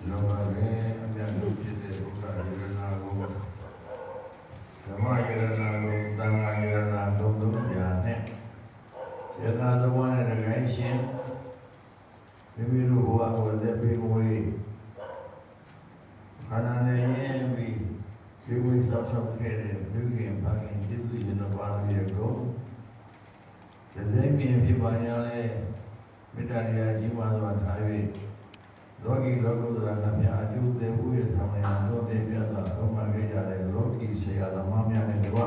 လောကရေအမြတ်လို့ဖြစ်တဲ့ဥက္ကရဏကိုဓမ္မယရဏကိုသံဃာယရဏသုံးပြာနဲ့ယရဏသဘောနဲ့တကိုင်းရှင်မိမိတို့ဘဝကိုအသက်ပေးဝေးခန္ဓာနဲ့ရင်ပြီးဒီဝိသောက်ဆောက်ခဲ့တဲ့ဘုရင်ဖခင်ကျေးဇူးရှင်တော်ဘာလို့ရကုန်ဒီစိတ်မြင်ဖြစ်ပါညာလဲမေတ္တာတရားကြီးမားစွာထား၍လောကီလောကုတ္တရာနတ်များအကျိုးသေးမှုရဲ့ဆောင်ရံတော်တည်ပြသောဆုံးမခဲ့ကြတဲ့လောကီဆရာသမားများနဲ့တကွ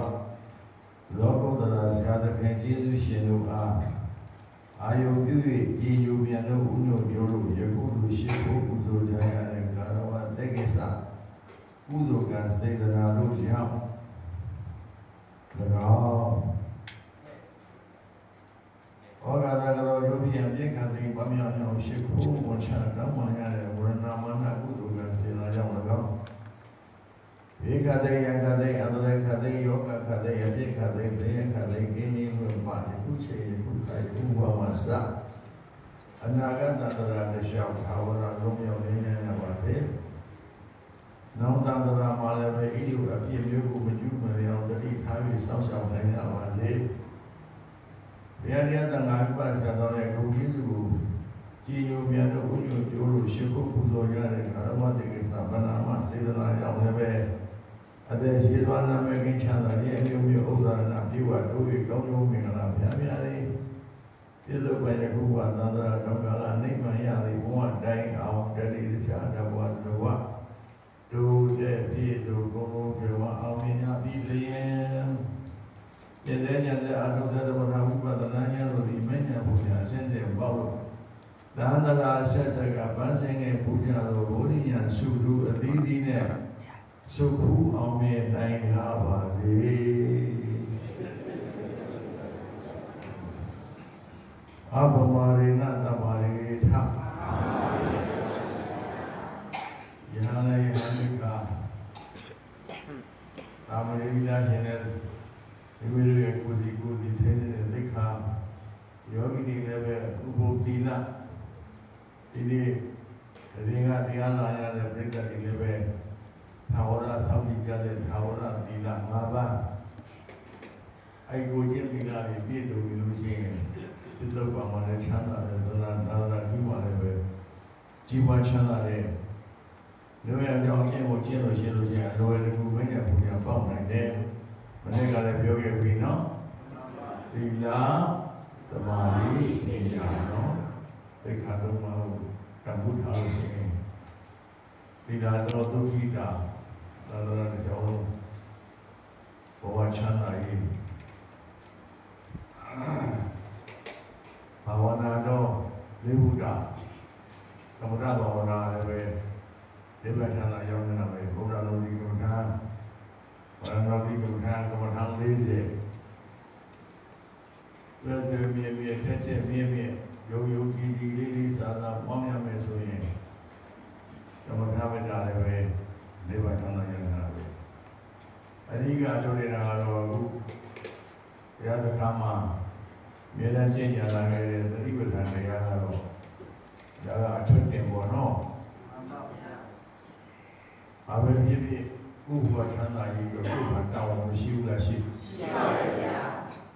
လောကုတ္တရာဆရာသခင်ကျေးဇူးရှင်တို့အားအာယုပြု၍ကြည်ညိုပြန်လို့ဥညိုကျိုးလို့ယခုလူရှိဖို့ပူဇော်ကြရတဲ့ကာရဝတ္တကိစ္စကုသိုလ်ကံစေတနာတို့ကြောင့်၎င်းဩဃာတကရောရုပ်ပြန်ပြည့်ခတ်သိပမြောင်မြောင်ရှိခိုးဝန်ချကောင်းမှရတဲ့ဝရဏမနကုသိုလ်ကံစေတနာကြောင့်၎င်းဧကတိယကတိအန္တရခတိယောဂခတိအပြည့်ခတိသေယခတိကိနေလို့ပါယခုချိန်ယခုတိုင်းဘုရားမှာစအနာဂတ်တန္တရာတစ်လျှောက်သာဝရလုံးမြောက်နေနေပါစေနောင်တန္တရာမှာလည်းပဲဣတိဝအပြည့်မျိုးကိုမကျူးမလျောင်တတိထားပြီးစောင့်ရှောက်နိုင်ကြပါစေဘုရားတရားတန်ခါဥပ္ပစာတော်ရဲ့ဂုဏ်ကြီးစုကိုကြည်ညိုမြတ်တို့ဥညိုကျိုးလို့ရှိခိုးပူဇော်ရတဲ့ကာရမတိကိစ္စဗန္နာမစေတနာကြောင့်လည်းပဲအသက်ရှိသွားနာမည်ကချမ်းသာရဲ့အမျိုးမျိုးဥဒ္ဒါရဏပြေဝတို့၏ကောင်းကျိုးမင်္ဂလာဖျားဖျားလေးပြည့်စုံပါယခုဘသန္တရာကောင်းကာလနိဗ္ဗာန်ရသည်ဘဝတိုင်းအောင်တတိတခြားတဘဝတို့ဝတို့တဲ့ပြည့်စုံကုန်ကုန်ပြေဝအောင်မြင်ကြပြီလျင်ယနေ့ညတဲ့အထုသတ္တဝနာဝိပဿနာဉာဏ်တို့ဒီမဉ္ဇဉ်ဘုရားအစဉ်စဉ်ပေါ့လို့သန္တရာဆက်ဆက်ကပန်းစင်ရဲ့ပူဇာတော်ဘုရားဉာဏ်စုလူအသီးသီးနဲ့စုခုအောင်မြင်နိုင်ကြပါစေအဘမရိဏတမရိထယဟန်ယဟန်ကသာမရိလာရှင်တဲ့ဒီလိုရဲ့ကိုယ်စီထဲနေတဲ့သိက္ခာယောဂီတွေလည်းပဲဥပုသီလဒီနေ့ရင်ကတရားနာရတဲ့ပြိတ္တတွေလည်းပဲသာဝရဆောင်းကြတဲ့သာဝရသီလ၅ပါးအိုက်ကိုချင်းသီလတွေပြည့်စုံပြီလို့ရှိရင်ဒီတော့ဘာမှလည်းချမ်းသာတယ်သနာနာကြီးမှလည်းပဲကြီးပွားချမ်းသာတဲ့လူရအကြောင်းကျင့်ကိုကျင့်လို့ရှိရင်အလွယ်တကူမင်းရဲ့ဘုရားပေါက်နိုင်တယ်မနေ့ကလည်းပြောခဲ့ပြီနော်သီလသမာဓိပညာနော်သိက္ခာသုံးပါးကိုတန်ဖိုးထားလို့ရှိရင်သီလတော်ဒုက္ခိတာသာသနာ့ကြောင့်ဘဝချမ်းသာရေးဘာဝနာတော့လေဘုရားသမထဘာဝနာလည်းပဲဒီဘက်ချမ်းသာရောက်နေတာပဲဘုရားလုံးကြီးကမ္ဘာဘာနာတိကမ္ဘာကမ္ဘာ40ဘယ်လိုမြဲထက်ထက်မြဲရုံကြီးလေးစားစားပေါင်းရမယ်ဆိုရင်သမထဝိတ္တလည်းပဲဒီဘက်ချမ်းသာရောက်နေတာပဲအဓိကဆိုနေတာကတော့အခုဘုရားသခင်မှာမြေလန်းကျင့်ကြလာခဲ့တဲ့သတိပဋ္ဌာန်တရားကတော့ဒါကအထွတ်တင်ပေါ်တော့အဘယ်ဖြစ်ဖြစ်ကိုယ်ဘဝချမ်းသာရေးကိုကိုယ်မှာတောင်းမရှိဘူးလားရှိပါရဲ့ဗျာ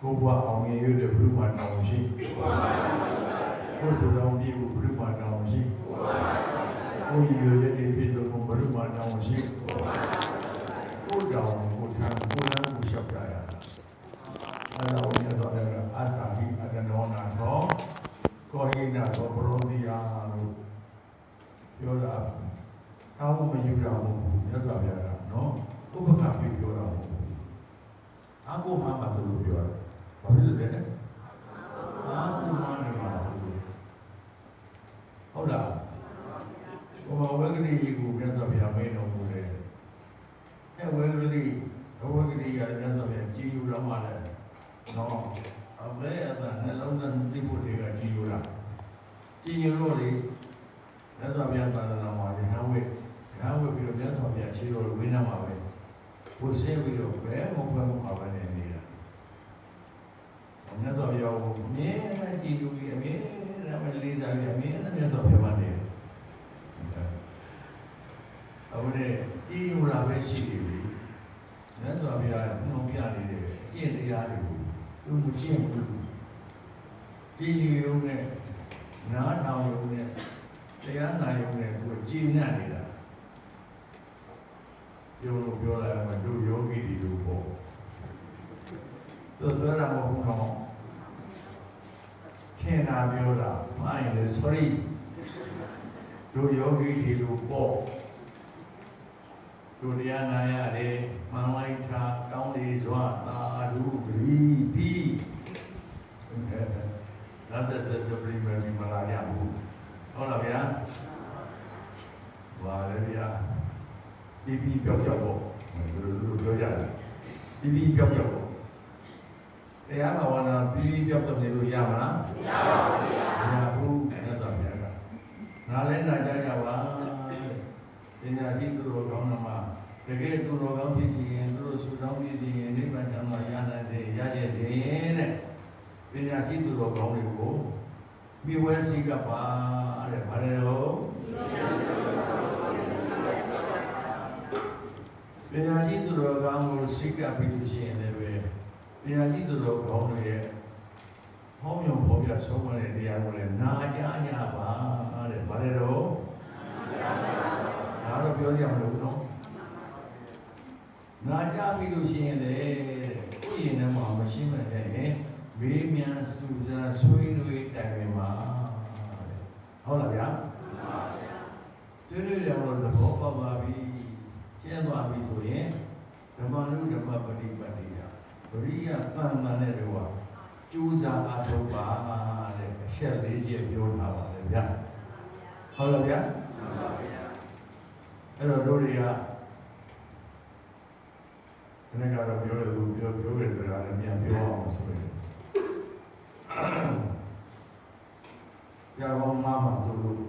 ကိုယ်ဘဝအောင်မြင်ရတဲ့ဘုရားတောင်းရှိကိုယ်ဆိုတော့ဒီဘုရားတောင်းရှိကိုယ်ရည်ရည်တည်ပြီးတော့ဘုရားတောင်းရှိကိုယ်တောင်းကိုယ်ထမ်းကိုယ်လမ်းကိုရှောက်ကြရတာအဲ့ဒါကိုလည်းတော့အတ္တဟိအတ္တနောနာတော့ကိုဟိနာတော့ပရောတိယာလို့ပြောတာအောင်းမယူရဘူးမြတ်စွာဘုရားကနော်ဥပက္ခပြုပြောတာဟုတ်အဘုဟာမတူလို့ပြောတာဘာဖြစ်လဲအာဘုဟာနေမှာဟုတ်လားဘုရားဝဂတိကိုမြတ်စွာဘုရားမိန်တော်မူတယ်အဲဝဂတိရမြတ်စွာဘုရားကြည်ယူတော်မှာလဲနော်အမေအသာနှလုံးသားတိဖို့တွေကကြည်ယူတာကြည်ယူလို့လေမြတ်စွာဘုရားသာသနာမှာရဟန်းဝိပြီးတော့မြတ်စွာဘုရားခြေတော်ဝိနည်းမှာပဲဘုဆဲပြီးတော့ဘယ်မှမပါဘဲနေတာမြတ်စွာဘုရားကိုအမြဲတမ်းကြည်ယူပြီးအမြဲတမ်းလေးစားပြီးအမြဲတမ်းမြတ်စွာဘုရားမှာနေတယ် ကျင့်ဘူးကြည်ညိုနဲ့နားထောင်ရုံနဲ့တရားနာရုံနဲ့သူကြည်နပ်နေတာပြောလို့ပြောလာမှတို့ယောဂီတွေလို့ပေါ့သောရမဟုတ်တော့ထင်တာပြောတာမိုင်းလေ sorry တို့ယောဂီတွေလို့ပေါ့တို့တရားနာရတယ်မှန်လိုက်တာကောင်းလေစွာသာဓုဂရီပြီးနောက်ဆက်ပြင်မယ်မလာရဘူးဟုတ်လားဗျာပါလေဗျာပြီးပြောက်ပေါ့တို့ပြောကြတယ်ပြီးပြောက်ပေါ့တရားဘာဝနာပြီးပြောက်နေလို့ရမလားမရပါဘူးဗျာမရဘူးအဲ့တော့ဗျာကငါလည်းနာကြကြပါပညာရှိသူတော်ကောင်းမှာတကယ်သူတော်ကောင်းဖြစ်ရင်သူတို့ဆုတောင်းပြီးရင်နိဗ္ဗာန်ချမ်းသာရနိုင်တယ်ရကြစေတဲ့ပညာရှိသူတော်ကောင်းတွေကိုမိဝဲစီကပါတဲ့ဗါတယ်တော့ပညာရှိသူတော်ကောင်းကိုစိတ်ကပြီးလို့ရှိရင်လည်းပဲပညာရှိသူတော်ကောင်းတွေရဲ့ဟောမြော်ပေါ်ပြဆုံးမတဲ့တရားကိုလည်းနာကြကြပါတဲ့ဗါတယ်တော့ဒါတော့ပြောကြမလို့နော်နာကြပြီးလို့ရှိရင်လေကိုယ့်ရင်ထဲမှာမရှင်းမဲ့တဲ့မေးမြန်းစူးစမ်းဆွေးနွေးတိုင်ပင်ပါဟုတ်လားဗျာဆွေးနွေးတယ်လို့သဘောပေါက်ပါပြီရှင်းသွားပြီဆိုရင်ဓမ္မနုဓမ္မပฏิပတ်တိယပရိယတန်တန်နဲ့တော့ကျူးစာအထောက်ပါတဲ့အချက်၄ချက်ပြောထားပါတယ်ဗျာဟုတ်လားဗျာအဲ့တော့တို့တွေကဒီနေ့ကတော့ပြောတယ်လို့ပြောတယ်ဆိုတာလည်းပြန်ပြောအောင်ဆိုရင်ရအောင်မှမတို့လို့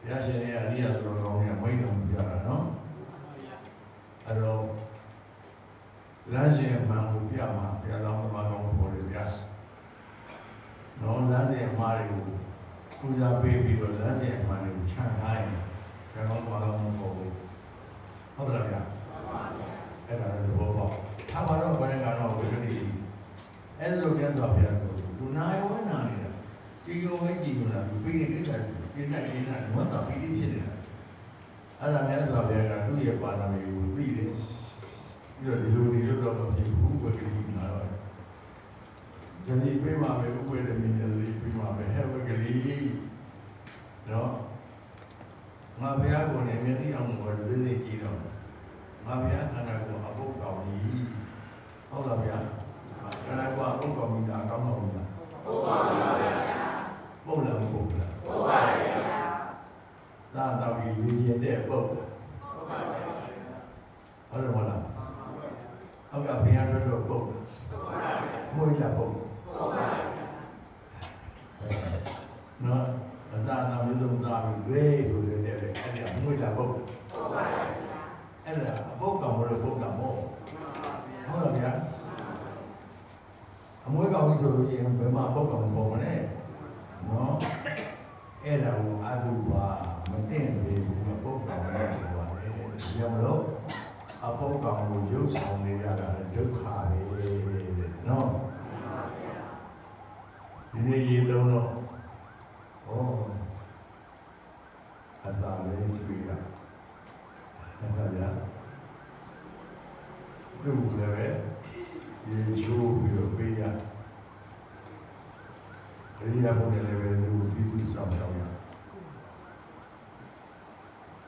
ရရှင်ရဲ့အရိယာတော်ကောင်းရဲ့မိတ်တော်ပြတာနော်အဲ့တော့လမ်းရှင်မှန်ကိုပြမှာဆရာတော်ဘာကောင်းခေါ်တယ်ဗျာနော်လမ်းရှင်မှာတွေကိုပူဇော်ပေးပြီးတော့လမ်းရှင်မှန်တွေကိုချမ်းထားရင်ဆရာတော်ဘာကောင်းခေါ်ဘူးဟုတ်လားဗျာအဲ့ဒါလည်းဘောပေါက်ထားပါတော့ဘယ်ကတော့ဝိသုဒ္ဓိအဲ့လိုပြန်သွားပြန်လို့လူနာယဝနာနေတာကြည်ရောပဲကြည်လို့လားပြီးတဲ့ကိစ္စပြင်းတဲ့ကိစ္စဝတ်တော်ပြီးဖြစ်နေတာအဲ့ဒါများသွားပြန်ကသူ့ရဲ့ပါရမီကိုသိတယ်ပြီးတော့ဒီလိုတော့မဖြစ်ဘူးဝိသုဒ္ဓိနာတော့ဇနီးပေးမှာပဲဥပ္ပေတမင်းဇနီးပေးမှာပဲဟဲ့ဝိကလေးနော်ငါဘုရားကိုလည်းမျက်စိအောင်ကိုဇနီးကြည့်တော့ငါဘုရားခန္ဓာကိုအပုပ်ကောင်းကြီးဟုတ်လားဗျာခန္ဓာကိုအပုပ်ကောင်းကြီးလားကောင်းတော့ဘူးလားပုပ်ပါပါဗျာပုပ်လားမပုပ်လားပုပ်ပါဗျာစားတော့ဒီလူကျင်တဲ့ပုပ်ပုပ်ပါဗျာဟုတ်တယ်မလားဟုတ်ကဘုရားတို့ပုပ်ပုပ်ပါဗျာမွေးလာပုပ်ပုပ်ပါဗျာနော်အစားတော့မျိုးစုံသားပြီးဂရေဆိုတဲ့အဲ့ဒီမွေးလာပုပ်ပုပ်ပါဗျာအဲ့ဒါအပုပ်ကောင်မလို့ပုပ်ကောင်မို့ဟုတ်လားဗျာအမွေးကောင်ကြီးဆိုလို့ရှိရင်ဘယ်မှာအပုပ်ကောင်ခေါ်မလဲနော်အဲ့ဒါကိုအတုပါမတင်သေးဘူးအပုပ်ကောင်လည်းဆိုပါတယ်ဒီမလို့အပုပ်ကောင်ကိုရုပ်ဆောင်နေရတာဒုက္ခပဲတဲ့နော်ဒီနေ့ရေလုံးတော့ဟောအတားလေးတွေ့ရဟုတ်ပါဗျာသူ့လည်းပဲရေချိုးပြီးတော့ပေးရအရိယာဘုရားလည်းပဲသူ့ကိုပြုစုဆောင်ရောက်ရ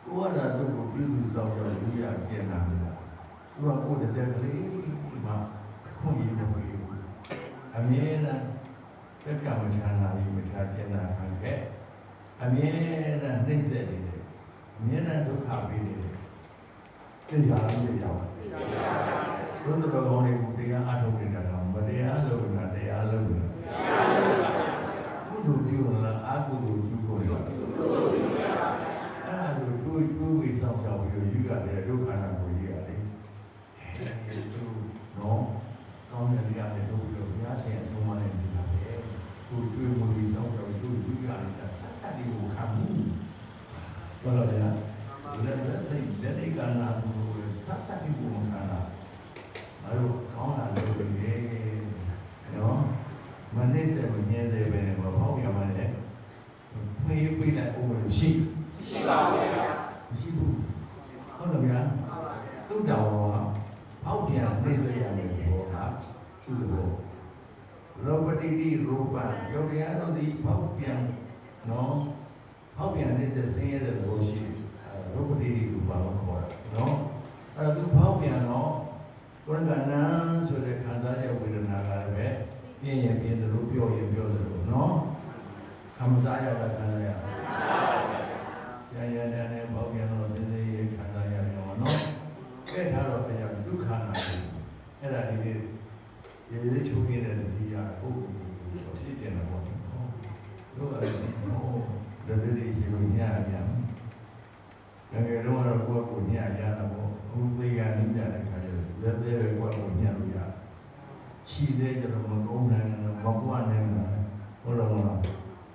ကိုယ်ကလည်းသူ့ကိုပြုစုဆောင်ရောက်လူရကျင်လာနေတာသူကကိုယ်တည်းကလေးမှခွင့်ရမပေးဘူးအမြဲတမ်းတက္ကမချာနာလေးမချာကျင်လာခံခဲ့အမြဲတမ်းနှိမ့်သက်နေတယ်အမြဲတမ်းဒုက္ခပေးနေတယ်တရားလေးကြောင့်ဘုဒ္ဓတော်ကောင်းလေးကိုတရားအထုတ်နေတာတော့မတရားလို့လားတရားလို့လားကုသိုလ်ပြုလားအကုသိုလ်ပြုကိုလားအဲ့ဒါဆိုတွေးပြီးဆောင်ဆောင်ပြီးယူရတယ်ဒုက္ခနာကိုယူရတယ်သူနော်ကောင်းတဲ့တရားတွေတို့ပြီးတော့ဘုရားရှင်အဆုံးအမနဲ့နေတာပဲသူတွေးပြီးဆောင်ဆောင်သူယူရတယ်ဆက်ဆက်ဒီကိုခံမှုဘာလို့လဲလက်ကနာသူသတ်တိဘုံခန္ဓာအဲ့လိုကောင်းတာလို့ပြောရဲနော် လို့ရှိပါဘူးဗျာမရှိဘူးဟုတ်တယ်ဗျာသူ့တောင်ကဖောက်ပြန်နေစေရတယ်ဘောကသူ့ဘောရောပတိတိရူပယောဂရတို့ဒီဖောက်ပြန်နော်ဖောက်ပြန်နေတဲ့ဆင်းရဲတဲ့ဘောရှိရောပတိတိရူပလို့ခေါ်တာနော်အဲ့ဒါသူဖောက်ပြန်တော့ကိုယ်ကနန်းဆိုတဲ့ခံစားချက်ဝေဒနာကလည်းပဲပြင်းရင်ပြင်းတယ်လို့ပြောရင်ပြောတယ်လို့နော်ခံစားရတာခံစားရရရတဲ့ဘောပြန်တော့စင်စစ်ရေးခံစားရရောနော်အဲ့ဒါတော့အရာဒုက္ခနာအဲ့ဒါဒီနေ့ရေရေချိုးနေတဲ့ဒီရာဟုတ်ပြည့်တယ်နော်တို့အဲ့ဒီနော်ဒါတွေရှိလို့ညရပြန်ငယ်တော့တော့ကိုယ့်ကိုညရတာပေါ့အခုသိရနေကြတဲ့ခါကျလက်သေးပဲကိုယ့်ကိုညလို့ရခြိသေးကြတော့မကုန်းနိုင်ဘူးမပွားနိုင်ဘူးဟုတ်တော့လား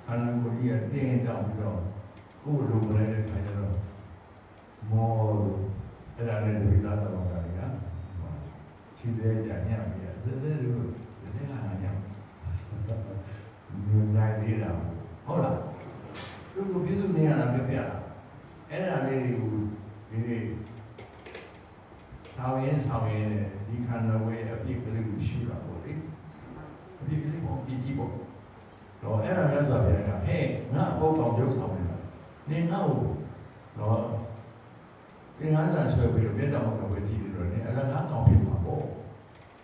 ခန္ဓာကိုယ်ကြီးကတင်းတောက်ပြီးတော့ကိုယ်လိုလိုက်တဲ့ခါကျတော့မောအဲ့ဒါနဲ့ဒီလာတော့တာရခြိသေးကြညပြီးလက်သေးလို့လက်သေးလာညညနိုင်သေးတာဟုတ်လားသူကပြည့်စုံနေရတာပြပြအဲ့ဒါလေးကိုဒီနေ့ဆောင်ရင်ဒီခန္ဓာဝေးအပြည့်ကလေးကိုရှုတာပေါ့လေအပြည့်ကလေးပေါ့ပြည့်ကြည့်ပေါ့တော့အဲ့ဒါမျိုးဆိုပြန်ကဟဲ့ငါအပုတ်ကောင်ရုပ်ဆောင်နေတာနေငါ့ကိုတော့သင်္ကန်းစာဆွဲပြီးတော့ပြတ်တော်ကဝေကြည့်တယ်တော့နေအလကားကောင်းဖြစ်မှာပေါ့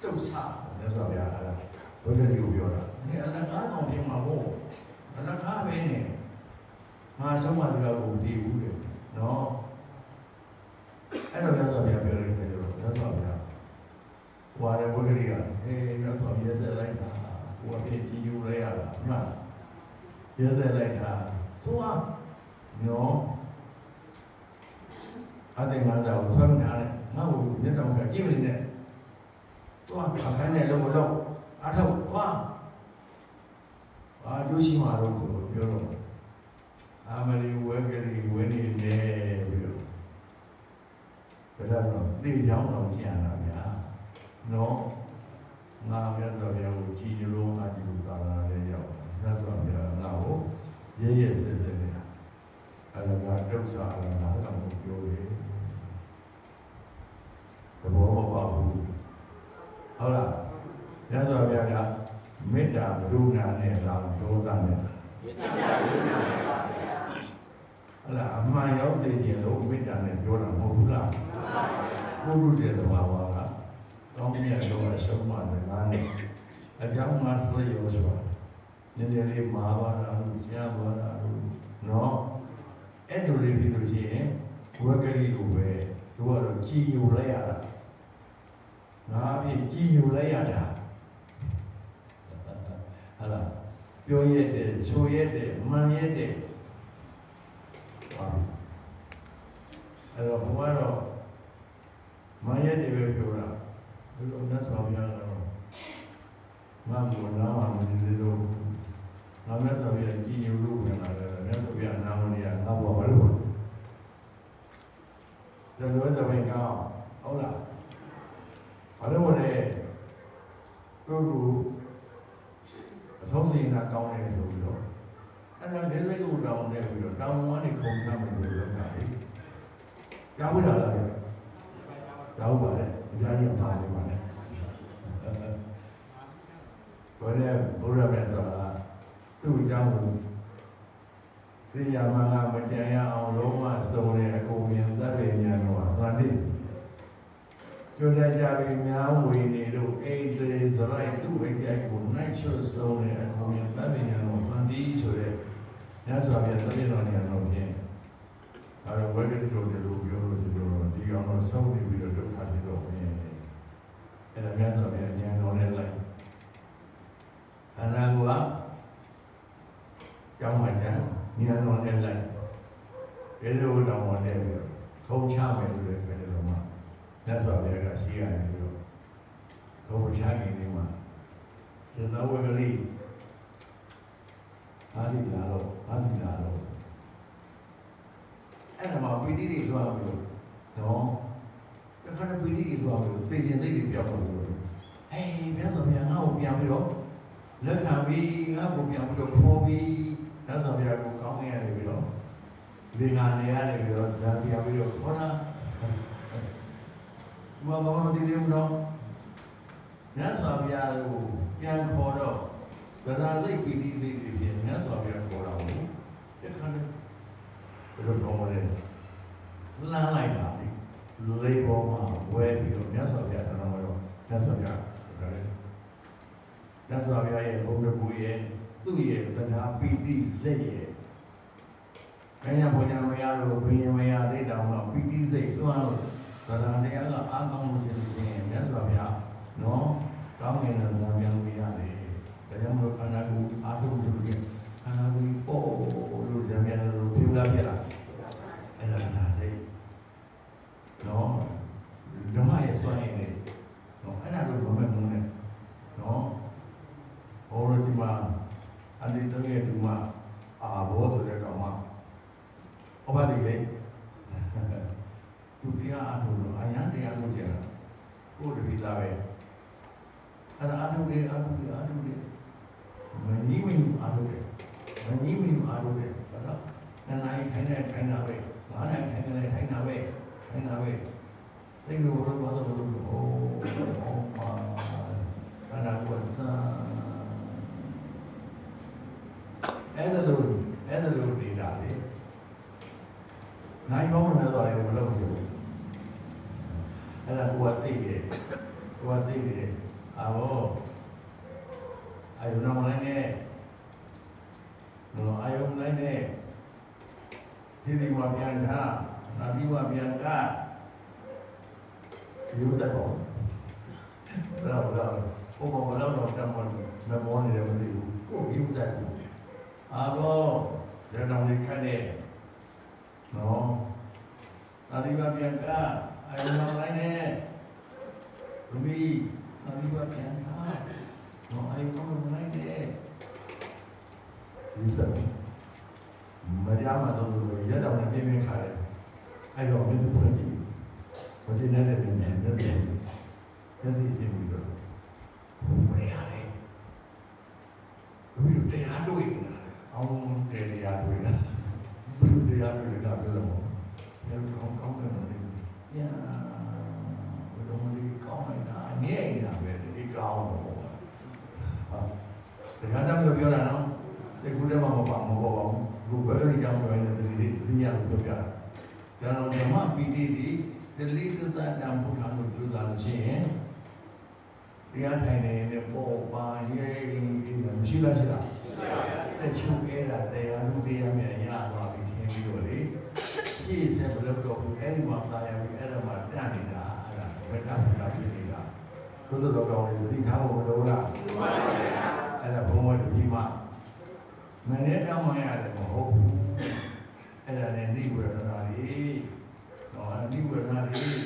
တုတ်ဆာမြတ်စွာဘုရားအဲ့ဒါဘုရားကြီးကိုပြောတာနေအလကားကောင်းဖြစ်မှာပေါ့အလကားပဲနေငါဆုံးမတရားကိုတည်ဘူးလေနော်အဲ့တော့မြတ်စွာဘုရားပြောတယ်ပြောတော့မြတ်စွာဘုရားဟွာတယ်ဘုရားကြီးကမြတ်စွာဘုရားဆက်လိုက်တာဟိုအပြည့်ကြည်ယူလိုက်ရတာမှန်ရဲဆက်လိုက်တာသူကနော်အတေငါကြောင့်ဆွမ်းထားတယ်ငါ့ကိုမြတ်တော်ကကြည့်နေတယ်သူကအခန်းနဲ့လုံးလုံးအထောက်ဟွာကျိုးရှိမှာတော့ပြောတော့အာမလီဝဲကလေးဝဲနေတယ်ပြီးတော့ဒါတော့သိကြောင်းတော့ကြံတာဗျာနော်ငါမြတ်စွာဘုရားကိုကြည်လုံးအကြည့်လို့သာလာလေရောက်မြတ်စွာဘုရားငါ့ကိုရဲရဲစစ်စစ်နေတာအလကားဒုက္ခအလကားကမပြောလေသဘောမပေါက်ဘူးဟုတ်လားမြတ်စွာဘုရားကမေတ္တာကရုဏာနဲ့လာဒေါသနဲ့မေတ္တာကရုဏာနဲ့ပါဗျာဟလာအမှန်ရောက်သိခြင်းလို့မေတ္တာနဲ့ပြောတာမဟုတ်ဘူးလားမှန်ပါဗျာဘုရုတဲ့သဘာဝကကောင်းမြတ်လို့အဆုံးမတဲ့ငါနဲ့အကြောင်းမှတွေးရောဆိုတာနည်းနည်းလေးမာပါတာလို့ကြားပါတာလို့နော်အဲ့လိုလေးပြီးလို့ရှိရင်ဝက်ကလေးလိုပဲတို့ကတော့ကြည်ညိုလိုက်ရတာငါအဖြစ်ကြည်ညိုလိုက်ရတာဟလာပြောရတဲ့ဆိုရတဲ့မှန်ရတဲ့အဲ့တော့ဘုရားတော့မှန်ရတဲ့ပဲပြောတာဒီလိုနဲ့ဆိုပြရတော့ငါ့ကိုနားမှမနေသေးလို့ငါနဲ့ဆိုပြကြည်ညိုလို့ဝင်လာတယ်ငါဆိုပြနားမနေရငါ့ဘောဘာလို့လဲဒါလိုဆိုရင်ကောင်းဟုတ်လားဘာလို့လဲကိုအဆုံးစိန်ကကောင်းတယ်ဆိုပြီးတော့အဲ့ဒါလက်လက်ကိုတောင်းတယ်ပြီးတော့တောင်းဝမ်းနေခုံချမယ်လို့လုပ်တာလေကြားဘူးလားကြားပါလေအကြမ်းကြီးအောင်နေပါလေဘယ်နဲ့ဘုရားမြတ်စွာသူ့အကြောင်းကိုသိရမှငါမကြံရအောင်လုံးဝစုံတဲ့အကုန်မြင်တတ်တယ်ညာတော့သံတိကြိုးစားကြပြီးများဝေနေလို့အိတ်သေးစရိုက်သူ့အကြိုက်ကိုနိုင်ချွတ်ဆုံးတဲ့အကုန်မြင်တတ်တယ်ညာတော့သံတိဆိုတဲ့ညစွာပြတပြည့်တော်နေရာတော့ဖြင့်အဲ့တော့ဝိကတိတို့ပြောလို့ဆိုတော့ဒီအောင်တော့ဆုံးနေပြီးတော့ဒုက္ခဖြစ်တော့ဘင်းအဲ့ဒါမြတ်စွာဘုရားဉာဏ်တော်နဲ့လိုက်အနာကကျောင်းမှာဉာဏ်တော်နဲ့လိုက်ဒီလိုတော့မနဲ့ပြီးခုံချမယ်လို့လည်းပြောတယ်တော့မှမြတ်စွာဘုရားကရှိရတယ်ပြီးတော့ခုံချနေနေမှာဇတဝကလေးအာသီလာတော့အဲ့ဒါမှပီတိတွေသွားပြီးတော့နော်တခါတည်းပီတိတွေသွားပြီးတော့သိကျင်သိတွေပြောက်သွားလို့ဟေးမြတ်စွာဘုရားငါ့ကိုပြန်ပြီးတော့လက်ခံပြီးငါ့ကိုပြန်ပြီးတော့ခေါ်ပြီးမြတ်စွာဘုရားကိုကောင်းနေရတယ်ပြီးတော့ ဒီဟာနေရတယ်ပြီးတော့ဇာပြပြီးတော့ဟောတာဘာမှမသိသေးဘူးနော်မြတ်စွာဘုရားကိုပြန်ခေါ်တော့ဗဇာစိတ်ပီတိစိတ်တွေဖြင့်မြတ်စွာဘုရားခေါ်တော်မူတခါတည်းဘယ်လိုကောင်းမလဲလမ်းလိုက်တာလေးပေါ်မှာဝဲပြီးတော့မြတ်စွာဘုရားဆန္ဒမှာတော့မြတ်စွာဘုရားဒါလည်းမြတ်စွာဘုရားရဲ့ဘုရားကိုရဲ့သူ့ရဲ့တရားပီတိစိတ်ရဲ့ဘယ်ညာဘုရားမရလို့ဘယ်ညာမရသေးတောင်တော့ပီတိစိတ်လွှမ်းလို့တရားတရားကအားကောင်းလို့ခြင်းမြတ်စွာဘုရားနော်ကောင်းကင်တော်ဇာပြန်လို့ရတယ်ဒါကြောင့်မို့ခန္ဓာကိုယ်အားထုတ်လို့ခန္ဓာကိုယ်ပေါ်လို့ဇာပြန်လို့ပြုလာပြလားအဲ့ဒါနာစိတ်နော်ဓမ္မရဲ့စွမ်းရည်နဲ့နော်အဲ့ဒါလိုဘယ်မဲ့မုန်းနဲ့နော်ဟောရဒီမှာအဒီတည်းရဲ့ဒီမှာအာဘောဆိုတဲ့ကောင်မဟောပါလိမ့်လေသူတရားအထုလို့အယံတရားလို့ကြာကိုယ်တပည့်သားပဲအဲ့ဒါအထုတယ်မကြီးမင်းအထုတယ်မကြီးမင်းအထုတယ်ဘာလို့နိုင်ခိုင်းတာပဲငါးနိုင်ခိုင်းတယ်ထိုင်တာပဲသိလို့ဘာလို့ဟိုမာအနာကိုစတာအဲ့ဒါလို့နေတာလေနိုင်ကောင်းနေတော့လည်းမလုပ်ချင်ဘူးအဲ့ဒါကိုသိတယ်အာဘောအာယုံမလိုက်နဲ့အာယုံလိုက်နဲ့ဒီမှာပြန်တာနာဒီမှာပြန်ကယူတတ်တော့တော့ဘုံဘလောက်တော့တမန်မမောနေတယ်မသိဘူးကိုယူတတ်ဘူးအာဘောရတောင်လေးခတ်တဲ့နော်နာဒီမှာပြန်ကအာယုံလိုက်နဲ့လူမီနာဒီမှာပြန်တာနော်အာယုံလိုက်နဲ့ယူတတ်မရမှာတော့ရတော့နေပြင်းခါတယ်အဲ့တော့မင်းဖွင့်ကြည့်ဘာတင်နေတဲ့ပြင်နဲ့မျက်စိရှင်းပြီးတော့ဘယ်ရလဲဘယ်လိုတရားတွေ့နေတာအောင်တရားတွေ့နေတာဘယ်လိုတရားတွေ့နေတာပြောလို့ဘယ်လိုကောင်းတယ်လဲညာဘယ်လိုမလဲကောင်းနေတာငဲ့နေတာပဲဒီကောင်းတော့ဟာစကားစမ်းပြောတာနော်စိတ်ကူးတယ်မပေါ့ပါဘူးလူဘယ်လိုကြောင်းပြောနေတယ်ဒီရလို့ပြောပြတာဒါတော့ဓမ္မပီတိဒီတလိတတတံဘုရားလို့ပြောတာလို့ရှိရင်တရားထိုင်နေတဲ့ပေါ်ပါရေးမရှိလားရှိလားတချို့အဲ့ဒါတရားလူတရားမြတ်ရသွားပြီထင်ပြီးတော့လေရှေ့ဆက်ဘလို့တော့အဲ့ဒီမှာတာယာပြီးအဲ့ဒါမှတန့်နေတာအဲ့ဒါဘက်ကဖြစ်နေတာသို့တော်ကောင်းလေးသိထားဖို့မလိုလားမှန်ပါဗျာအဲ့ဒါဘုံဝတ်ဒီမှာမနေ့တောင်းမှရတယ်မဟုတ်ဘူးအဲ့ဒါနဲ့နိဝေဒနာလေးနော်နိဝေဒနာလေး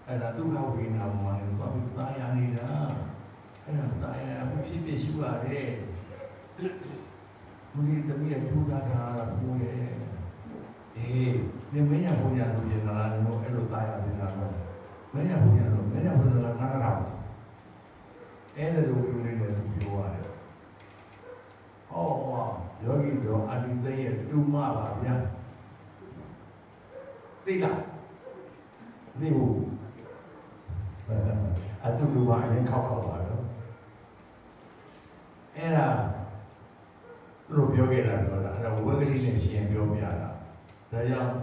အဲ့ဒါဒုက္ခဝေဒနာမှာလည်းဘာဖြစ်သားရနေတာအဲ့ဒါသားရဖြစ်ဖြစ်ရှိရတယ်ဘုရားတမီးထူတာတာဘုရားဒီမင်းရဘုရားလူရင်လာလို့အဲ့လိုသားရစင်တာတော့မင်းရဘုရားနားတာအဲ့ဒါလိုပြောနေတယ်ပြောရတယ်ဟောယောဂီတော်အတိသိရဲ့တူမပါဗျာသိလားသိဘူးအတူတူပါရင်ခောက်ပါတော့အဲ့ဒါသူတို့ပြောခဲ့တာတော့အဲ့ဒါဝိကတိနဲ့ရှင်ပြောပြတာဒါကြောင့်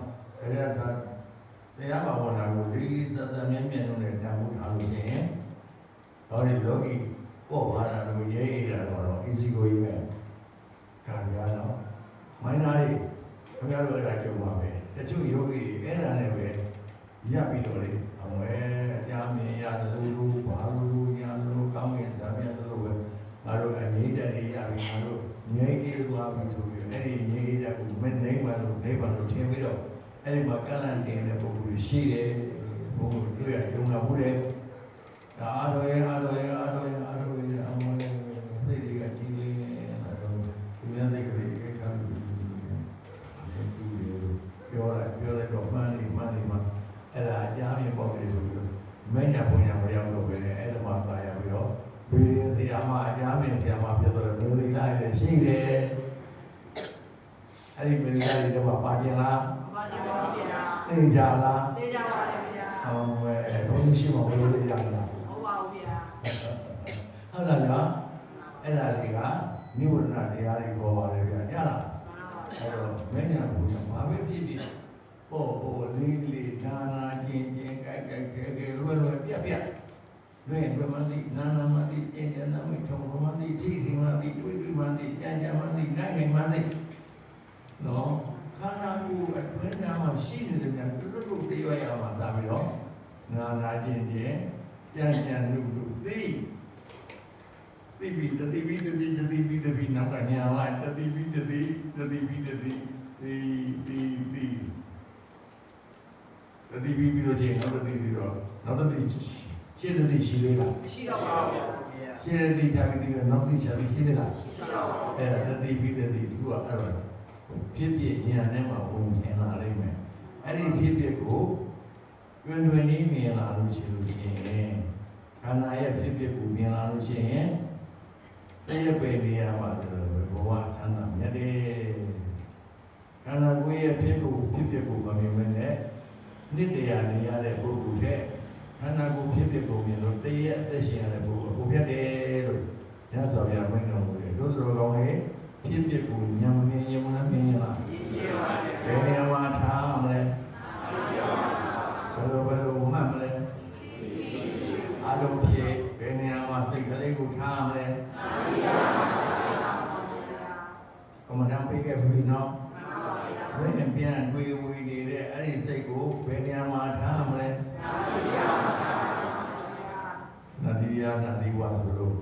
တရားဘာဝနာကိုလေးလေးသက်သက်မြဲမြဲနဲ့တန်ဖိုးထားလို့ရှိရင်တော့ဒီလောကီပေါ့ပါတာကိုရေးရတာတော့အစီကိုရေးမယ်ဒါရတော့မိုင်းသားလေးခင်ဗျားတို့အဲ့ဒါကြုံပါပဲတချို့ယောဂီအဲ့ဒါနဲ့ပဲရပ်ပြီးတော့လေအမွဲအကြမြင်ရတယ်လို့ဘာလို့ရလို့ကောင်းကင်ဇာပြန်လို့ပဲငါတို့အငြိမ့်တဲ့နေရပြီငါတို့ငြိမ့်အေးသွားပြီဆိုပြီးအဲ့ဒီငြိမ့်အေးတဲ့ကိုမနေမှလို့နေပါလို့ထင်ပြီးတော့အဲ့ဒီမှာကန့်လန့်တင်တဲ့ပုဂ္ဂိုလ်ရှိတယ်ဘုံတွေ့ရကြုံလာဘူးတဲ့ဒါအားတော်ရဲ့အမွဲသိတွေကကြီးလေးအဲ့တော့သူများသိကလေးခါလို့ပြောလိုက်တော့မှန်နေမှအဲ့ဒါအကြမ်းရင်ပေါ့လေဆိုပြီးတော့မင်းညာဘုံညာမရောက်တော့ပဲလေအဲ့ဒါမှသာရပြီးတော့ဘေးတရားမှအကြမ်းရင်တရားမှပြတ်တော့မျိုးလေးလိုက်လည်းရှိတယ် အဲ့ဒီမေဇာတွေတော့ပါကျင်လားပါကျင်ပါဗျာသိကြလားသိကြပါတယ်ဗျာဘုန်းကြီးရှိမှဘယ်လိုသိကြလားဟုတ်ပါဘူးဗျာဟုတ်လားဗျာအဲ့ဒါတွေကနိဝရဏတရားတွေခေါ်ပါတယ်ဗျာကြားလားအဲ့တော့မဉ္ဇဉ်ဘုရားဘာပဲဖြစ်ဖြစ်လေးလေးနာနာကျင်ကျင်ကြိုက်ကြိုက်ခဲခဲလွယ်လွယ်ပြက်ပြက်လွယ်လွယ်မှသိနာနာမှသိကျင်ကျင်နာမိထုံမှသိထိထိမှသိတွေ့တွေ့မှသိကြံကြံမှသိနိုင်နိုင်မှသိနော်ခန္ဓာကိုယ်အတွင်းထဲမှာရှိနေတဲ့များတူတူတရားရမှာစားပြီးတော့နာနာကျင်ကျင်ကြံကြံလူလူသိပြီးတတိပြီးနောက်ကညာလာတတိပြီးဒီတတိပြီးတော့ချင်းနောက်တတိပြီးတော့နောက်တတိရှင်းတတိရှိသေးလားမရှိတော့ပါဘူးရှင်းတတိကြပြီးတော့နောက်တတိရှိသေးလားရှိတော့ပါဘူးအဲ့ဒါတတိပြီးဒီကအဲ့တော့ဖြစ်ဖြစ်ညာနဲ့မှဘုံထင်လာလိမ့်မယ်အဲ့ဒီဖြစ်ဖြစ်ကိုတွင်တွင်လေးမြင်လာလို့ရှိလို့ရှိရင်ခန္ဓာရဲ့ဖြစ်ဖြစ်ကိုမြင်လာလို့ရှိရင်တရားပေနေရမှာဘဝချမ်းသာမြတ်တယ်ခန္ဓာကိုယ်ရဲ့ဖြစ်ကိုမမြင်မနဲ့နှစ်တရားနေရတဲ့ပုဂ္ဂိုလ်တဲ့ခန္ဓာကိုယ်ဖြစ်ကိုမြင်လို့တရားအသက်ရှင်ရတဲ့ပုဂ္ဂိုလ်ကိုပြတ်တယ်လို့ညသောဗျာမိန့်တော်မူတယ်တို့တော်ကောင်းလေးဖြစ်ကိုဉာဏ်မြင်ရင်မလားမြင်ရလားမြင်ပါတယ်ဘယ်နေရာမှာထားမလဲဘယ်လိုမှတ်မလဲအလုံးဖြစ်ဘယ်နေရာမှာသိကလေးကိုထားမလဲကမ္မဋ္ဌာန်းပေးခဲ့ပြီနော်ဘယ်နဲ့ပြန်တွေ့ဝေနေတဲ့အဲ့ဒီစိတ်ကိုဘယ်နေရာမှာထားမလဲနာတိယနာတိဝါဆိုလို့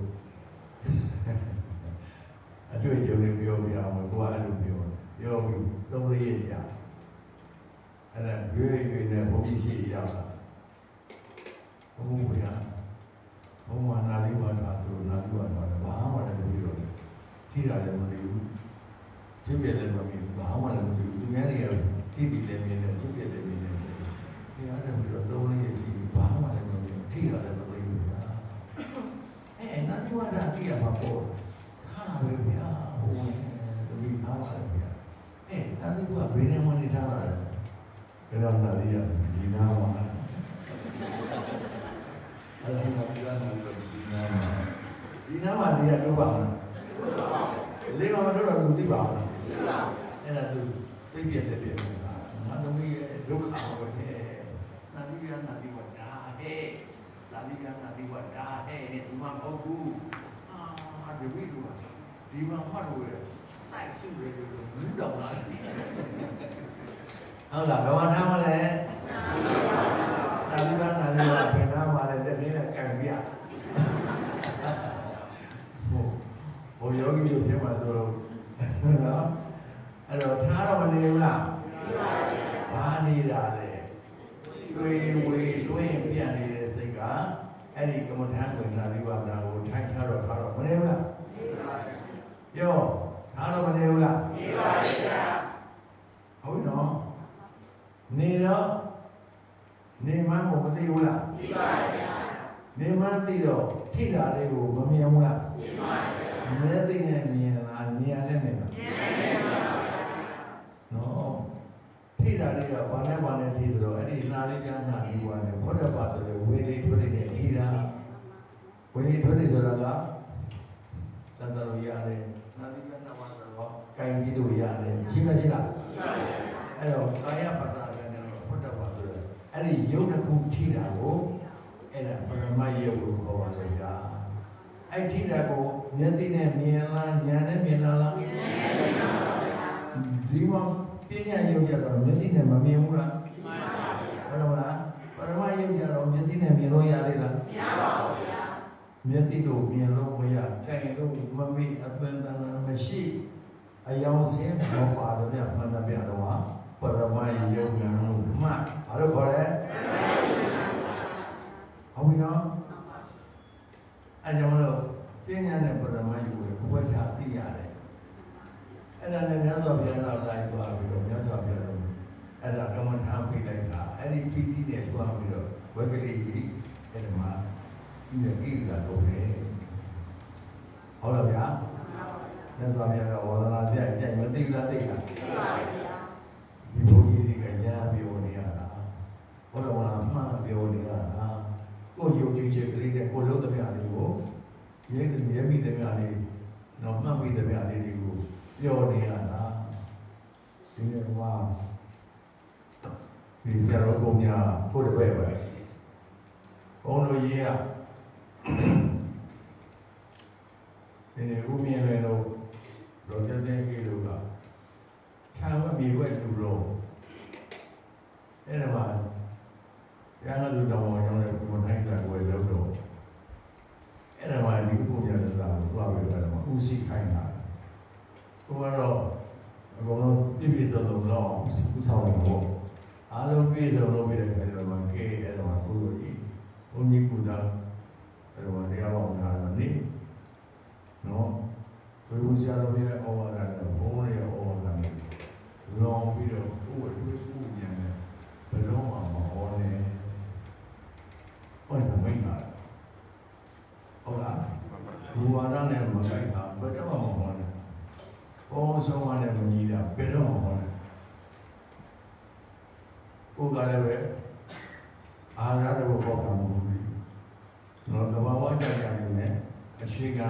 အတွေ့အကြုံတွေပြောပြအောင်ကိုကအဲ့လိုပြောပြီးသုံးလေးရအဲ့ဒါရွေးနဲ့ဘုန်းကြီးရှိရောက်လာဘုန်းကြီးကဘုံမှာနာတိဝါတာဆိုနာတိဝါတာဘာမှလည်းမပြီးတော့ထိတာလည်းမသိဘူးဖြစ်ပြတယ်မပြီးဘူးဘာမှလည်းမပြီးဘူးသူများတွေကထိပြီးလည်းမြင်တယ်ဖြစ်ပြတယ်မြင်တယ်ဒီအားလည်းပြီးတော့သုံးလေးရရှိဘာမှလည်းမပြီးဘူးထိတာလည်းမသိဘူးဗျာနာတိဝါတာတိရမှာပေါ့ထားပဲဗျာဟိုဒီအားပါလေဗျာနာတိဝါဘယ်နေမှနေထားတာလဲဘယ်တော့နာတိရဒီနာမှာအဲ့ဒါကဒီနာမှာတရားတော့ပါလားလေးမတော့တော့သိပါဘူးအဲ့ဒါသူသိပြတဲ့ပြတာငါသမီးရဲ့ဒုက္ခပဲနာတိယနာတိဝဒာဟဲ့နာတိယနာတိဝဒာဟဲ့ဒီမှာမဟုတ်ဘူးဒီဝိတုဒီမှာမှတ်လို့ရစိုက်စုရလို့ဘူးတော့လားဟုတ်လားဘာမှထားမလဲနာတိယနာတိဝဘယ်နာမှာလဲတကယ်နဲ့ကံပြဘုယောဂီတို့ပြောမှတော့နော်အဲ့တော့ထားတော့မနေဘူးလားဘာနေတာလဲတွေဝေတွင်းပြန်နေတဲ့စိတ်ကအဲ့ဒီကမ္မထာဝင်လာပြီးပါတာကိုထိုင်ချတော့ထားတော့မနေဘူးလားပြောထားတော့မနေဘူးလားနေပါဗျာဟုတ်နော်နေတော့နေမှမသိဘူးလားသိပါဗျာနေမှသိတော့ထိတာလေးကိုမမြင်ဘူးလားမြင်ပါဗျာမြဲသိနေမြင်လားမြင်ရတယ်မြင်လားမြင်ရတယ်ပါနော်ထိတာလေးကဘာနဲ့ထိဆိုတော့အဲ့ဒီနာလေးကနာပြီးွားတယ်ဘောဓဘာဆိုတဲ့ဝေလေးထွက်နေတဲ့ထိတာဝေလေးထွက်နေဆိုတာကသံတလို့ရတယ်နာတိကနာမဆိုတော့ကိုင်ကြီးတို့ရတယ်ရှိမရှိလားရှိပါဘူးအဲ့တော့ကာယပတ္တလည်းဘောဓဘာဆိုတဲ့အဲ့ဒီယုတ်တစ်ခုထိတာကိုအဲ့ဒါပရမယုတ်ကိုခေါ်ပါတယ်ဗျာအဲ့ထိတာကိုမျက်သိနဲ့မြင်လားဉာဏ်နဲ့မြင်လားမြင်ပါဘူးဒီမှာပညာယုတ်ကြတော့မျက်သိနဲ့မမြင်ဘူးလားမှန်ပါဗျာဟုတ်လားပရမယုတ်ကြတော့မျက်သိနဲ့မြင်လို့ရသေးလားမရပါဘူးဗျာမျက်သိတို့မြင်လို့မရတိုင်လို့မမေ့အပင်တန်မရှိအယောင်စင်းမပါတယ်ဗျာမှန်တယ်ဗျာတော့ပရမယုတ်ညာလို့မှဘာလို့ခေါ်လဲဟုတ်ပြီနော်အဲ့ကြောင့်လို့ပညာနဲ့ပရမယုတ်ကိုဘဝချသိရတယ်အဲ့ဒါနဲ့မြတ်စွာဘုရားတော်လိုက်သွားပြီးတော့မြတ်စွာဘုရားတော်အဲ့ဒါကမ္မထာပေးလိုက်တာအဲ့ဒီပီတိနဲ့သွားပြီးတော့ဝက်ကလေးကြီးအဲ့ဒီမှာဒီကိစ္စတော့ပဲဟုတ်လားဗျာ လက်သွားပြတော့ဝါဒနာကြိုက်မသိလားသိလား သိပါဗျာ ဒီဘုန်းကြီးတွေကညာပြောနေရတာဘုရားကမှန်ပြောနေရတာကိုယုံကြည်ချက်ကလေးနဲ့ကိုလုံးသမျှလေးကိုရဲမိသမျှလေးတော့မှတ်မိသမျှလေးတွေကိုပြောနေရတာဒီနေ့ကဒီဆရာတော်ဘုရားကိုတပည့်ပဲဘုန်းတော်ကြီးကဒီနေ့ဦးမြင်လည်းတော့တော်တဲ့ကြီးတို့ကခြံမမြေွက်လူတော့အဲ့ဒါမှရဟန်းသူတော်ကြောင့်လည်းဘုံတိုင်းကကိုယ်လုံးတော့အဲ့ဒါမှဒီဘုရားတရားကိုသွားပြီးတော့ဥသိခိုင်းတာကိုကတော့အကုန်လုံးပြည့်စုံတော့ဥဆောင်နေပေါ့အားလုံးပြည့်စုံလို့ပြီးတဲ့အခါကျတော့ကဲအဲ့ဒါမှကိုယ်ကြီးဘုန်းကြီးကုသအဲ့ဒါမှတရားပေါင်းတာနေနော်ဘယ်လိုဆရာတော်ရဲ့ဩဝါဒနဲ့ဘုန်းရဲ့ဩဝါဒနဲ့လောင်ပြီးတော့ကိုယ်တွေ့ကိုဉာဏ်နဲ့ဘယ်တော့မှမဟောနဲ့ဟောတယ်မိတ်ပါဟုတ်လားဘူဝါဒနဲ့မဆိုင်တာဘယ်တော့မှမဟောနဲ့ဘောဆုံးမနဲ့မညီတာဘယ်တော့မှမဟောနဲ့ကိုယ်ကလည်းပဲအာရတော့ဘောကမဟုတ်ဘူးနော်တဘာဝကြကြနေအခြေခံ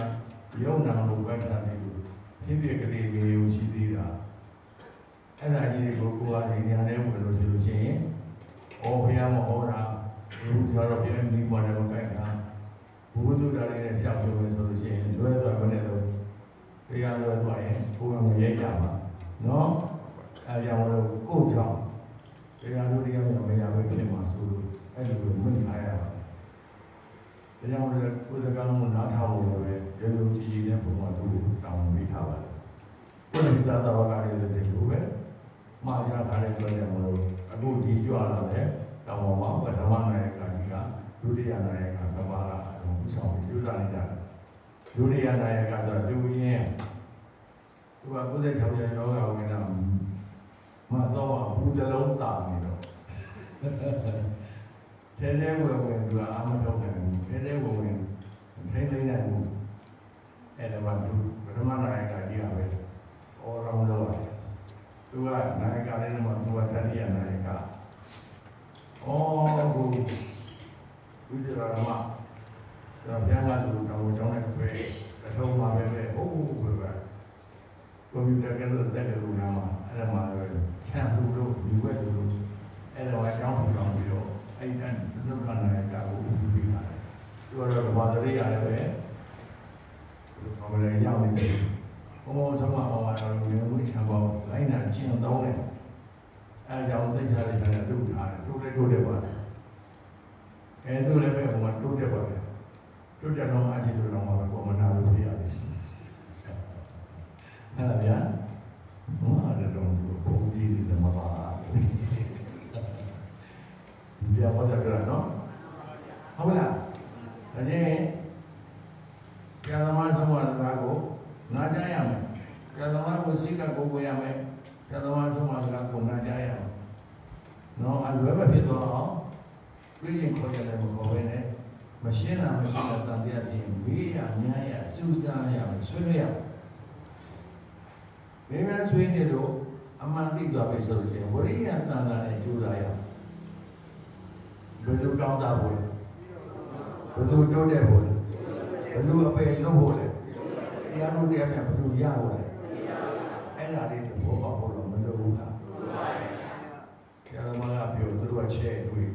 ယုံနာလို့ပဲထားတယ်ဖြစ်ဖြစ်ကလေးမျိုးရှိသေးတာအဲ့ဒါကြီးတွေကိုကိုယ်ကနေညာနဲ့ဝင်လို့ဆိုလို့ရှိရင်ဩဘုရားမဟောတာဒီလိုဆိုတော့ပြန်ဒီပေါ်တယ်မကိုက်တာဘုဒ္ဓဓာတ်လေးနဲ့ရှောက်ပြောမယ်ဆိုလို့ရှိရင်လွဲသွားမနဲ့လို့တရားလွဲသွားရင်ကိုယ်ကမရဲကြပါနော်အဲကြောင့်လို့ကိုယ်ကြောင့်တရားလို့တရားမျိုးမရဘဲဖြစ်မှာဆိုလို့အဲ့လိုမင်းထားရပါဒါကြောင့်လည်းကိုယ်တကောင်နားထောင်လို့ပဲရုပ်ရုပ်ကြည်ကြည်နဲ့ဘုရားတို့တောင်းပေးထားပါတယ်ကိုယ်နဲ့သာသဝကရတဲ့ဒီလိုပဲမှားရတာလည်းပြောရမလို့အခုဒီကြွလာတဲ့တောင်းပေါ်မှာပထမနိုင်ကကြီးကဒုတိယနိုင်ကသဘာဝဥဆောင်ပြုစားနေကြတယ်ဒုတိယနိုင်ကဆိုတူရင်းသူက96ရက်ယောဂဝင်တာမစောဘူးတလုံးတာနေတော့တဲတဲဝင်သူကအမထုတ်တယ်တဲတဲဝင်ထိသိနေတယ်အဲ့ဒါမှသူပထမနိုင်ကကြီးကပဲအော်ရောင်းလို့သူကနိုင်ကလည်းမှသူကတတိယနိုင်ကအော်ဘူးဝိဇ္ဇာရမတော့ပြန်လာလို့တော့ကျောင်းနဲ့ပဲအထုံးမှာပဲဟုတ်ဘူးပဲကွန်ပျူတာကလည်းတက်တယ်လို့နားမှာအဲ့ဒါမှလည်းချမ်းဘူးလို့ဒီဘက်လို့အဲ့ဒါကအကြောင်းပြောင်းပြီးတော့အဲ့ဒါသုခနာကကိုဥပ္ပပြီးလာတယ်သူကတော့ဘာတရိယာလည်းပဲဘာမလဲရောက်နေတယ်ဘုံဘုံဆုံးမအောင်လာတော့မျိုးမျိုးချမ်းပေါလိုင်းနာကျင့်သုံးတယ်အဲ့ကြောင့်စိတ်ချတဲ့ခံတူထားတယ်တိုးတယ်ပါအဲ့ဒါလည်းပဲဟိုမှာတိုးတယ်ပါတယ်တိုးတယ်တော့အကြည့်လို့တော့မှာပေါ်မနာလို့ပြရတယ်အဲ့ဒါဗျာဘာလဲတော့ဘုံကြီးတွေမပါဒီကြောင့်တော့ကြရနော်ဟုတ်လားဒါနဲ့ကျန်သမားဆုံးမစကားကိုနားကြရမယ်ကျန်သမားကိုစိတ်ကကိုယ်ကိုရမယ်ကျန်သမားဆုံးမစကားကိုနားကြရမယ်နော်အဲ့လိုပဲဖြစ်သွားအောင်ပြည့်ရင်ခေါ်ရတယ်မခေါ်ဘဲနဲ့မရှင်းတာတန်တရားပြင်ဘေးရညာရစူးစမ်းရဆွေးနွေးရမင်းများဆွေးနေလို့အမှန်သိသွားပြီဆိုလို့ရှိရင်ဝိရိယတန်တာနဲ့ကြိုးစားရဘယ်လိုကောင်းတာဖို့လဲဘယ်လိုတိုးတဲ့ဖို့လဲဘယ်လိုအပယ်လုပ်ဖို့လဲတရားတို့တရားများဘယ်လိုရဖို့လဲအဲ့ဒါလေးသဘောပေါက်ဖို့တော့မလိုဘူးလားဆရာမကပြောသူတို့ကချဲ့တွေ့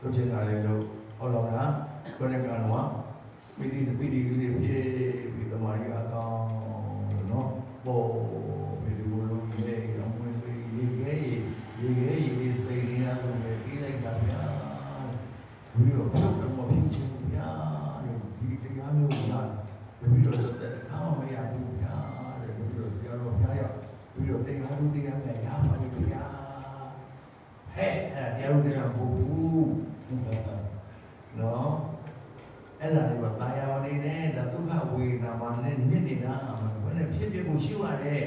လုပ်ချင်တာလည်းလုပ်ဟုတ်တော့လားကိုယ်နဲ့ကတော့မိတိကလေးပြေးပြီးတမာရီအကောင်နော်ပေါ်ပြီးဒီလိုလုပ်နေတော့ဝင်ပြီးရေခဲသိနေရလို့လေဒီလိုက်တာဗျာပြီးတော့ဘုရားမဖြစ်ချင်ဗျာဒီတရားမျိုးကပြီးတော့တဲ့ခါမရဘူးဗျာပြီးတော့ဆရာတော်ဘုရားရပြီးတော့တရားလူတရားနဲ့ရပါလိမ့်ဗျာဟဲ့တရားလူတရားဘူးနော်အဲ့ဒါလေးကတာယာဝင်နေတဲ့ဒုက္ခဝေဒနာမှာနဲ့ညစ်နေတာဘယ်နဲ့ဖြစ်ဖြစ်ကိုရှိရတယ်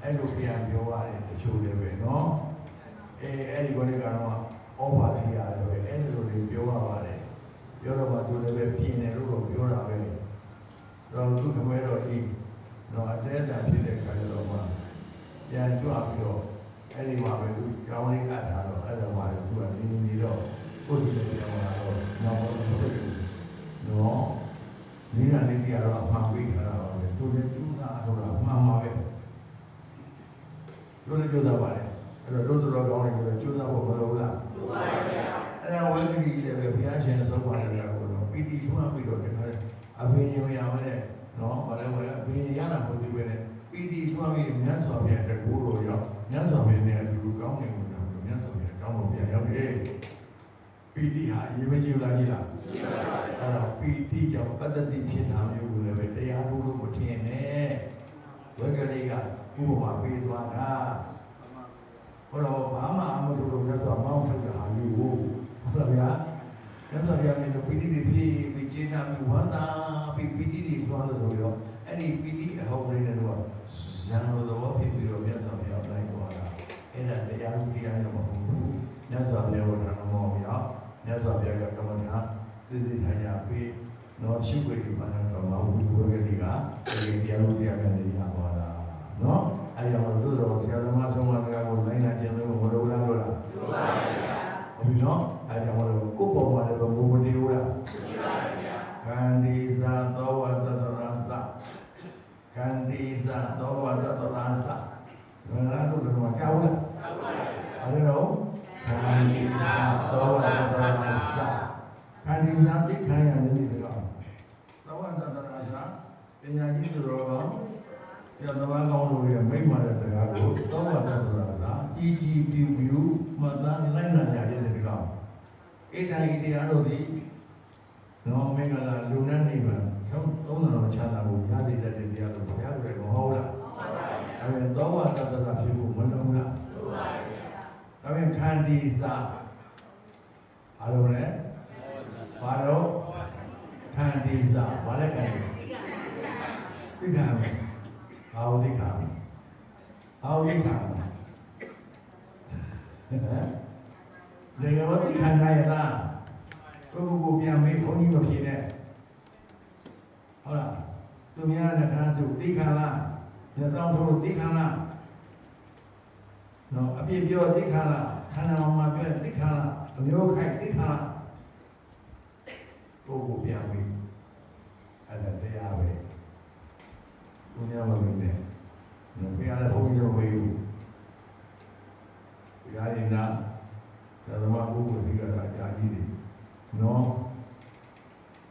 အဲ့လိုပြန်ပြောရတယ်တချို့လည်းပဲနော်အဲ့ဒီကောလေးကတော့ဩဘာတိရတယ်ပဲအဲ့လိုတွေပြောရပါတယ်ပြောတော့မှသူလည်းပဲပြင်တယ်လို့တော့ပြောတာပဲတော့သူခမဲတော့အေး ကြွပြီးတော့အဲ့ဒီမှာပဲသူကြောင်းလေးအပ်ထားတော့အဲ့ဒါမှလည်းသူကနေတော့ကိုယ်စီလည်းပြောလာတော့နောက်တော့ဘယ်လိုနော်ဒီကနေ့ကြတော့အမှန်ပေးထားတာပါပဲသူလည်းသူသားတော့အမှန်ပါပဲတို့လည်းကြိုးစားပါလေအဲ့တော့တို့တော်ကောင်းတယ်ဆိုတော့ကြိုးစားဖို့မလိုလားလိုပါရဲ့ဗျာအဲ့ဒါဝိသီလည်းပဲဘုရားရှင်ဆုံးပါတယ်ကွာတော့ပီတိမှန်ပြီးတော့တခါလေအဘိညာဉ်ရပါလေနော်ဘာလဲဘာလဲအဘိညာဉ်ရတာမဟုတ်သေးပဲနဲ့ပီတိမှန်ပြီးမြတ်စွာဘုရားတကူတော်ရောက်မြတ်စွာဘုရားနဲ့အတူကောင်းနေလို့မြတ်စွာဘုရားကောင်းလို့ပြန်ရောက်တယ်ပီတိဟာရေမကြည့်လားကြည့်လားကြည့်ပါပါအဲ့ဒါပီတိကြောင့်ပတ္တိဖြစ်တာမျိုးကိုလည်းပဲတရားလို့မထင်နဲ့ဝိကလေးကဥပမာပေးသွားတာဟောတော့ဘာမှအမှုလို့မြတ်စွာမောင်းထုတ်တာမျိုးကိုဟုတ်လားဗျာမြတ်စွာဘုရားမြတ်ပီတိတွေဖြစ်ပြီးကျင့်တာမျိုးဝန္တာပြီးပီတိတွေသွားလို့ဆိုတော့အဲ့ဒီပီတိအဟောင်းလေးတွေတော့ဇံလိုတော့ဖြစ်ပြီးတော့မြတ်စွာဘုရားလိုက်သွားတာအဲ့ဒါတရားဥပဒေရမှာမဟုတ်ဘူးမြတ်စွာဘုရားကိုထားတော်မူအောင်မြတ်စွာဘုရားကကမ္မညာသိသိထိုင်ရပြီးတော့ရှုွေဒီမှာတော့မဟုတ်ဘူးဘုရားကြီးကဒီတရားဥပဒေရမယ်နေရပါတာနော်အဲ့ဒါတော့တို့တော်ဆရာသမားဆုံးမတရားကိုလိုက်နာကျင့်လို့မလိုလားလို့လားလိုပါရဲ့ဗျာဟုတ်ပြီနော်အဲ့ဒါတော့ကိုယ်ပေါ်မှာလည်းဘုံမတည်ဘူးလားတည်ပါရဲ့ဗျာခန္ဒီဇာသောဝတ္တရသခန္ဒီဇာသောဝတ္တရသငါတို့တော့ကြောက်လားကြောက်ပါရဲ့အဲ့ဒါတော့ခန္ဒီဇာသောဝတ္တရသခန္ဒီဇာတိခန္ဓာနေတယ်ကောသောဝတ္တရသပညာကြီးသူတော်ကောကျောင်းသားကောင်းတို့ရဲ့မိမ့်မာတဲ့တရားကိုသောဝတ္တဆိုတာစာကြီးကြီးပြူပြူမှတ်သားလိုက်နိုင်ရတဲ့တရားအေဒါဤတရားတို့ဒီနော်မင်္ဂလာလူနဲ့နိဗ္ဗာန်သုံးတော်ချမ်းသာကိုရစေတတ်တဲ့တရားတို့ဘုရားကိုလည်းမဟုတ်လားဟုတ်ပါဘူးအဲဒါသောဝတ္တဆိုတာဖြစ်ဖို့မလုံးလားဟုတ်ပါဘူးဒါပေမဲ့ခန္ဒီစာအားလုံးလည်းဘာတော့ခန္ဒီစာဘာလဲခန္ဒီသိက္ခာအာဝတိခါအာဝတိခါလေဝတိခါနိုင်လားကိုပြန်မေးဘုန်းကြီးမဖြစ်နဲ့ဟုတ်လားသူများလည်းကားစုတိခါလားညတောင်းတို့တိခါလားနော်အပြည့်ပြောတိခါလားခန္ဓာမှာပြောတိခါလားအမျိုးခိုက်တိခါလားကိုပြန်မေးအဲ့ဒါတရားပဲသူများမမေးနဲ့နော်ဘုရားလည်းဘုန်းကြီးမမေးဘူးဘုရားရင်နာဓမ္မဘုရားဒီကရာကြာကြီးတွေနော်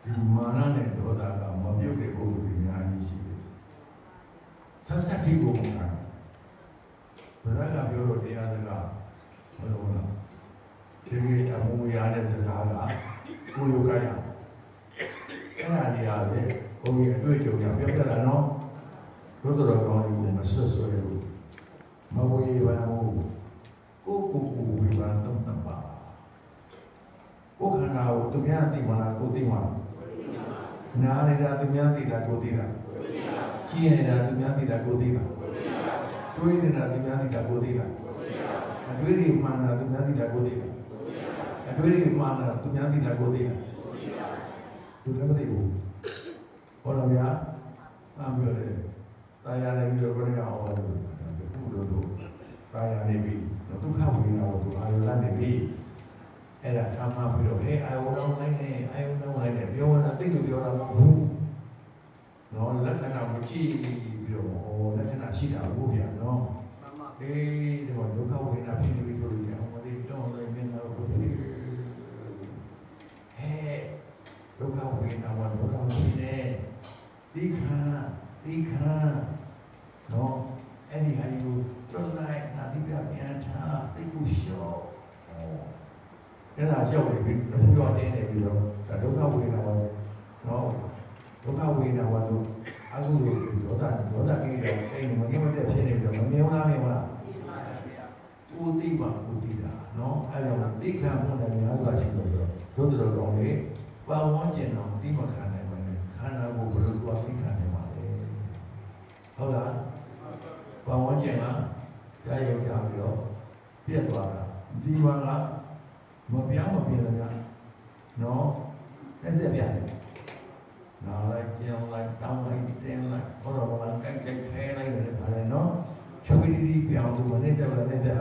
ဒီမာနနဲ့ဒေါသကမပြုတ်တဲ့ပုဂ္ဂိုလ်တွေအများကြီးရှိတယ်ဆက်ဆက်ကြည့်ဖို့မှာဘုရားကပြောတော့တရားစကားမလို့လားဒီကိအမှုရတဲ့စကားကကိုယ်ယောဂရအဲ့ဒါကြီးရတယ်ဘုန်းကြီးအတွေ့အကြုံကြောင့်ပြောပြတာနော်တို့တော်ကောင်းကြီးမဆွဆွဲဘူးမဝေဘာဘူးကိုဝေဘာတော့တပါကိုခန္ဓာကိုသူများသိမှလားကိုသိမှလားနားနေတာသူများသိတာကိုသိတာကြည့်နေတာသူများသိတာကိုသိတာတွေးနေတာသူများသိတာကိုသိတာအတွေးတွေမှန်တာသူများသိတာကိုသိတာအတွေးတွေမှန်တာသူများသိတာကိုသိတာသူလည်းမသိဘူးဟောလားဗျာအမှန်ပြောတယ်တာယာလည်းပြီးတော့ဘယ်ကဟောတယ်ဘုလို့တာယာနေပြီဒုက္ခဝိညာဉ်ကိုသူအာရုံလာနေပြီအဲ့ဒါကမှပြီးတော့ဟဲ့အာယုံလုံးလိုက်နေအာယုံလုံးလိုက်နေပြောတာတိတ်တူပြောတာမဟုတ်ဘူးနော်လက္ခဏာကိုကြည့်ပြီးတော့လက္ခဏာရှိတာဘူးဗျာနော်အေးဒီမှာဒုက္ခဝိညာဉ်ဖြစ်နေပြီဆိုလို့ရှိရင်ဟိုဒီတော့လည်းမင်းတို့ဟဲ့ဒုက္ခဝိညာဉ်ကဒုက္ခဖြစ်နေတိခါနော်အဲ့ဒီဟာကိုတွန်းလိုက်နာတိပြပြန်ချစိတ်ကိုလျှော့အဲ့ဒါလျှော့နေပြီဘုရားတင်းနေပြီတော့ဒါဒုက္ခဝေဒနာပေါ့နော်ဒုက္ခဝေဒနာကတော့အကုသိုလ်ဒေါသကိလေသာအဲ့မငြိမတဲ့ဖြစ်နေပြီတော့မမြင်လားမြင်လားကိုသိပါကိုသိတာနော်အဲ့ဒါသိခံမှုနဲ့များစွာရှိလို့တို့တော်ကောင်းလေပါဝန်းကျင်တော့သိမခံနိုင်ဘူးခန္ဓာကိုယ်ဘယ်လိုသွားသိခံနိုင်မှာလဲဟုတ်လားပါဝန်းကျင်ကကြားရောက်ကြပြီးတော့ပြက်သွားတာဒီမှာကမပြောင်းမပြင်းလည်းများနော်လက်ဆက်ပြတယ်နားလိုက်ကြောင်းလိုက်တောင်းလိုက်တင်းလိုက်ဘောတော်ကကြိုက်ခဲလိုက်တယ်ဗါလဲနော် ချုပ်ပြီးဒီပြောင်းသူမနေတဲ့လားနေတဲ့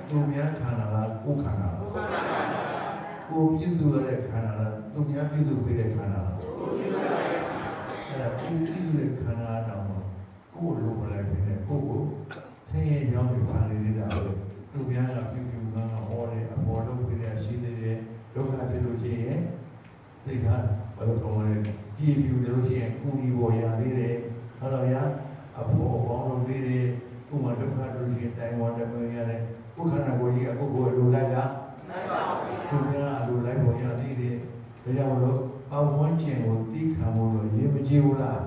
သူများခန္ဓာလားကိုယ်ခန္ဓာလားကိုပြုစုရတဲ့ခန္ဓာလားသူများပြုစုပေးတဲ့ခန္ဓာလားအဲ့ဒါကိုပြုစုတဲ့ခန္ဓာတောင်ကိုယ်လိုမလိုက်ပြီးနဲ့ကိုဆင်းရဲကြောင်းတွေဖန်နေသေးတာပဲသူများကပြုပြုကဟောတယ်အပေါ်လုံးပေးတဲ့ရှိသေးတယ်ဒုက္ခဖြစ်လို့ရှိရင်စိတ်ထားဘာလို့ကောင်းလဲကြည်ပြူတယ်လို့ရှိရင်ကိုယ်ဒီပေါ်ရသေးတယ်ဟုတ်လားဗျာအပေါ်ပေါင်းလို့သေးတယ်ကိုယ်မှာဒုက္ခလို့ရှိရင်တိုင်ပေါ်တယ်မရတယ်ကိုယ်ခန္ဓာကိုယ်ကြီးအကိုယ်လိုလိုက်လားသူများအလိုလိုက်ပေါ်ရသေးတယ်ဒါကြောင့်လို့အဝန်းကျင်ကိုသိခံဖို့လို့ရေးမကြည့်ဘူးလား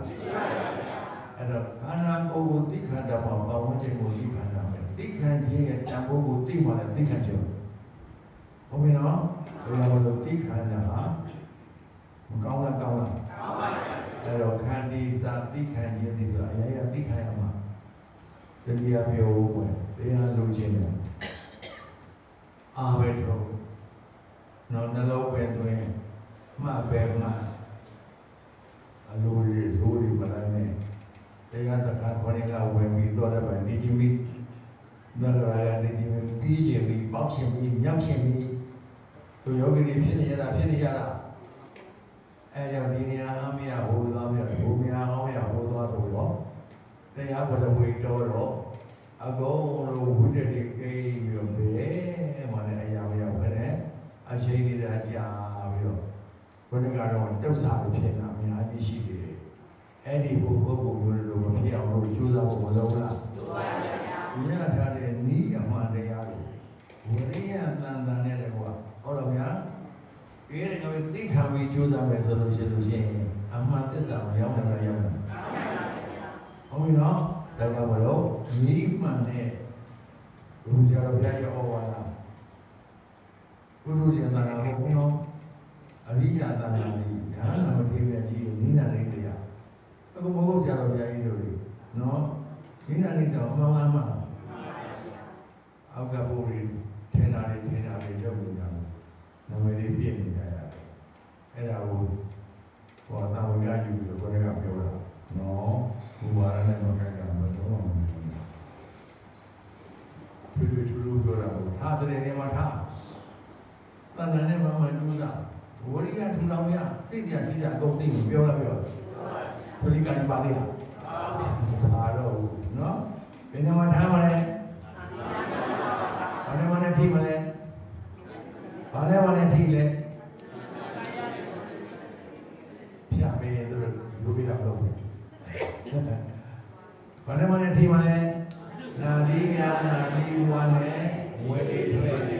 အဲ့တော့ခန္ဓာကိုယ်ကိုသိခံတာမှာအဝန်းကျင်ကိုသိခံတာပဲသိခံခြင်းရဲ့တန်ဖိုးကိုသိမှလည်းသိခံခြင်းဟုတ်ပြီနော်ဒါကြောင့်လို့သိခံတာဟာမကောင်းလားကောင်းလားကောင်းပါဘူးအဲ့တော့ခန္ဒီသာသိခံခြင်းဒီဆိုတာအရာသိခံရမှာတရားပြောဝင်တရားလိုချင်တယ်အာဝေထောနော်နှလုံးပဲတွင်မှပဲမှအလိုရည်ဆိုးရမလိုက်နဲ့တရားစကားခေါင်းရဝင်ပြီးတော့လည်းပဲဒီကြီးမီဒါကြရတဲ့ဒီပြီးချင်ပြီးပေါက်ချင်ပြီးမြောက်ချင်ပြီးသူယောဂီတွေဖြစ်နေရတာအဲကြောင့်ဒီနေရာအမေရဟိုသွားပြဘုရားအောင်ရဟိုသွားဆိုတော့တရားဘဝဝေတော်တော့အကုန်လုံးဝိတ္တတိကိပြီးတော့ဘယ်မှလည်းအရာမရောက်ခဲ့တဲ့အချိန်ကြီးတာကြာပြီးတော့ဘုရားကတော့တုတ်စာဖြစ်နေတာအများကြီးရှိတယ်အဲ့ဒီပုဂ္ဂိုလ်မျိုးလိုမဖြစ်အောင်လို့ကြိုးစားဖို့မလုပ်လားကြိုးစားပါဗျာဒီရထားတဲ့နီးအမှန်တရားကိုဝိရိယတန်တန်နဲ့တကွာဟုတ်တော့ဗျာဒီနေ့ကသိခံပြီးကြိုးစားမယ်ဆိုလို့ရှိရင်အမှန်တက်တာမရောက်နိုင်ဘူးဟုတ်ပြီနော်ဒါကြောင့်မလို့မိမှန်နဲ့ဘုရားတော်ဘုရားရဲ့ဩဝါဒဘုရားရှင်သာနာကိုဘုန်းအရိယာသာနာကြီးဒါနာမထေရကြီးနိနာရိတရားအခုဘုရားတော်ဘုရားကြီးတို့နော်နိနာရိတော်မှန်မှန်မှအောက်ကဘုရားထေနာတွေလုပ်နေတာနာမည်လေးပြည့်နေကြရတယ်အဲ့ဒါကိုဟောတာဝန်ရယူပြီးတော့ကိုယ်ကပြောတာနော်ဘုရားနဲ့မကကမတော်ဘူးဒီလိုပြောတာထားတဲ့နေမှာထားတန်တန်နဲ့မှမှကျူးတာဝရိယထူထောင်ရသိကြစီကြအကုန်သိပြောလားပြောပရိက္ခဏပါသေးလားအားတော့နော်ဘယ်နေမှာထားမလဲဘာနေမှာထိမလဲဘာနဲ့ထိလဲဖြတ်ပေးတယ်လူပြတာတော့ဘာနဲ့ထိမလဲနာဒီယာနာဒီဝါနဲ့ဝေအေထွေးနေ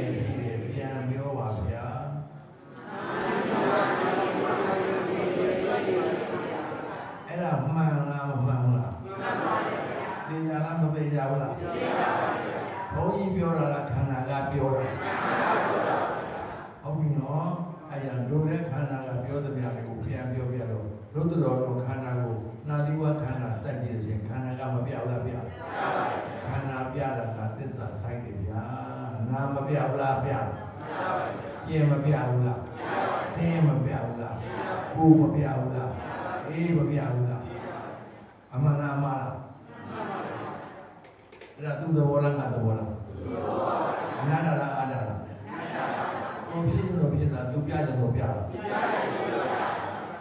ပြန်ပြောပါဗျာအဲ့ဒါမှန်လားမမှန်လားသိရလားမသိကြဘူးလားဘုန်းကြီးပြောတာလားခန္ဓာကပြောတာဟုတ်ပြီနော်အဲ့ဒါတို့လည်းခန္ဓာကပြောသမျှတွေကိုပြန်ပြောပြတော့တို့တော်တို့ခန္ဓာကိုနာသီဝခန္ဓာစက်ကြည့်ခြင်းခန္ဓာကမပြောက်လားပြခန္ဓာပြတာကသစ္စာဆိုင်တယ်ဗျာနာမပြောက်လားပြကျင်မပြောက်ဘူးလားတင်းမပြောက်ဘူးလားကိုမပြောက်ဘူးလားအေးမပြောက်ဘူးလားအမှန်လားမလားအဲ့ဒါသူ့သဘောလားငါသဘောလားအနာတလားအာတလားကိုဖြစ်လို့ဖြစ်တာသူပြတယ်လို့ပြတာ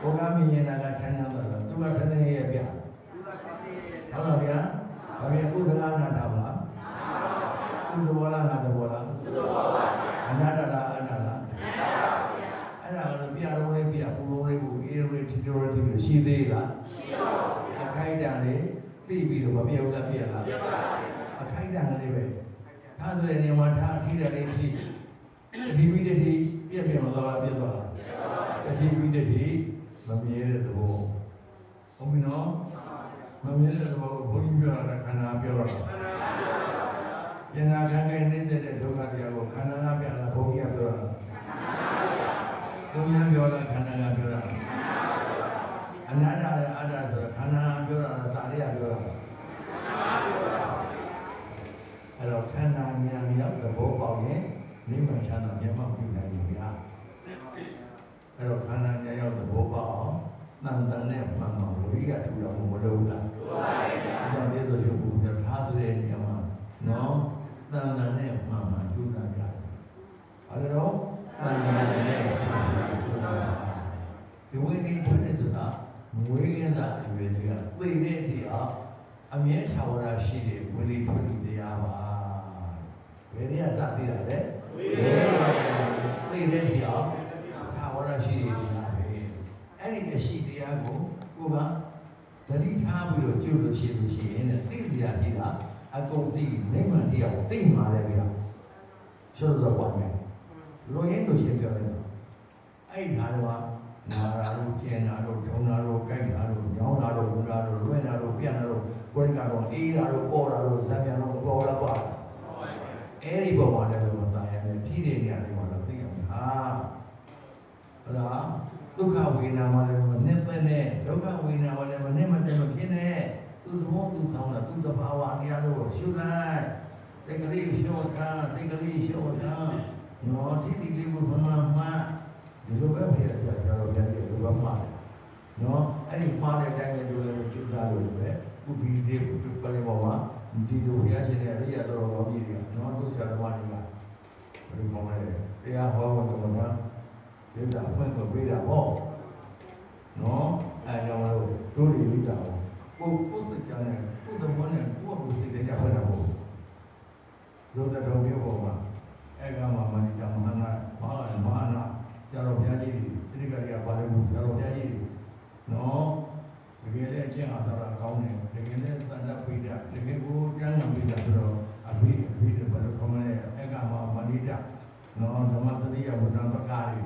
ဘုရားမြင်နေတာကချမ်းသာတယ်သူကသနေရဲ့ပြဟုတ်လားဗျာဘာဖြစ်ကုသလနာတာပါသူသဘောလားငါသဘောလားအနာတလားအာတလားအဲ့ဒါကပြတော့လေးပြပူလုံးလေးကိုအေးလေးတီတော်တီရှိသေးလားအခိုက်တန်လေးသိပြီးတော့မပြောက်လားပြလားအခိုက်တန်လေးပဲထားဆိုတဲ့နေရာမှာထားထိတယ်လေးဖြစ်ဒီမိတ္တိပြည့်မသွားလားပြည့်သွားလားတတိမိတ္တိမမြဲတဲ့သဘောဟုတ်ပြီနော်မမြဲတဲ့သဘောကိုဘုန်းကြီးပြောတာခန္ဓာပြောတာယန္နာခံခဲ့နေတဲ့ဒုက္ခတရားကိုခန္ဓာကပြတာဘုန်းကြီးကပြောတာဘုန်းကြီးပြောတာခန္ဓာကပြောတာအနတ္တနဲ့အတ္တဆိုတာခန္ဓာကပြောတာသာရိယပြောတာအဲ့တော့ခန္ဓာဉာဏ်ရောက်သဘောပေါက်ရင်နိဗ္ဗာန်ချမ်းသာမျက်မှောက်ပြုနိုင်ပြီဗျာအဲ့တော့ခန္ဓာဉာဏ်ရောက်သဘောပေါက်အောင်တန်တန်နဲ့မှန်မှန်ဝိရိယထူတော်မလို့လားမှန်ပါဗျာအဲ့ဒါလေးဆိုရှင်ဘုရားထားစေ မြဲသာဝရရှိတဲ့ဝိရိထွတိတရားပါဘယ်နေရာသသိတာလဲသိတဲ့တရားသာဝရရှိတဲ့တရားပဲအဲ့ဒီအရှိတရားကိုကိုကသတိထားပြီးတော့ကျုပ်လို့ရှိလို့ရှိရင်သိတရားကြီးကအကုန်သိနိဗ္ဗာန်တရားကိုသိမှာလေဗျာဆိုတော့ဘာလဲလိုရင်းလို့ရှိပြောတယ်အဲ့ဒါတော့နာရာတို့ကျင်နာတို့ဒုံနာတို့ကြိုက်နာတို့ညောင်းနာတို့ဝူနာတို့လွဲနာတို့ပြန်နာတို့ကိုယ်ကတော့အေးနာတို့ပေါ်နာတို့ဇံပြန်တို့ပေါ်လာပါအဲ့ဒီပုံမှာလည်းတော့တာရတယ်ထိတဲ့နေရာတွေမှာတော့သိအောင်ဟာဟုတ်လားဒုက္ခဝေဒနာမှာလည်းမနစ်သက်နဲ့ဒုက္ခဝေဒနာမှာလည်းမနစ်မသက်မဖြစ်နဲ့သူသဘောသူကောင်းတာသူတဘာဝတရားတို့ရှုလိုက်တိတ်ကလေးရှုထားတိတ်ကလေးရှုထားနော်တိတိလေးကိုမှမှဒီလိုပဲဖြစ်ရကြတော့ပြန်ပြီးလိုပဲမှားတယ်နော်အဲ့ဒီမှားတဲ့အတိုင်းလည်းလို့ကျူတာလို့ပဲဥပ္ပိဒီပလိမောမှာဒီလိုဘုရားရှင်ရဲ့အရိယတော်တော်ကြီးတွေကနော်တို့ဆရာတော်တွေကဘယ်လိုကောင်းလဲတရားဟောဖို့တော့မှာဒေတာဖွင့်ကိုပေးတာဟောနော်အဲ့ကြောင့်လို့တို့တွေလိတာကိုပုသကြနဲ့ပုသဘောနဲ့ကိုယ့်ကိုယ်သိတဲ့ဖွင့်တာပေါ့တို့တော်မျိုးပေါ်မှာအဲ့ကမှာမဏိတမဟာနာမဟာနာကျတော့ဘုရားကြီးတွေတိတိကလေးကပါလို့ကျတော့ဘုရားကြီးနော်တကယ်လည်းအကျင့်အားသာကောင်းတယ်တကယ်လည်းသန္တာပိဋကတကယ်ကိုကျမ်းဂန်ပိဋကဆိုတော့အဘိဘယ်လိုခေါ်မလဲအဲ့ကမှာမဏိတနော်ဓမ္မတတိယဝတ္တပကားတွေ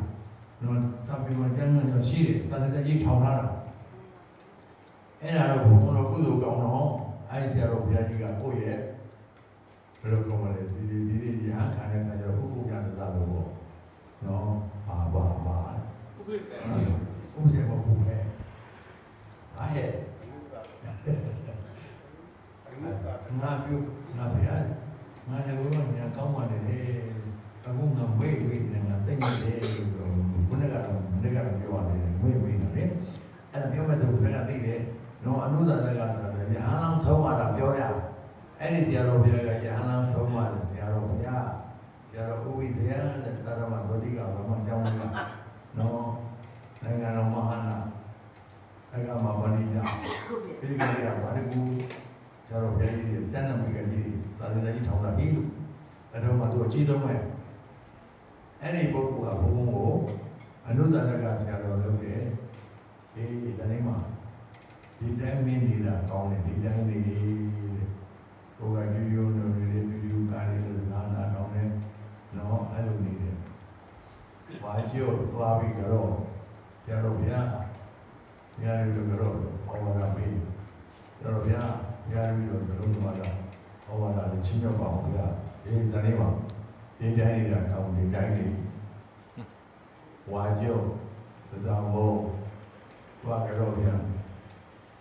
နော်သဗ္ဗေမကျမ်းဂန်ဆိုရှိတယ်သတ္တကြီးထောင်လာတာအဲ့ဒါတော့ဘုံတော်ကုသိုလ်ကောင်းတော့အဲ့ဆရာတော်ဘုရားကြီးကကိုယ့်ရဲ့ဘယ်လိုခေါ်မလဲဒီရဟန်းခံတဲ့အခါကျတော့ဥပုပ်ရတသာလို့ပေါ့နော်ဘာဥပ္ပစေမဟုတ်ပဲအားရဲ့ငါပြုငါပြရတယ်ငါလည်းဘုရားညာကောင်းပါလေအခုငါဝေးနေငါသိနေတယ်ဘုန်းကတော့ပြောရတယ်ဝေးနေတယ်အဲ့ဒါပြောမှဆိုဘယ်ကသိတယ်နော်အနုသာတကဆိုတာရဟန်းလောင်းဆုံးလာတာပြောရအဲ့ဒီဆရာတော်ဘုရားကရဟန်းလောင်းဆုံးလာတယ်ဆရာတော်ဘုရားဆရာတော်ဥဝိဇ္ဇယတဲ့တာရမဒုတိကဘာမှကြောင်းလို့နော်နိုင်ငံတော်မဟာနာအဲ့ကမှာဗဏိတာဒီကလေးကဘာလဲကူဆရာတော်ဘုရားကြီးကျမ်းနာမိကကြီးသာသနာကြီးထောင်တာဟိလို့အဲ့တော့မှသူအကြီးဆုံးပဲအဲ့ဒီပုဂ္ဂိုလ်ကဘုံဘုံကိုအနုတ္တရကဆရာတော်လုပ်တယ်ဒီတိုင်းမှာဒီတိုင်းမင်းနေတာကောင်းတယ်ဒီတိုင်းနေတယ်ဟိုကယူယူလို့နေတယ်ယူကားလေးလို့နာကောင်းတယ်နော်အဲ့လိုနေတယ်ဘာကျော်သွားပြီးတော့ဆရာတော်ဘုရားတို့ကတော့ဟောတာပေးဆရာတော်ဘုရားပြီးတော့ဘယ်လိုမှလာဟောတာလည်းချင်းရောက်ပါအောင်ဗျာဒီတိုင်းမှာဒီတိုင်းနေတာကောင်းဒီတိုင်းနေဝါကျော်သဇာမောသွားကြတော့ဗျာ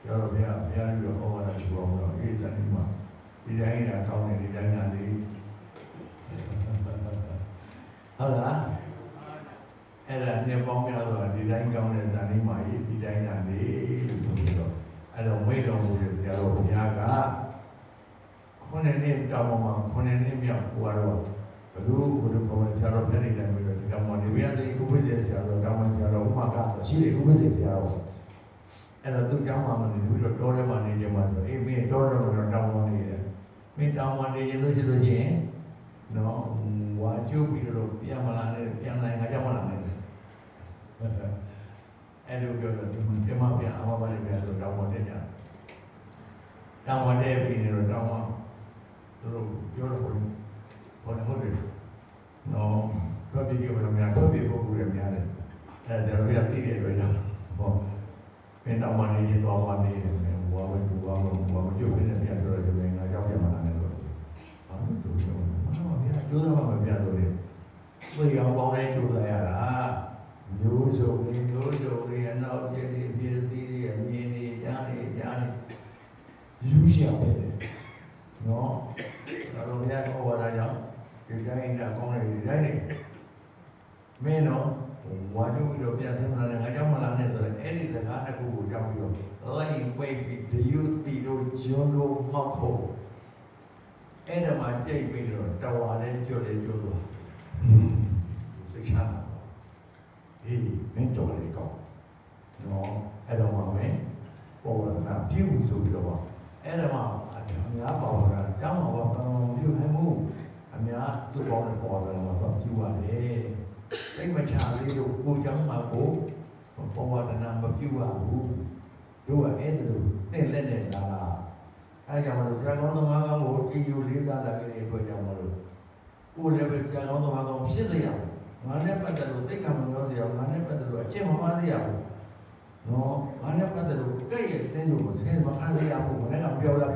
ကျော်ဗျာပြီးတော့ဟောတာချူအောင်တော့ဒီတိုင်းမှာဒီတိုင်းနေတာကောင်းတယ်ဒီတိုင်းနာလေးဟုတ်လားအဲ့ဒါနေပေါင်းများတော့ဒီတိုင်းကောင်းတဲ့ဇာတိမာကြီးဒီတိုင်းနာလေးလို့ဆိုပြီးတော့အဲ့တော့မိတ်တော်မူတဲ့ဆရာတော်ဘုရားက9နှစ်တောင်မှာ9နှစ်မြောက်ဟိုကတော့ဘယ်လိုခေါ်လဲဆရာတော်ဘုရားနေတိုင်းပြီးတော့ဒီကောင်မနေရတဲ့ဥပ္ပဒေဆရာတော်တောင်မှာဆရာတော်ဥမကတော့ရှိတယ်ဥပ္ပဒေဆရာတော်အဲ့တော့သူကျောင်းမှာမနေပြီးတော့တောထဲမှာနေကြမှာဆိုအေးမင်းတောထဲမှာတော့တောင်မှာနေတယ်မင်းတောင်မှာနေရင်လို့ရှိလို့ရှိရင်နော်ဝါကျုပ်ပြီးတော့ပြန်မလာနဲ့ပြန်နိုင်ငါကြောက်မလာနဲ့အဲ့လိုပြောတော့ဒီမှာပြန်အမပါလေးပြန်ဆိုတောင်းဝတဲ့ကြတောင်းဝတဲ့ပြီးနေတော့တောင်းဝသူတို့ပြောတော့ဟုတ်တယ်နော်တော့ဒီကိစ္စကများတော့ဒီပုဂ္ဂိုလ်တွေများတယ်အဲ့ဒါကြတော့ပြသိတယ်ပဲကြောင့်ဟောမင်းတောင်းဝနေရင်တော့ဝနေတယ်ဝါဝဲဘူဝါမကျုပ်နဲ့ပြန်ပြောတော့ဒီငါကြောက်ပြန်မလာနဲ့လို့ဘာလို့သူပြောလဲကျိုးသားမှမပြတ်တော့လေသိအောင်ပေါင်းလဲကျိုးသားရတာမျိုးစုံလေးအနောက်ကျလေးပြည့်စည်လေးအမြင်လေးကြားလေးယူရှာပဲနော်တော်ရဟောဝါဒကြောင့်ဒီတိုင်းကကောင်းတယ်ဒီတိုင်းနေမင်းတော့ဝါကျုပ်ပြီးတော့ပြန်ဆင်းလာတယ်ငါကြောက်မလာနဲ့ဆိုတော့အဲ့ဒီစကားတစ်ခုကိုကြောက်ပြီးတော့လိုက်ဝိတ်ပြီးဒီယူတီတို့ဂျွန်တို့မောက်ဖို့အဲ့ဒါမှကြိတ်ပြီးတော့တဝါလဲကျွတ်တော့စိတ်ချမ်းသာအေးမင်းတော်လေးကောင်းနော်အဲ့တော့မှမင်းပေါ်လာတာပြုဆိုပြီးတော့ အဲ့ဒါမှအများပါပါတာကျောင်းမှာတော့တောင်းပြုဟဲ့မှုအများသူ့ပေါင်းနဲ့ပေါ်တယ်မှာတော့ပြုရတယ်တိတ်မချလေးတို့ကိုကျောင်းမှာကိုပေါ်ဝဒနာမပြုရဘူးတို့ကအဲ့ဒါလို့သင်လက်နဲ့လာတာအဲ့ကြောင့်မလို့ဆရာကောင်းသမားကောင်းကိုကြည်ယူလေးစားလာခဲ့တဲ့အတွက်ကြောင့်မလို့ကိုယ်လည်းပဲဆရာကောင်းသမားကောင်းဖြစ်စေရအောင်ငါနဲ့ပတ်သက်လို့သိက္ခာမပြောစေရအောင်ငါနဲ့ပတ်သက်လို့အကျင့်မမှားစေရအောင်နော်ငါနဲ့ပတ်သက်လို့ကြိတ်ရဲ့တင်းတို့ကိုဆင်းမခံစေရဘူးမနေ့ကပြောလား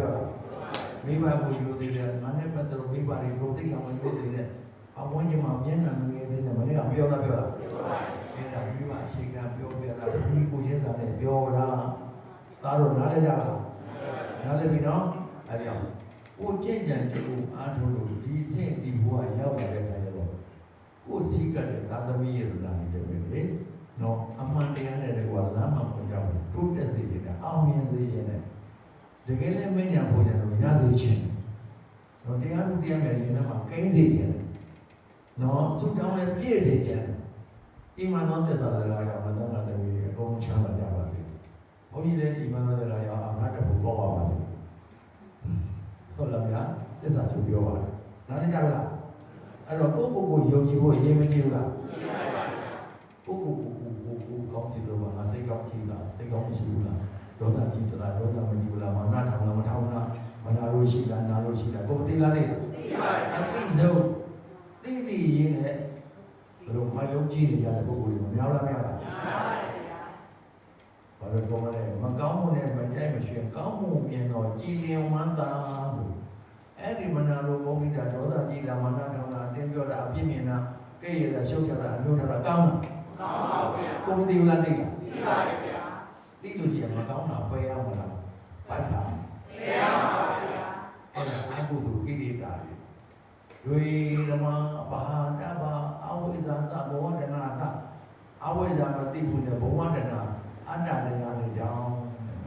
မိဘကိုယူသေးတယ်ငါနဲ့ပတ်သက်လို့မိဘတွေကိုသိက္ခာမပြောသေးတဲ့အဝန်းကျင်မှာမျက်နှာမငယ်သေးတယ်မနေ့ကပြောလားအဲ့ဒါမိဘအခြေခံပြောပြတာဒီကိုရှင်းတာနဲ့ပြောတာဒါတော့နားလည်ကြလားနားလည်ပြီနော်အဲ့ဒီအောင်ကိုကြင်ကြံကြည့်အားထုတ်လို့ဒီအဆင့်ဒီဘဝရောက်လာတဲ့အခါကျတော့ကိုရှိကတဲ့သာသမီရဲ့လူနာနေတယ်ပဲလေနော်အမှန်တရားနဲ့တကွာလမ်းမှာပေါ်ရောက်တိုးတက်စေတယ်အောင်မြင်စေရင်လည်းတကယ်လည်းမညာပေါ်ကြတော့ရစေခြင်းနော်တရားလူတရားများရင်လည်းကိန်းစေခြင်းနော်သူတောင်းလည်းပြည့်စေခြင်းအိမ်မှာတော့တက်တာလည်းကတော့မတန်းတာတည်းအကုန်ချမ်းသာကြပါစေဘုန်းကြီးလည်းအိမ်မှာတော့လည်းရောအမှန်တည်းပေါ်ပါပါစေဟုတ်လားဗျာသစ္စာဆိုပြောပါတယ်နားလည်ကြလားအဲ့တော့ကိုယ့်ကိုယ်ကိုယုံကြည်ဖို့ရေးမကြည့်ဘူးလားကိုယ့်ကိုကောင်းကြည့်လို့ပါငါစိတ်ကောင်းရှိလားစိတ်ကောင်းမရှိဘူးလားဒေါသကြည့်သလားဒေါသမကြည့်ဘူးလားမာနထောင်လားမထောင်လားမနာလို့ရှိလားနာလို့ရှိလားကိုယ်မသိလားလေသိပါတယ်အသိဆုံးသိသိရင်းနဲ့ဘယ်လိုမယုံကြည်နေကြတဲ့ပုဂ္ဂိုလ်တွေမများလားမများလားများပါတယ်ဗျာဘာလို့ကောင်းလဲမကောင်းမှုနဲ့မကြိုက်မရွှင်ကောင်းမှုမြင်တော့ကြည်လင်ဝမ်းသာလို့အဲ့ဒီမနာလိုမုန်းမိတာဒေါသကြည်တာမာနထောင်တာတင်းပြောတာအပြစ်မြင်တာကဲ့ရတာရှုပ်ချတာအမျိုးထားတာကောင်းလားကောင်းပါဗျာကိုယ်မသိဘူးလားသိလားသိပါတယ်ဗျာသိလို့ရှိရင်မကောင်းတာပယ်ရမလားပတ်ချာပယ်ရပါဗျာအဲ့ဒါအကုသိုလ်ကိလေသာတွေဓမ္မဘာတဘာအဝိဇ္ဇာသဘောဝတ္တနာသအဝိဇ္ဇာမသိဘူးနဲ့ဘဝတ္တနာအတ္တတရားတွေကြောင့်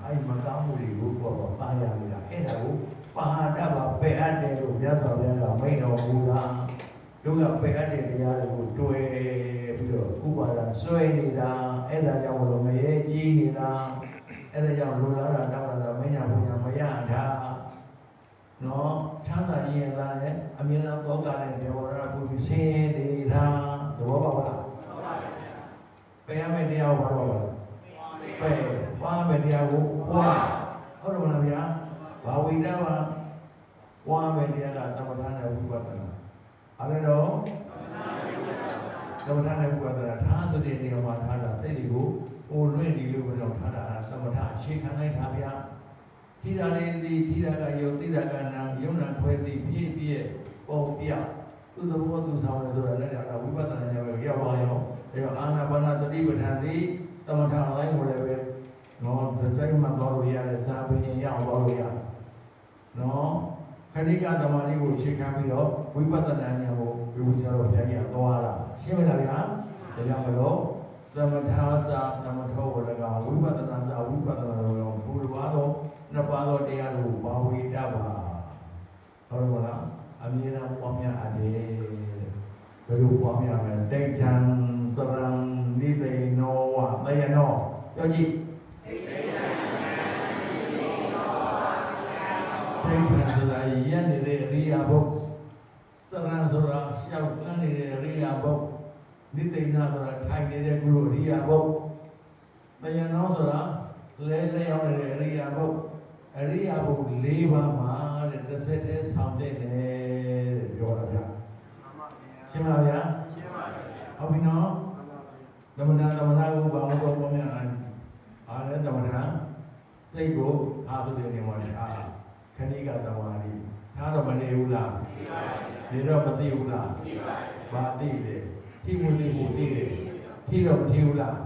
အဲ့မကောင်းမှုတွေကိုပေါ်ပါရနေတာအဲ့ဒါကိုပါဒဘာပယ်အပ်တယ်လို့မြတ်စွာဘုရားကမိန့်တော်မူတာတို့ကပယ်အပ်တဲ့တရားတွေကိုတွေ့ပြီးတော့ဥပါဒဆွဲနေတာအဲ့ဒါကြောင့်လို့မရေကြီးနေတာအဲ့ဒါကြောင့်လူလာတာတောင်းတာမညာဘုရားမရတာနော်ချမ်းသာရင်သာနဲ့အမြဲတမ်းသောကနဲ့ဒေဝရဘုရားဆင်းနေတာသဘောပေါက်လားပယ်ရမယ့်တရားကိုဘာလို့လဲပယ်ပါမယ့်တရားကိုပွားဟုတ်တယ်မလားဗျာဘာဝိတ္တပါပွားမယ့်တရားကသမထနဲ့ဝိပဿနာအဲ့ဒါတော့သမထနဲ့ဝိပဿနာထားစတဲ့နေရာမှာထားတာစိတ်တွေကိုဟိုလွင့်ဒီလိုပြောထားတာသမထအခြေခံလိုက်တာဗျာတိရလေးသည်တိရကယုတ်တိရကနာယုံနာခွဲသည်ပြည့်ပြည့်ပေါ်ပြသူသဘောသူဆောင်တယ်ဆိုတာလည်းဒါဝိပဿနာဉာဏ်ပဲရောက်ပါရောအဲတော့အာနာပါနသတိပဋ္ဌာန်သည်သမထအတိုင်းကိုလည်းပဲနော်စိတ်မှတော်လို့ရတယ်စာပင်ရအောင်တော်လို့ရတယ်နော်ခဏိကသမာဓိကိုအခြေခံပြီးတော့ဝိပဿနာဉာဏ်ကိုဝိပဿနာတော်ဘုရားကြီးသွားလာရှင်းမလားဗျာဒါကြောင့်မလို့သမထသာသမထောကိုလည်းကဝိပဿနာသာဝိပဿနာတော်ဘုရားတော်နှစ်ပါးသောတရားတို့ဘာဝိတ္တပါဟုတ်လို့လားအမြဲတမ်းပွားများအပ်တယ်ဘယ်လိုပွားများလဲတိဋ္ဌံသရံနိသိနောဝသယနောပြောကြည့်တိဋ္ဌံဆိုတာရနေတဲ့အရိယာဘုသရံဆိုတာရှောက်လန်းနေတဲ့အရိယာဘုနိသိဏဆိုတာထိုင်နေတဲ့ကုလိုအရိယာဘုသယနောဆိုတာလဲလျောင်းနေတဲ့အရိယာဘုအရိယာဘု၄ပါးမှာတဲ့တစ်ဆက်တည်းဆောင်တဲ့တယ်ပြောတာဗျာရှင်းပါဗျာရှင်းပါဗျာဟုတ်ပြီနော်သမဏကိုဘာလို့ပေါ်များအားလဲသမဏသိကိုအားထုတ်တဲ့နေရာမှာထားခဏိကသမာဓိထားတော့မနေဘူးလားနေတော့မသိဘူးလားဘာသိလဲထိမှုသိမှုသိတယ်ထိတော့မသိဘူးလား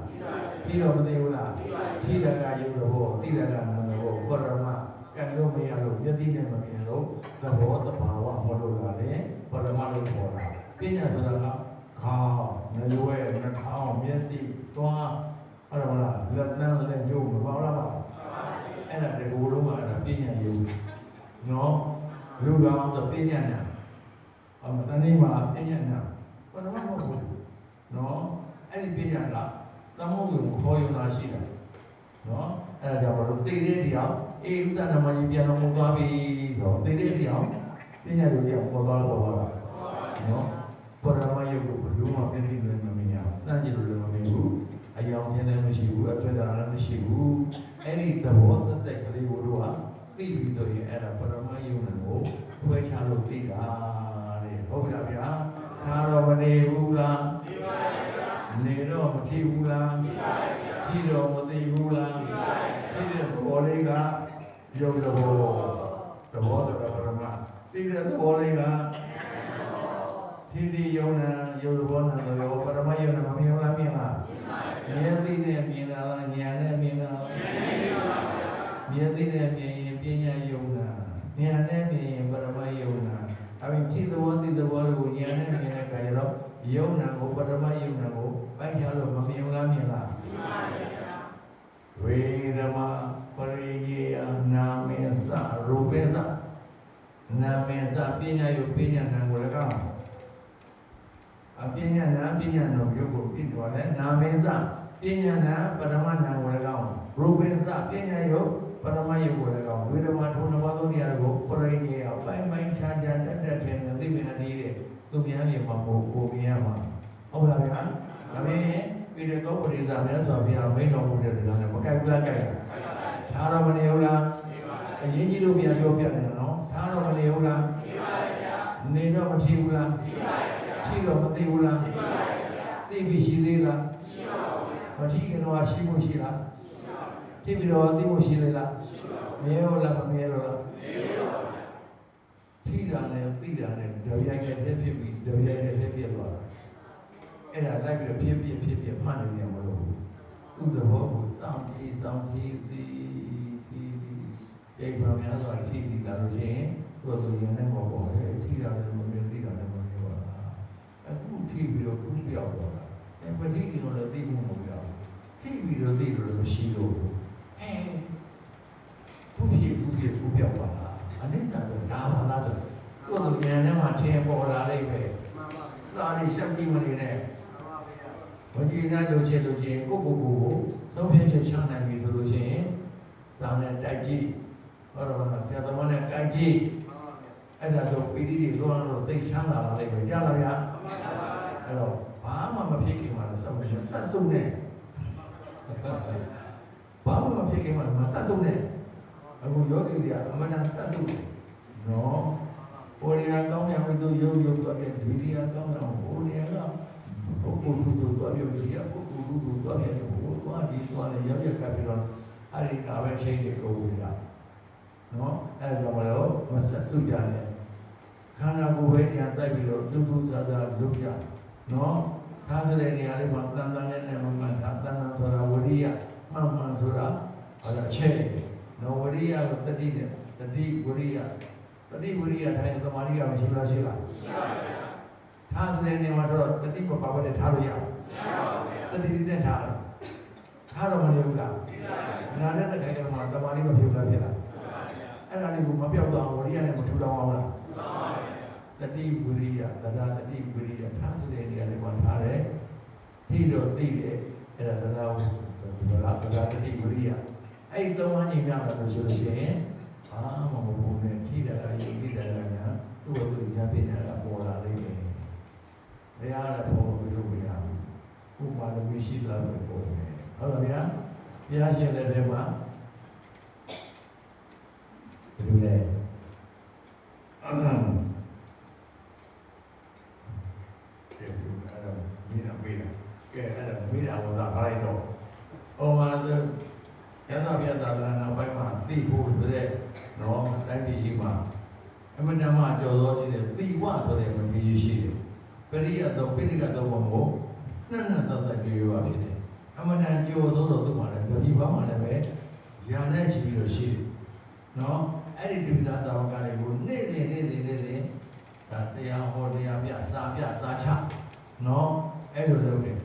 ထိတော့မသိဘူးလားထိတာကယုံတော့သိတာကနာမ်တော့ပရမကံလို့မရလို့ယတိနဲ့မမြင်လို့သဘောတဘာဝမလို့လာတယ်ပရမလို့ခေါ်တာပညာဆိုတာကခါနေရွယ်နှာခေါင်းမျက်စိသွားအဲ့ဒါမလားလက်သန်းလည်းညို့မပေါ့လားပါအဲ့ဒါတကူလုံးကအဲ့ဒါပညာယုံနော်လူကောင်းတော့ပညာညာတနေ့မှာပညာညာပရမမဟုတ်ဘူးနော်အဲ့ဒီပညာကသမုဒ္ဒရာခေါ်ယူတာရှိတယ်နော်အဲ့ဒါကြောင့်ဘာလို့သိတဲ့တရား အေးဥဒ္ဒနာမကြီးပြန်တော်မူသွားပြီတော့တည်တဲ့တရားပညာတို့ကြောင့်ပေါ်သွားတော့နော်ပရမယုတ်ကိုဘယ်လိုမှပြည့်စုံနေမှာမရစမ်းကြည့်လို့လည်းမမြင်ဘူးအယောင်ချင်းလည်းမရှိဘူးအတွေ့အကြုံလည်းမရှိဘူးအဲ့ဒီသဘောတသက်ကလေးကိုတို့ကသိပြီးဆိုရင်အဲ့ဒါပရမယုတ်ကိုဝဲချလို့သိတာတဲ့ဟုတ်ပြီလားဗျာသာတော်မနေဘူးလားနေတော့မဖြစ်ဘူးလားကြည့်တော့မသိဘူးလားဒီတဲ့သဘောလေးကယုတ်သဘောဆိုတာပရမဒီတဲ့သဘောလေးကဒီယုံနာယုတ်သဘောနာတော့ပရမယုံနာမမြင်လားမြင်လားမြင်သိတဲ့မြင်လားဉာဏ်နဲ့မြင်လားမြင်သိတဲ့မြင်ရင်ပညာယုံနာဉာဏ်နဲ့မြင်ရင်ပရမယုံနာအဲ့ဒီသဘောသိသဘောကိုဉာဏ်နဲ့မြင်တဲ့အခါကျတော့ယုံနာကိုပရမယုံနာကိုပိုင်းခြားလို့မမြင်လားမြင်လားဝေဒမပရိယေနာမေသရူပေသနာမေသပညာယုပညာနာကိုလည်းကောင်းအပညာနာပညာနောယုတ်ကိုပြီးတော့လဲနာမေသပညာနာပရမနာကိုလည်းကောင်းရူပေသပညာယုပရမယုတ်ကိုလည်းကောင်းဝေဒမထုံးနဘာသုံးနေရာကိုပရိယေပိုင်းပိုင်းခြားခြားတက်တက်ထင်ထင်သိမြင်နေတဲ့သူများမြင်မှာမဟုတ်ကိုမြင်ရမှာဟုတ်လားဗျာဒါပေမဲ့ဒီတော့ပရိသတ်များဆိုပြအောင်မိန်တော်မူတဲ့တရားနဲ့မကိုက်ဘူးလားကိုက်လားဒါတော့မနေဘူးလားအရင်ကြီးလို့ပြန်ပြောပြတယ်နော်ဒါတော့မနေဘူးလားနေတော့မထီဘူးလားထီတော့မသိဘူးလားသိပြီရှိသေးလားမထီကတော့ရှိဖို့ရှိလားထီပြီးတော့သိဖို့ရှိသေးလားမရဲဘူးလားမမြဲတော့လားထီတာနဲ့သိတာနဲ့ဒုရိုက်တဲ့ဖြစ်ပြီးဒုရိုက်တဲ့ဖြစ်သွားတာအဲ့ဒါလိုက်ပြီးဖြစ်မှတ်နေရမလို့သူ့သဘောကိုစောင့်ကြည့်သိဒီဘာများဆိုထီလာလို့ရှိရင်သူ့ဆိုရင်လည်းမပေါ်ဘူးထီတာလည်းမမြင်သိတာလည်းမမြင်ပါဘူးအခုထီပြီးတော့သူ့ပြောက်သွားတာအဲ့ပတိကတော့လည်းသိဖို့မပြောဘူးထီပြီးတော့သိလို့မရှိလို့ခုပြောက်ပါလားအနိစ္စဆိုဒါပါလားဆိုသူ့ဆိုဉာဏ်ထဲမှာထင်ပေါ်လာလိမ့်မယ်သာရိရှက်ကြီးမနေနဲ့ဝိညာဉ်နဲ့လုပ်ချင်းကိုသုံးဖြည့်ချနိုင်ပြီဆိုလို့ရှိရင်ဇာနဲ့တိုက်ကြည့်ဟောတော့ဆရာသမားနဲ့တိုက်ကြည့်အဲ့ဒါတော့ပီတိတွေလွှမ်းလို့သိချမ်းလာလိမ့်မယ်ကြားလားဗျာအဲ့တော့ဘာမှမဖြစ်ခင်မှာလည်းစောင့်နေဆက်စုံနေဘာမှမဖြစ်ခင်မှာမဆက်စုံနေအခုယောဂီတွေကအမှန်တန်ဆက်စုံနော်ဟိုနေရာကောင်းရမယ်သူရုပ်တော့တဲ့ဒီနေရာကောင်းတော့ဟိုနေရာကပုဂ္ဂိုလ်သူတော့ပြောစီရပုဂ္ဂိုလ်သူတော့ရဲ့ဟိုသွားဒီသွားနဲ့ရောက်ရခပ်ပြီးတော့အဲ့ဒီကာပဲချိန်တွေကိုဝင်လာနော်အဲ့ဒါကြောင့်မလို့မဆက်စုကြနဲ့ခန္ဓာကိုယ်ပဲညာတိုက်ပြီးတော့ဒုက္ခသာလုပ်ကြနော်ဒါဆိုတဲ့နေရာလေးမှာတန်တန်နဲ့မှန်တာတန်တန်ဆိုတာဝရိယမှန်ဆိုတာအဲ့ဒါအချက်နော်ဝရိယကိုတတိနဲ့တတိဝရိယတတိဝိရိယတိုင်းသမာဓိကမရှိလားရှိလားရှိပါဗျာထားစတဲ့နေမှာတော့တတိမပါဘဲနဲ့ထားလို့ရအောင်မရပါဘူးဗျာတတိနဲ့ထားတော့မနေဘူးလားနာနဲ့တခိုင်ကမှသမာဓိမဖြစ်လားဖြစ်လားအဲ့ဒါလေးကိုမပြောက်တော့ဝိရိယနဲ့မထူထောင်အောင်လားတတိဝိရိယတရားတတိဝိရိယထားစတဲ့နေရာလေးမှာထားတယ်သိတော့သိတယ်အဲ့ဒါတရားတတိဝိရိယအဲ့ဒီသုံးပါးညီများလာလို့ဆိုလို့ရှိရင်ဘာမှမဟုတ်နဲ့ထိတာကယုံကြည်တာကညာသူ့ဘုရားပညာကပေါ်လာလိမ့်မယ်။တရားလည်းပေါ်ပြီးလို့မရဘူး။ဥပါဒဝိရှိတာပဲပေါ်မယ်။ဟုတ်လားဗျာ။ဘုရားရှင်လည်းဒီမှာဒီလိုလေမိတာဝါဒအားလိုက်တော့ဟောမှာဆိုရသဗျာသာသနာပိုင်းမှာသိဖို့ဆိုတဲ့နော်တိုင်းပြည်ကြီးမှာအမှန်တမ်းကြော်သောရှိတဲ့တိဝဆိုတဲ့မထေရရှိတယ်ပရိယတော့ပိဋကတော့ဘုံကိုနှစ်သက်ကြေရွာဖြစ်တယ်အမှန်တမ်းကြော်သောတော့သူ့မှာလည်းတတိဘာမှလည်းပဲညာနဲ့ရှိပြီးတော့ရှိတယ်နော်အဲ့ဒီတိပ္ပသာတော်ကလေးကိုနေ့စဉ်ဒါတရားဟောတရားပြစာပြစာချနော်အဲ့လိုလုပ်တယ်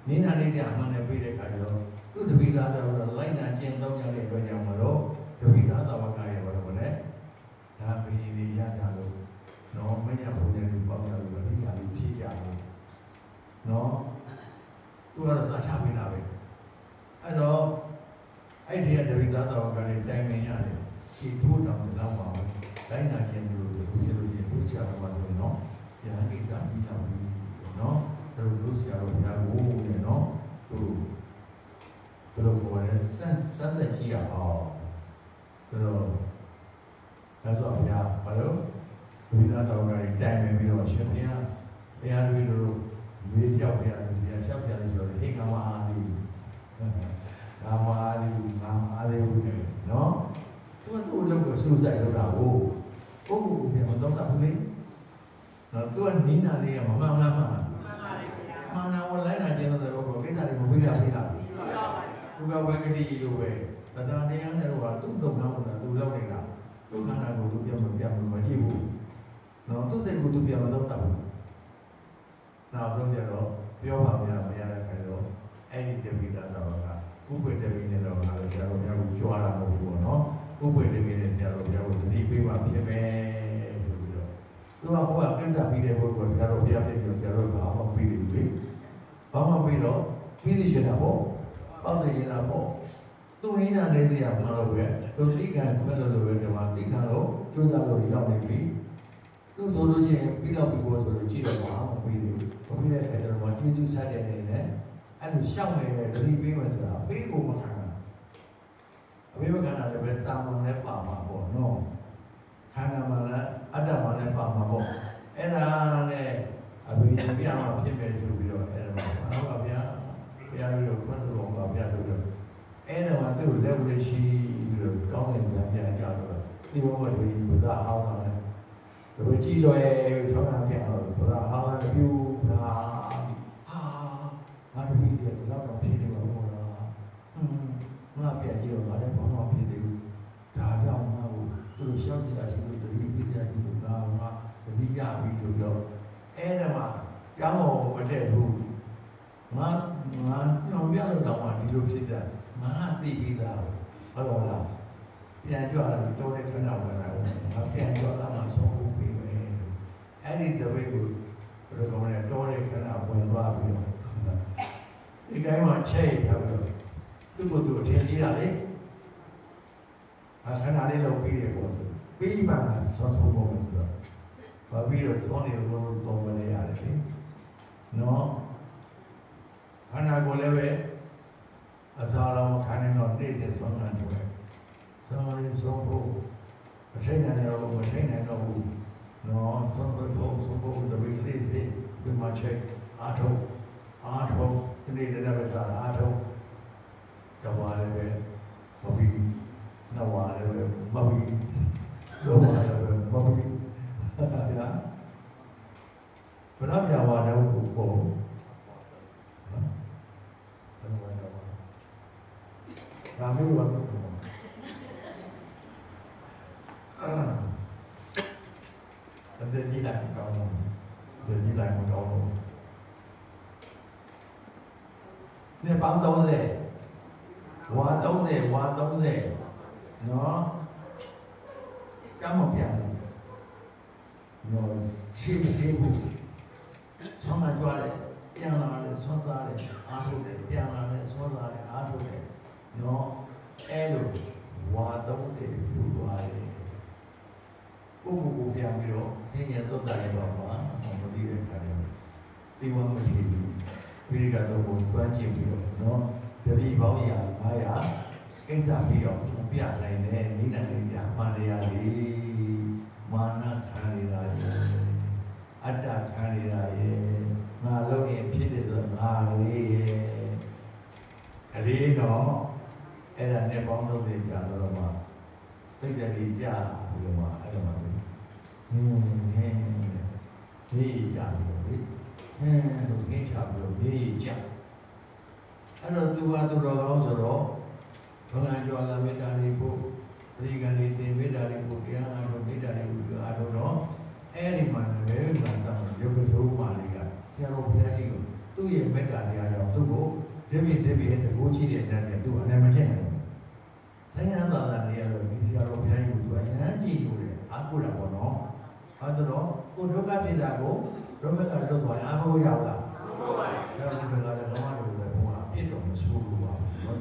နိနာလေးကြအမှန်နဲ့ပြီးတဲ့အခါကျတော့သူ့တပိသားတော်လိုက်နာကျင့်သုံးရတဲ့အတွက်ကြောင့်မလို့တပိသားတော်ကရဲ့ဘာလို့လဲဒါပင်ကြီးရတာလို့နော်မညာဘုရားလူပေါ့ရလို့အရိယာလူဖြစ်ကြတယ်နော်သူကတော့စာချပေးတာပဲအဲ့တော့အဲ့ဒီကတပိသားတော်ကလည်းတိုင်ပင်ရတယ် ခြေထိုးတောင်တော့ပါတိုင်းနာကျင်လို့ဒီလိုဒီလိုဆရာတော်မှာဆိုရင်နော်ဉာဏ်ကိစ္စပြီးတော့ပြီနော်တို့ဆရာတော်ဘုရားကိုနဲ့နော်တို့ခေါ်တယ်စမ်းတဲ့ကြည့်ရအောင်တို့ဒါဆိုဘုရားဘာလို့ဘုရားတော်ကတိုင်ပြီးတော့ရှင်ဘုရားတရားတွေတို့မေးကြောက်ရတယ်ဘုရားရှောက်ဆရာလေးဆိုတော့ဟိတ်ကမအားလေးငါမအားလေးနော်သူလောက်ကစူးစိုက်လို့တာကိုကိုပြန်မတော့တာဘူးလေနော်သူကနင်းနာလေးကမမှန်လားမှန် မှန်ပါတယ်ဗျာ မာနာဝင်လိုက်တာကျင်းတဲ့ဘောကိစ္စတွေမပြီးတာပြီးတာ ပြီးပါပါဗျာ သူကဝေကတိလိုပဲတရားတရားနဲ့တော့သူ့တုံ့နှောင်းတာသူလောက်နေတာသူခန္ဓာကိုယ်သူပြန်မကြည့်ဘူးနော်သူစိတ်ကိုသူပြန်မတော့တာဘူးနောက်ဆုံးကြတော့ပြောပါမရတဲ့ခါတော့အဲ့ဒီတပိတာတော်ကဥပ္ပေတပိနဲ့တော့ငါတို့ဆရာတော်များကိုကြွားတာမဟုတ်ဘူးပေါ့နော်ဥပ္ပေတပိနဲ့ဆရာတော်များကိုသတိပေးမှဖြစ်မယ်ဆိုပြီးတော့သူကဟိုကကိစ္စပြီးတဲ့ဘုရားဆရာတော်ဘုရားပြည့်ဆရာတော်ဘာမှပြီးတယ်လေဘာမှပြီးတော့ပြီးသိချင်တာပေါ့ပေါက်သိချင်တာပေါ့သူရင်းနာနေသေးရမှာလို့ပဲသူတိကံခွဲလို့ပဲဒီမှာတိကံလို့ကျိုးစားလို့ရောက်နေပြီသူဆိုလို့ချင်းပြီးတော့ပြီးဖို့ဆိုလို့ကြည့်တော့ဘာမှပြီးတယ်ဘုရားရဲ့အဲ့တော့ကျေးဇူးဆက်တဲ့နေနဲ့အဲ့လိုရှောက်နေတဲ့တတိပေးမှဆိုတာပေးဖို့မခံဘူးအပေးမခံတာလည်းပဲတာမန်နဲ့ပါမှာပေါ့နော်ခန္ဓာမှာလည်းအတ္တမှာလည်းပါမှာပေါ့အဲ့ဒါနဲ့အဘိဓမ္မာမှာဖြစ်မယ်ဆိုပြီးတော့အဲ့ဒါမှာဘာလို့ဗျာဘုရားကြီးကိုခွင့်တော်ပါဗျာဆိုတော့အဲ့ဒါမှာသူ့လက်ဝဲရှိပြီးတော့ကောင်းတဲ့ဇာပြန်ကြတော့ဒီဘဝတွေဘုရားဟောင်းတာလေဒါပဲကြည်ရွယ်ထောင်းတာပြန်တော့ဘုရားဟောင်းတဲ့ပြုတာငါတို့ဒီကတော့ဖြစ်နေမှာပေါ့လားငါပြန်ကြည့်တော့ငါလည်းဘာမှဖြစ်သေးဘူးဒါကြောင့်ငါ့ကိုသူတို့ရှောက်ကြတာရှိလို့တတိပိဋကကြီးကိုငါတတိယပြီးဆိုတော့အဲ့ဒါမှကျောင်းတော်မတည့်ဘူးငါညောင်ပြလို့တော့မှဒီလိုဖြစ်တာငါသိပြီးသားဟုတ်ပါလားပြန်ကြွလာပြီးတော့တဲ့ခဏဝင်လာတော့ငါပြန်ကြွလာမှဆုံးဖို့ပြီးမယ်အဲ့ဒီတပည့်ကိုဘယ်လိုကောင်းလဲတော့တဲ့ခဏဝင်သွားပြီးတော့ဒီတိုင်းမှာချက်ရထားပြီးတော့သူ့ကိုယ်သူထင်ကြီးတာလေအခဏလေးလောက်ပြီးတယ်ပေါ့ပြီးမှဆောင်းဆုံးဖို့ဆိုတော့ဘာပြီးတော့သွန်နေလို့တော့မလဲရတယ်လေနော်ခန္ဓာကိုယ်လည်းပဲအသာတော်ခန္ဓာတော့နေ့စဉ်ဆုံးနေတယ်ဆုံးလေးဆုံးဖို့မချိန်နိုင်တော့မချိန်နိုင်တော့ဘူးနော်ဆုံးဖို့တပိလေးစိဒီမှာချက်အားထုတ်ဒီနေ့တည်းပဲသာအားထုတ်တဝါလည်းပဲမပြီးနှစ်ဝါလည်းပဲမပြီးသုံးဝါလည်းပဲမပြီးဗျာဘယ်တော့ပြဝါတော့ကိုပေါ့ဒါမျိုးပါတော့တဲ့ဒီလိုက်ကောင်းတယ်ဒီလိုက်မကောင်းဘူးနေပေါင်း30ဝါ30နော်ကမ်းမပြန်ဘူးနော်ရှိဘူးဆောင်းမကြွားတယ်ပြန်လာတယ်ဆောင်းသားတယ်အားထုတ်တယ်ပြန်လာတယ်ဆောင်းသားတယ်အားထုတ်တယ်နော်အဲ့လိုဝါ30ပြုသွားတယ်ကိုပြန်ပြီးတော့သင်ရတော့တယ်ပါမှာမသိတဲ့ခါတယ်ဒီဝမ်းမထီဘူးပိရိကတော့ကိုတွန်းကျင်ပြီးတော့နော်တတိပေါင်းရာ900ကိစ္စပြီးတော့ပြနိုင်တယ်နိဒာနိဒာမှန်တရားလေးမာနခံရတာရဲ့အတ္တခံရတာရဲ့ငါလုံးရင်ဖြစ်တယ်ဆိုတော့ငါလေးရဲ့အလေးတော့အဲ့ဒါနဲ့ပေါင်းလို့ကြာတော့မှသိတဲ့ကြီးကြာပြီးတော့မှအဲ့ဒါမှဒီကြာပြီးလို့ငင်းချပြီးတော့ရေးကြအဲ့တော့သူတော်ကောင်းဆိုတော့ဘဂန်ကျော်လာမေတ္တာလေးပို့ပရိကံလေးသင်မေတ္တာလေးပို့တရားအားထုတ်မေတ္တာလေးပို့အားထုတ်တော့အဲ့ဒီမှာလည်းမှသာရုပ်ကစိုးမာလေးကဆရာတော်ဘုရားကြီးကိုသူ့ရဲ့မေတ္တာတရားကြောင့်သူ့ကိုတပိရဲ့တကိုးကြီးတဲ့တဲ့သူ့အနေမထင်ဘူးဆိုင်ရသာသာနေရတော့ဒီဆရာတော်ဘုရားကြီးကိုသူအရန်ကြည့်လို့တယ်အားကိုးတာပေါ့နော်အဲဆိုတော့ကိုဒုက္ခဖြစ်တာကိုဒုက္ခကလွတ်သွားအားကိုးရောက်လာဟုတ်ပါဘူးဒါကလည်းဘာမှမလုပ်ဘူးဘုရားပြစ်တော်မဆိုးဘူးပါ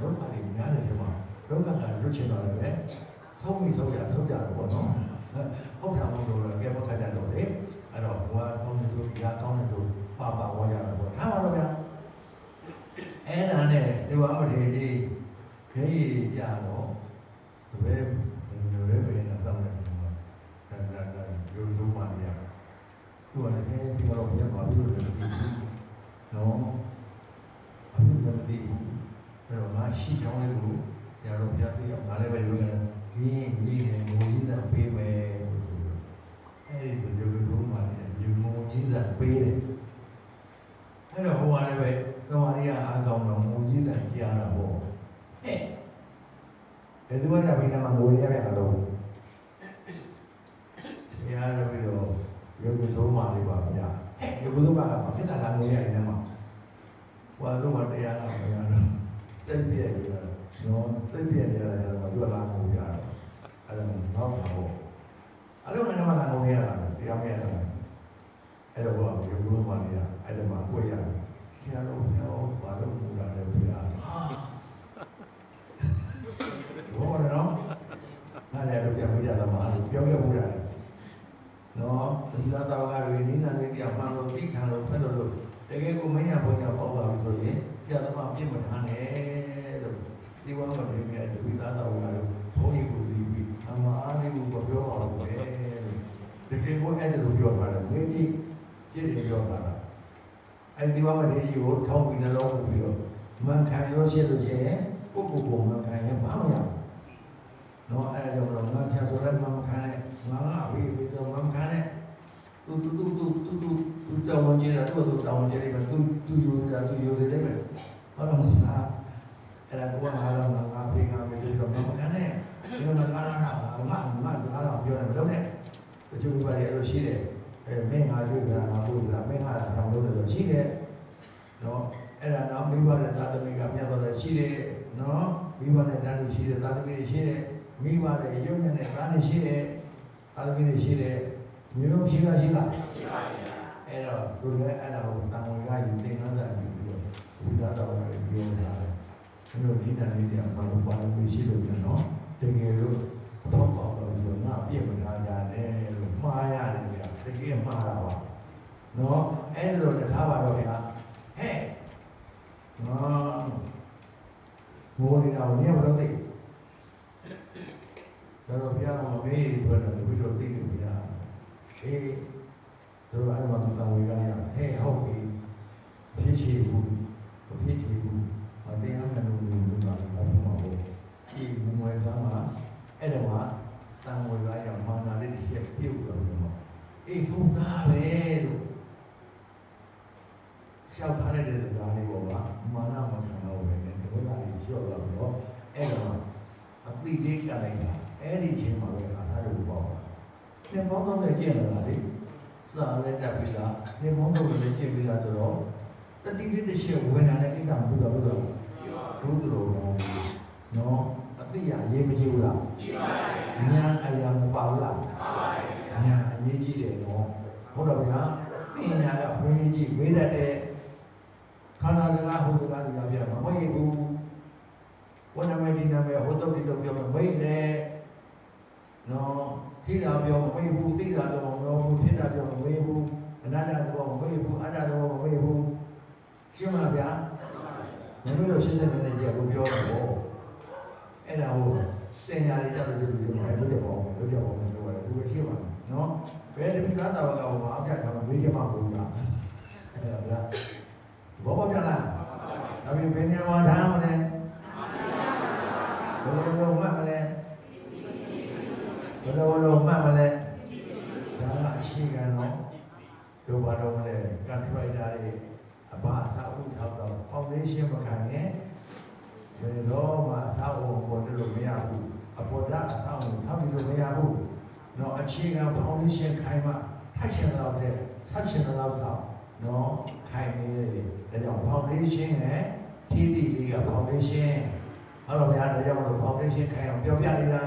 ဒုက္ခတွေများတယ်ဒီမှာဒုက္ခကလွတ်ချင်တော့လည်း ဆုံးပြီဆုံးကြတယ်ပေါ့နော်ဟုတ်တာမဟုတ်လို့ကဲမခတ်ကြတော့လေအဲ့တော့ဘွားကောင်းတဲ့သူရာကောင်းတဲ့သူပါဝါရတာပေါ့ထားပါတော့ဗျာအဲ့ဒါနဲ့ဒီဝါမထေကြီးခေကြီးကြတော့ဘယ်နဲ့စောင့်နေတယ်ဒါရိုးရိုးမှနေရသူကလည်းဒီကတော့ပြန်ပါလို့လည်းနော်အခုလည်းဒီအဲ့တော့ငါရှိကြောင်းလေးကိုကျတော့ပြပြအောင်ငါလည်းပဲပြောရတယ်ဒီကြီးတယ်ငိုကြီးတာပေးမယ်ဆိုတော့အဲ့ဒီလိုလိုမှလည်းဒီငိုကြီးတာပေးတယ်အဲ့တော့ဟိုကလည်းပဲတော်ရီကအားကောင်းတော့ငိုကြီးတာကြားတာပေါ့ဟဲ့ဘယ်သူကလည်းဘယ်မှာငိုရရမှာတော့ရားရပြီးတော့ရုပ်သုံးပါလေးပါဗျာဟဲ့ရုပ်သုံးပါကဘာဖြစ်တာလဲငိုရတယ်မှာဟိုတော့တရားလာမရတော့တိတ်ပြည့်ရတော့တိတ်ပြည့်ရတာကတော့သူကလာငိုရတော့အဲ့ဒါတော့တော့အဲ့လိုနဲ့မှလာငိုရတာတရားမရတော့အဲ့တော့ရုပ်သုံးပါလေးအဲ့ဒါမှကိုရဆရာတော်ပြောဘာလို့ငိုတာလဲဗျာဘောနော်အဲ့ဒါတော့ပြန်ပြရတာမှပြောခဲ့မှုရတယ်နော်ဒီသာတော်ကတွေနိနာလေးတရားမှန်လို့သိခံလို့ဖက်လို့တကယ်ကိုမင်းရဘုံရပေါ့ပါလို့ဆိုရင်ဆရာသမားပြစ်မထားနဲ့လို့ဒီဝါမလေးမြတ်ဒီသာတော်ကဘုန်းကြီးကိုပြီးအမှားလေးကိုပြောအောင်ပဲလို့တကယ်ကိုအဲ့ဒါလိုပြောတာလေမင်းကြီးကြည့်တယ်ပြောတာအဲ့ဒီဝါမလေးကြီးကိုထောင်းပြီးနှလုံးပြီးတော့မှန်ခံလို့ရှိလို့ချင်းကိုကိုမှန်ခံရင်ဘာမှမရနော်အဲ့ဒါကြောင့်တော့ငါဆရာဆိုလည်းမှန်ခံတယ်ငါအဖေတော့မှန်ခံတယ်သူတောင်းကြတယ်သူတောင်းကြတယ်ပဲသူယူတယ်လေပဲဟုတ်လားအဲ့ဒါကိုငါတော့ငါဖေးငါမေးတော့မှန်ခံတယ်ဒီမှာကားနာငါတော့ပြောတယ်တော့နဲ့တချို့ဘာတွေအဲ့လိုရှိတယ်မင်းငါတွေ့ကြတာငါတွေ့ကြတာမင်းငါဆောင်လို့ဆိုရှိတယ်နော်အဲ့ဒါတော့မိဘနဲ့သာသမီကပြန်တော့ရှိတယ်နော်မိဘနဲ့တန်းလို့ရှိတယ်သာသမီရှိတယ်မိဘနဲ့ရုပ်နဲ့သားနဲ့ရှိတယ်သာသမီတွေရှိတယ်မျိုးလုံးရှိလားအဲ့တော့သူလည်းအဲ့ဒါကိုတန်ဝင်ကယူသင်္ကန်းစာယူပြီးတော့ဘုရားတော်ကလည်းပြောတာလေအဲ့လိုဒီတန်လေးတွေကဘာလို့ပါလို့ရှိလို့ပြန်တော့တကယ်လို့တော့ပေါ့တော့ဒီငါပြည့်မထားကြတယ်လို့မှားရတယ်ဗျာတကယ်မှားတာပါနော်အဲ့ဒါတော့ထားပါတော့ဗျာဟဲ့နော်မိုးနေတာကိုမြင်မလို့သိတော့ဘုရားကမေးပြီးတော့ဘုရားသိတယ်ဗျာအေးတို့အဲ့မှာသူတော်ဝေကရဟဲ့ဟုတ်ပြီဖြစ်ချေဘူးတရားမှန်လို့လို့ပါဘာမှမဟုတ်ဒီဘုံဝဲသားမှာအဲ့ဒါမှာတန်ဝေကရမာနာလေးတစ်ချက်ပြုတ်တော့တယ်အေးဟုတ်သားပဲလို့ရှောက်ထားတဲ့စကားလေးပေါ်မှာမာနမခံတော့ပဲနဲ့ဘုရားကြီးလျှော့တော့တော့အဲ့ဒါအပိဋိကလိုက်တာအဲ့ဒီချင်းမှာပဲအားထားလို့ပေါ့သင်ပေါင်းတော့ကျင့်လာတာလေစာလည်းတက်ပြီးသားသင်ပေါင်းတော့လည်းကျင့်ပြီးသားဆိုတော့တတိတိတစ်ချက်ဝင်လာတဲ့ကိစ္စမဟုတ်တော့ဘူးဒုသူတော်နော်အတိအရေးမကြီးဘူးလားကြီးပါရဲ့ညာအရာမပါဘူးလားပါပါရဲ့ညာအရေးကြီးတယ်နော်ဟုတ်တော့ဗျာပညာကဘုန်းကြီးဝေးတတ်တဲ့ခန္ဓာစကားဟိုစကားတွေပြမမဟုတ်ဘူးဝဏ္ဏမေဒီနာမေဟိုတော့ဒီတော့ပြောမိတ်နဲ့နော်ထိတာပြောမမေ့ဘူးသိတာတော့မပြောဘူးဖြစ်တာပြောမမေ့ဘူးအနတ္တတော့မမေ့ဘူးအတ္တတော့မမေ့ဘူးရှင်းပါဗျာမမေ့လို့ရှင်းတဲ့နေကြီးကပြောတယ်ပေါ့အဲ့ဒါကိုတင်ညာလေးတက်လို့ပြောတယ်လို့ပြောပေါ့ပြောတယ်ဘူးရှင်းပါနော်ဘယ်တပိသားတော်ကဟိုမှာအောက်ကြတာမေးချင်မှဘူးလားအဲ့ဒါဗျာဘောပေါက်ကြလားဒါပြင်ဘယ်နေရာထားမလဲဘယ်လိုမှမလဲဘယ်လိုမှမလဲဒါကအရှိကတော့ဒုဘာတော်မလဲကန်ထရိုက်တာရဲ့အဘာအစာအုပ်ဆောက်တော့ foundation မခံရင်ဘယ်တော့မှအစာအုပ်ပေါ်လို့မရဘူးအပေါ်ကအစာအုပ်ဆောက်ပြီးလို့မရဘူးတော့အခြေခံ foundation ခိုင်မှထိုက်ချင်တော့တဲ့ဆက်ချင်တော့ဆောက်နော်ခိုင်နေတယ်ဒါကြောင့် foundation နဲ့ထိတိလေးက foundation ဟုတ်တော့ဗျာဒါကြောင့်မို့ foundation ခိုင်အောင်ပြောပြနေတာ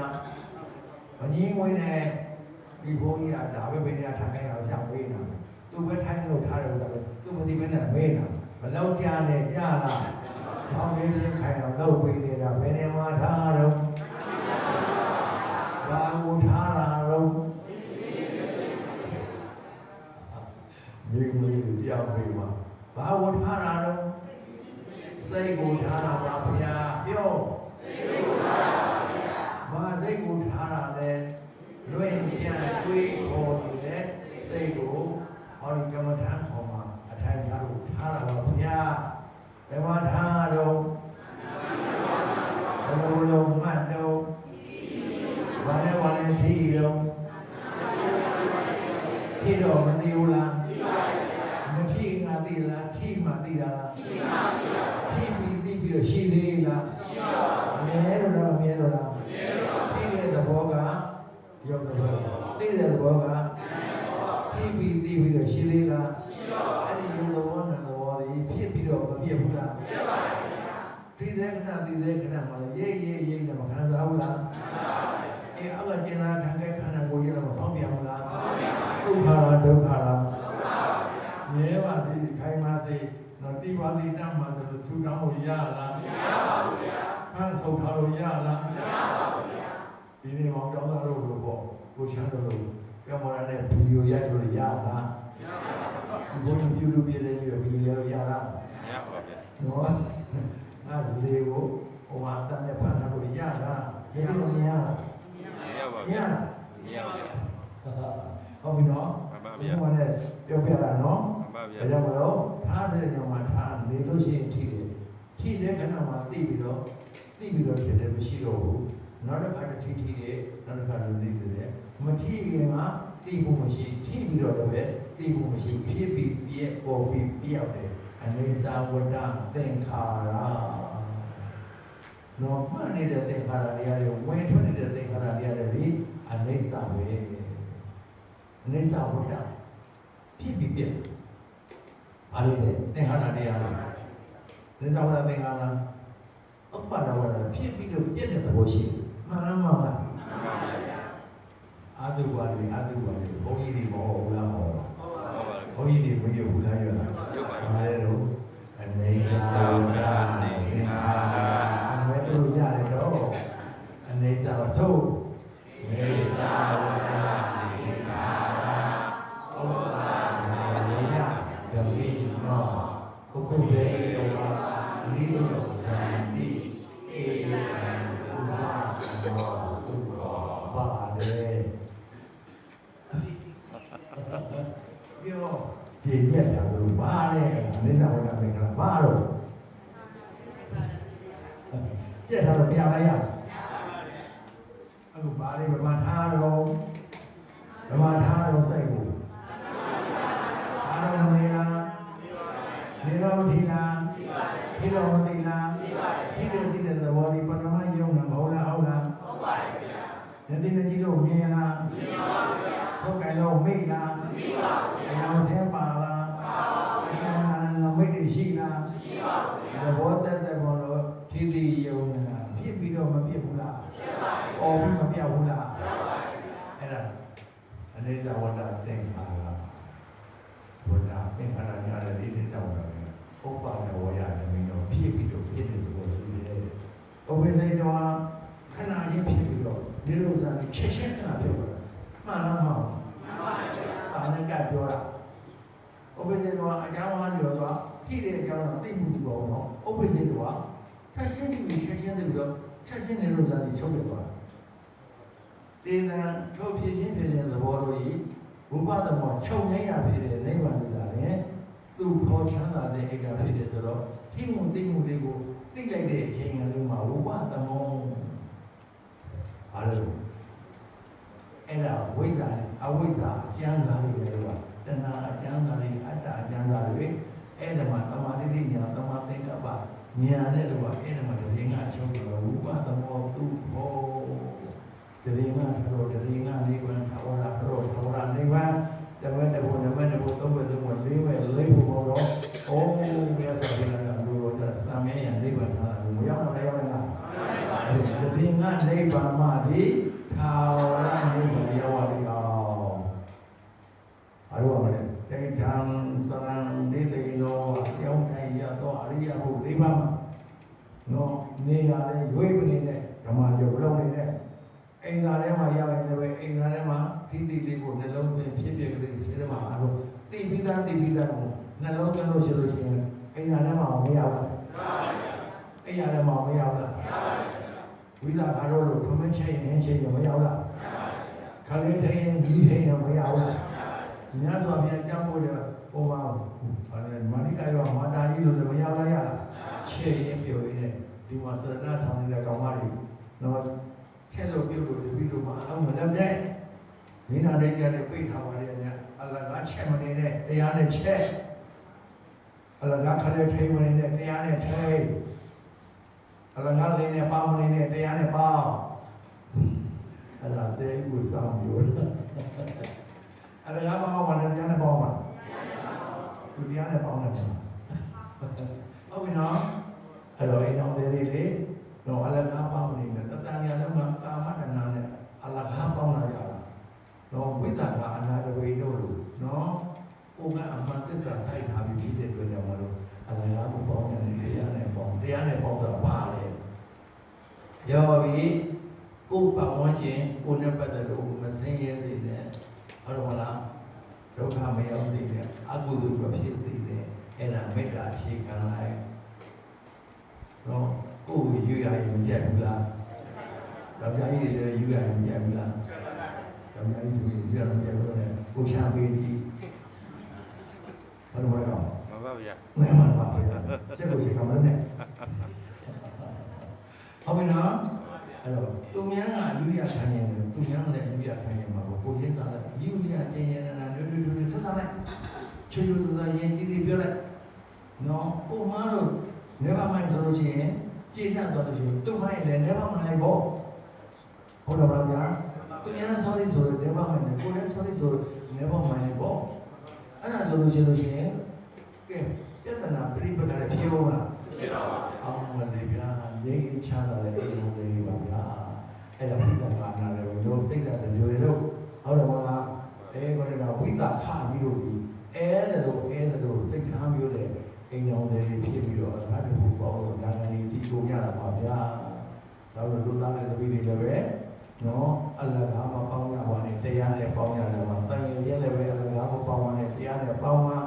မငင်းဝင်နဲ့ဒီဘုန်းကြီးကဒါပဲပဲနေတာထားခိုင်းတာကြောင့်ဝေးနေတာသူပဲထိုင်းလို့ထားတယ်ဆိုတာပဲသူမသိဘဲနဲ့မေးတာမလောက်ကြနဲ့ကြလားဖောင်ဒေးရှင်းခိုင်အောင်လုပ်ပေးနေတာဘယ်နေမှာထားတော့ ဘာကိုထားတာတော့မိမလေးပြောင်းပေးပါဘာကိုထားတာတော့စိတ်ကိုထားတာပါဗျာပြောစိတ်ကိုထားတာပါဗျာဘာစိတ်ကိုထားတာလဲလွင်ပြန်တွေးပေါ်နေတဲ့စိတ်ကိုဟောဒီကမ္မထာခေါ်မှာအထိုင်ထားလို့ထားတာပါဗျာဘယ်မှာထားတော့ဘယ်လိုမှတ်တော့ဘာလဲထီတော့ထီတော့မသိဘူးလားမထီငါသိလားထီမှသိတာလားထီပြီးသိပြီးတော့ရှိသေးလားမြဲတော့လားမြဲတော့လားထီတဲ့သဘောကရောက်တဲ့ဘောသိတဲ့သဘောကထီပြီးသိပြီးတော့ရှိသေးလားအဲ့ဒီရုပ်သဘောနဲ့သဘောတွေဖြစ်ပြီးတော့မပြတ်ဘူးလားပြတ်ပါဘူးသိတဲ့ခဏသိတဲ့ခဏမှလည်းရိပ်နဲ့မခံစားဘူးလားအောက်ကကျင်လာခံခဲ့ခန္ဓာကိုယ်ရတော့ပေါင်းပြန်မလားဒုက္ခလားဒုက္ခလားမြဲပါစေခိုင်ပါစေတော့တိပါစေတတ်မှဆိုလို့သူတောင်းလို့ရလားမရပါဘူးဗျာဟန်ဆုံးထားလို့ရလားမရပါဘူးဗျာဒီနေ့မောင်တောင်းတာတို့လို့ပေါ့ကိုချမ်းတို့လို့ပြောမရတဲ့ဗီဒီယိုရိုက်လို့ရလားမရပါဘူးဘုန်းကြီးပြုလုပ်ပြတဲ့ဗီဒီယိုရိုက်လို့ရလားမရပါဘူးနော်အဲ့လေကိုဟိုမှာတန်းနဲ့ဖန်ထားလို့ရလားမရဘူးမရလားရလားမရပါဘူးဟုတ်ပြီနော်ဒီမှာလည်းပြောပြတာနော်ဒါကြောင့်မလို့ထားတဲ့ညမှာထားနေလို့ရှိရင်ထိတဲ့ခဏမှာသိပြီးတော့ဖြစ်တယ်မရှိတော့ဘူးနောက်တစ်ခါထိတယ်နောက်တစ်ခါလည်းသိတယ်မထိခင်ကသိဖို့မရှိထိပြီးတော့လည်းသိဖို့မရှိဖြစ်ပြီးပြည့်ပေါ်ပြီးပြောက်တယ်အနေစာဝတ္တသင်္ခါရနော်မှန်နေတဲ့သင်္ခါရတွေရတယ်ဝင်ထွက်နေတဲ့သင်္ခါရတွေရတယ်ဒီအနေစာပဲအနေစာဝတ္တဖြစ်ပြီးပြည့်အားလေးတဲ့သင်္ခါရတွေရတယ်သင်္ခါရသင်္ခါရဥပ္ပါဒဝတ္တဖြစ်ပြီးတော့ပြည့်တဲ့သဘောရှိမှန်လားမဟုတ်လားမှန်ပါဗျာအာတုပါလေဘုန်းကြီးတွေမဟုတ်ဘူးလားမဟုတ်ပါဘူးဘုန်းကြီးတွေမယုံဘူးလားယုံလားယုံပါဘူးအားလုံးအနေစာဝတ္တသင်္ခါရဘယ်လိုရတယ်တော့အနေစာသို့အနေစာဝတ္တသင်္ခါရဥပ္ပါဒဝေယဓမ္မိနောဥပ္ပဇေယောနိရောဇန္တိဧယံဥပ္ပါဒောတုခောပါတယ်ပြောကြည်ညက်တာလို့ပါတယ်အနေစာဝတ္တသင်္ခါရဘာလို့ကျက်ထားတော့ပြလိုက်ရအခုဘာလေးဗမာထားတော့စိုက်ကိုအားလုံးနေလားနေတော့မထီလားထီတော့မသိလားထီတဲ့သဘောဒီပထမယုံမှာမဟုတ်လားဟုတ်ပါတယ်ဗျာယတိနဲ့ကြီးလို့မြင်လားမြင်ပါဗျာသုတ်ကံတော့မိလားမိပါဗျာအယောင်ဆင်းပါလားပါပါဗျာမိတ်ရှိလားရှိပါဗျာသဘောတက်ဘောလို့ထီယုံနေတာဖြစ်ပြီးတော့မဖြစ်ဘူးလားဖြစ်ပါဘူးအော်ပြီးမပြောက်ဘူးလားဖြစ်ပါဘူးအဲ့ဒါအနေစာဝတ္တသင်္ခါရဝတ္တသင်္ခါရညာတဲ့ဒီနေ့တောင်းတာပဲဥပ္ပါဒဝေယဓမ္မိနောဖြစ်ပြီးတော့ဖြစ်တဲ့သဘောရှိတယ်ဥပ္ပဇေတောခဏချင်းဖြစ်ပြီးတော့ဒီလိုစားချက်ခဏပြောတာမှန်လားမဟုတ်မှန်ပါဗျာသာနဲ့ကပြောတာဥပ္ပဇေတောအကြောင်းအားလျော်သွားဖြစ်တဲ့အကြောင်းသိမှုပေါ့နော်ဥပ္ပဇေတောချက်ချင်းသိပြီးသိပြီးတော့ချက်ချင်းနေလို့စားပြီးချုပ်ပြသွားတေသံထုတ်ဖြစ်ခြင်းဖြစ်တဲ့သဘောတို့ဤဘုပ္ပတမောချုပ်ငြိမ်းရဖြစ်တဲ့နိဗ္ဗာန်လို့လာတယ်သူခေါ်ချမ်းသာတဲ့ဧကဖြစ်တဲ့ဆိုတော့ထိမှုသိမှုလေးကိုသိလိုက်တဲ့အချိန်ကလေးမှာဘုပ္ပတမောအားလုံးအဲ့ဒါဝိဇ္ဇာအဝိဇ္ဇာအကျမ်းစာတွေပဲလို့တဏှာအကျမ်းစာတွေအတ္တအကျမ်းစာတွေအဲ့ဒါမှသမာဓိညာသမာသင်္ကပ္ပညာတဲ့လို့အဲ့ဒါမှတည်းငါချုပ်တော့ဘုပ္ပတမောသူဟောတရေငါတော်တရေငါနိဗ္ဗာန်ထာဝရတော်ထာဝရနိဗ္ဗာန်ဓမ္မတဘောသုံးဘလေးပဲလေးဖို့တော့အိုးမြတ်စွာဘုရားကလူတော်ကသံမဲရနိဗ္ဗာန်ထားတယ်မရောက်တော့ရောက်လားတရေငါနိဗ္ဗာန်မှဒီထာဝရနိဗ္ဗာန်ရောက်ရအောင်အရောမလဲတေထံသရံနေတိနောယောင်းထိုင်ရတော့အရိယဘုလေးပါးမှာနော်နေရတဲ့ရွေးပနေနဲ့ဓမ္မရုပ်လုံးနေတဲ့ အိမ်သာထဲမှာရောက်ရင်လည်းအိမ်သာထဲမှာတိတိလေးကိုနှလုံးသွင်းဖြစ်ဖြစ်ကလေးစိတ်ထဲမှာအားလုံးတိပြီးသားကိုနှလုံးသွင်းလို့ရှိလို့ရှိရင်အိမ်သာထဲမှာမရောက်ဘူးအိမ်ရထဲမှာမရောက်လားဝိသကာရောလို့ခမင်းချိန်ရင်ချိန်မရောက်လားခလေးထိုင်ရင်ဒီချိန်မရောက်လားမြတ်စွာဘုရားကြောင်းဖို့တဲ့ဟောပါမာနိကရောမာတာကြီးလို့လည်းမရောက်လားရလားချိန်ရင်ပြောရင်းနဲ့ဒီမှာစရဏဆောင်နေတဲ့ကောင်မတွေတော့ချက်လို့ပြုတ်လို့တပည့်တို့မအောင်မလုပ်တဲ့မိနာရိတ်ကြတဲ့ပိတ်ထားပါလေညာအလကားချက်မနေတဲ့တရားနဲ့ချက်အလကားခလေးထိမနေတဲ့တရားနဲ့ထိအလကားလေးနဲ့ပေါင်းနေတဲ့တရားနဲ့ပေါင်းအလတဲကိုစောင့်ပြောအလကားပေါင်းပါနဲ့တရားနဲ့ပေါင်းပါသူတရားနဲ့ပေါင်းတယ်ဟုတ်ပြီနော်အဲ့တော့အိမ်တော်သေးလေးတော့အလကားပေါင်းနေတဲ့တတန်ညာလုံးမှာကာမတဏ္ဍာနဲ့အလကားပေါင်းလာကြတာတော့ဝိတ္တကအနာတဝေတို့လို့နော်ကိုကအမှန်တစ္ဆာထိုက်ထားပြီးဖြစ်တဲ့အတွက်ကြောင့်မလို့အလကားကိုပေါင်းတဲ့တရားနဲ့ပေါင်းတော့ပါလေရောပြီကိုပတ်ဝန်းကျင်ကိုနဲ့ပတ်သက်လို့မစင်းရဲသေးတဲ့ဟုတ်တော့မလားဒုက္ခမရောက်သေးတဲ့အကုသိုလ်ပဲဖြစ်သေးတယ်အဲ့ဒါမေတ္တာအခြေခံလိုက်နော်ကိုယ်ကိုယူရရင်မကြိုက်ဘူးလား။တော့ကြာကြီးတွေယူရရင်မကြိုက်ဘူးလား။တော့ကြာကြီးတွေယူရရင်မကြိုက်ဘူးလေ။ကိုချာပေးကြည့်။ဘာလို့လဲတော့။မှန်ပါဗျာ။မှန်ပါဗျာ။ချက်ကိုချိန်ကမလို့နဲ့။ဟုတ်ပြီနော်။အဲ့တော့သူများကယူရခံရင်သူများလည်းယူရခံရင်မှာကိုရင်းသားလိုက်ယူရချင်းရင်နာတွေ့ဆက်စားလိုက်။ချွတ်ချွတ်သားရင်ကြည့်ပြီးပြောလိုက်။နော်ကိုမတို့နေပါမှဆိုလို့ရှိရင်ကြည်ညတ်သွားလို့ရှိရင်သူ့မိုင်းလည်းနေပါမှနိုင်ပေါ့ဟုတ်တယ်ဗျာသူများ sorry ဆိုတော့နေပါမှနိုင်ကိုလည်း sorry ဆိုနေပါမှနိုင်ပေါ့အဲ့ဒါဆိုလို့ရှိရင်ကဲပြဿနာပြိပကလည်းဖြေဦးလားဖြေတော့ပါအောင်မလေးဗျာရင်းချမ်းသာလည်းအိမ်လုံးလေးပါဗျာအဲ့ဒါဝိသကာနာလည်းလို့တိတ်တာကြွေလို့ဟုတ်တယ်မလားကိုလည်းကဝိသခါပြီးလို့အဲဒါလို့တိတ်ထားမျိုးတယ်အိမ်တော်တွေဖြစ်ပြီးတော့ငါတို့ဘောတော့ဒါကလေးတီးကုန်ရတာပါဗျာ။နောက်တော့လူသားနဲ့တပည့်တွေလည်းပဲနော်အလကားမပေါင်းရပါနဲ့တရားနဲ့ပေါင်းရတယ်မှာတန်ရင်ရဲလည်းပဲအလကားမပေါင်းပါနဲ့တရားနဲ့ပေါင်းမှာ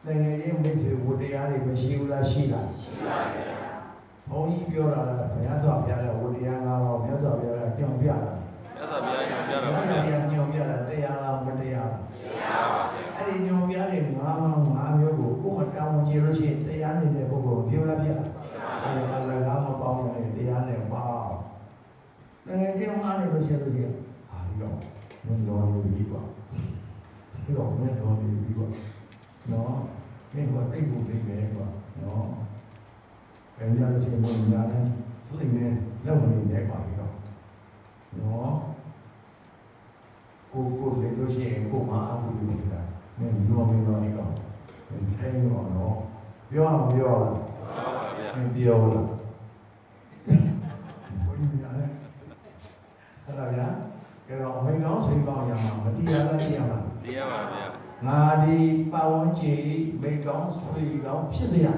တန်ရင်ရဲမိတ်ဆွေဝတရားတွေမရှိဘူးလားရှိလားရှိပါဗျာ။ဘုန်းကြီးပြောတာကဘုရားစွာဘုရားကဝတရား၅ပါးမြတ်စွာဘုရားကညွှန်ပြတာ။မြတ်စွာဘုရားညွှန်ပြတာပါဗျာ။ညွှန်ပြတာတရားလားမတရားလား။တရားပါဗျာ။အဲ့ဒီညွှန်ပြတဲ့၅မျိုးကိုကိုယ်တောင်းကြည့်လို့ရှိရင်တရားနေတဲ့ပုဂ္ဂိုလ်ပြောလားပြအဲ့ဒါအလကားမပေါင်းရတဲ့တရားနဲ့ပေါင်းငယ်ငယ်ချင်းအားနေလို့ရှိရင်ဟာဒီတော့မင်းတော်နေပြီကွာဒီတော့မင်းတော်နေပြီကွာနော်မင်းကတိတ်ဖို့ပြီးမယ်ကွာနော်ဘယ်ရလို့ရှိရင်မင်းညာတယ်ဆိုရင်လည်းလောက်မနေနဲ့ကွာဒီတော့နော်ကိုလေလို့ရှိရင်ကိုမအားဘူးလို့ပြောတာမင်းတော်နေတော့ဒီတော့ထိုင်တော့နော်ပြောအောင်ပြောလားပြောလားဘုရားလည်းအဲ့ဒါဗျာကျတော့မိကောင်းစိတ်ကောင်းရမှာမတရားလည်းတရားမှာတရားပါဗျာငါဒီပတ်ဝန်းကျင်မိကောင်းဆွေကောင်းဖြစ်စေရ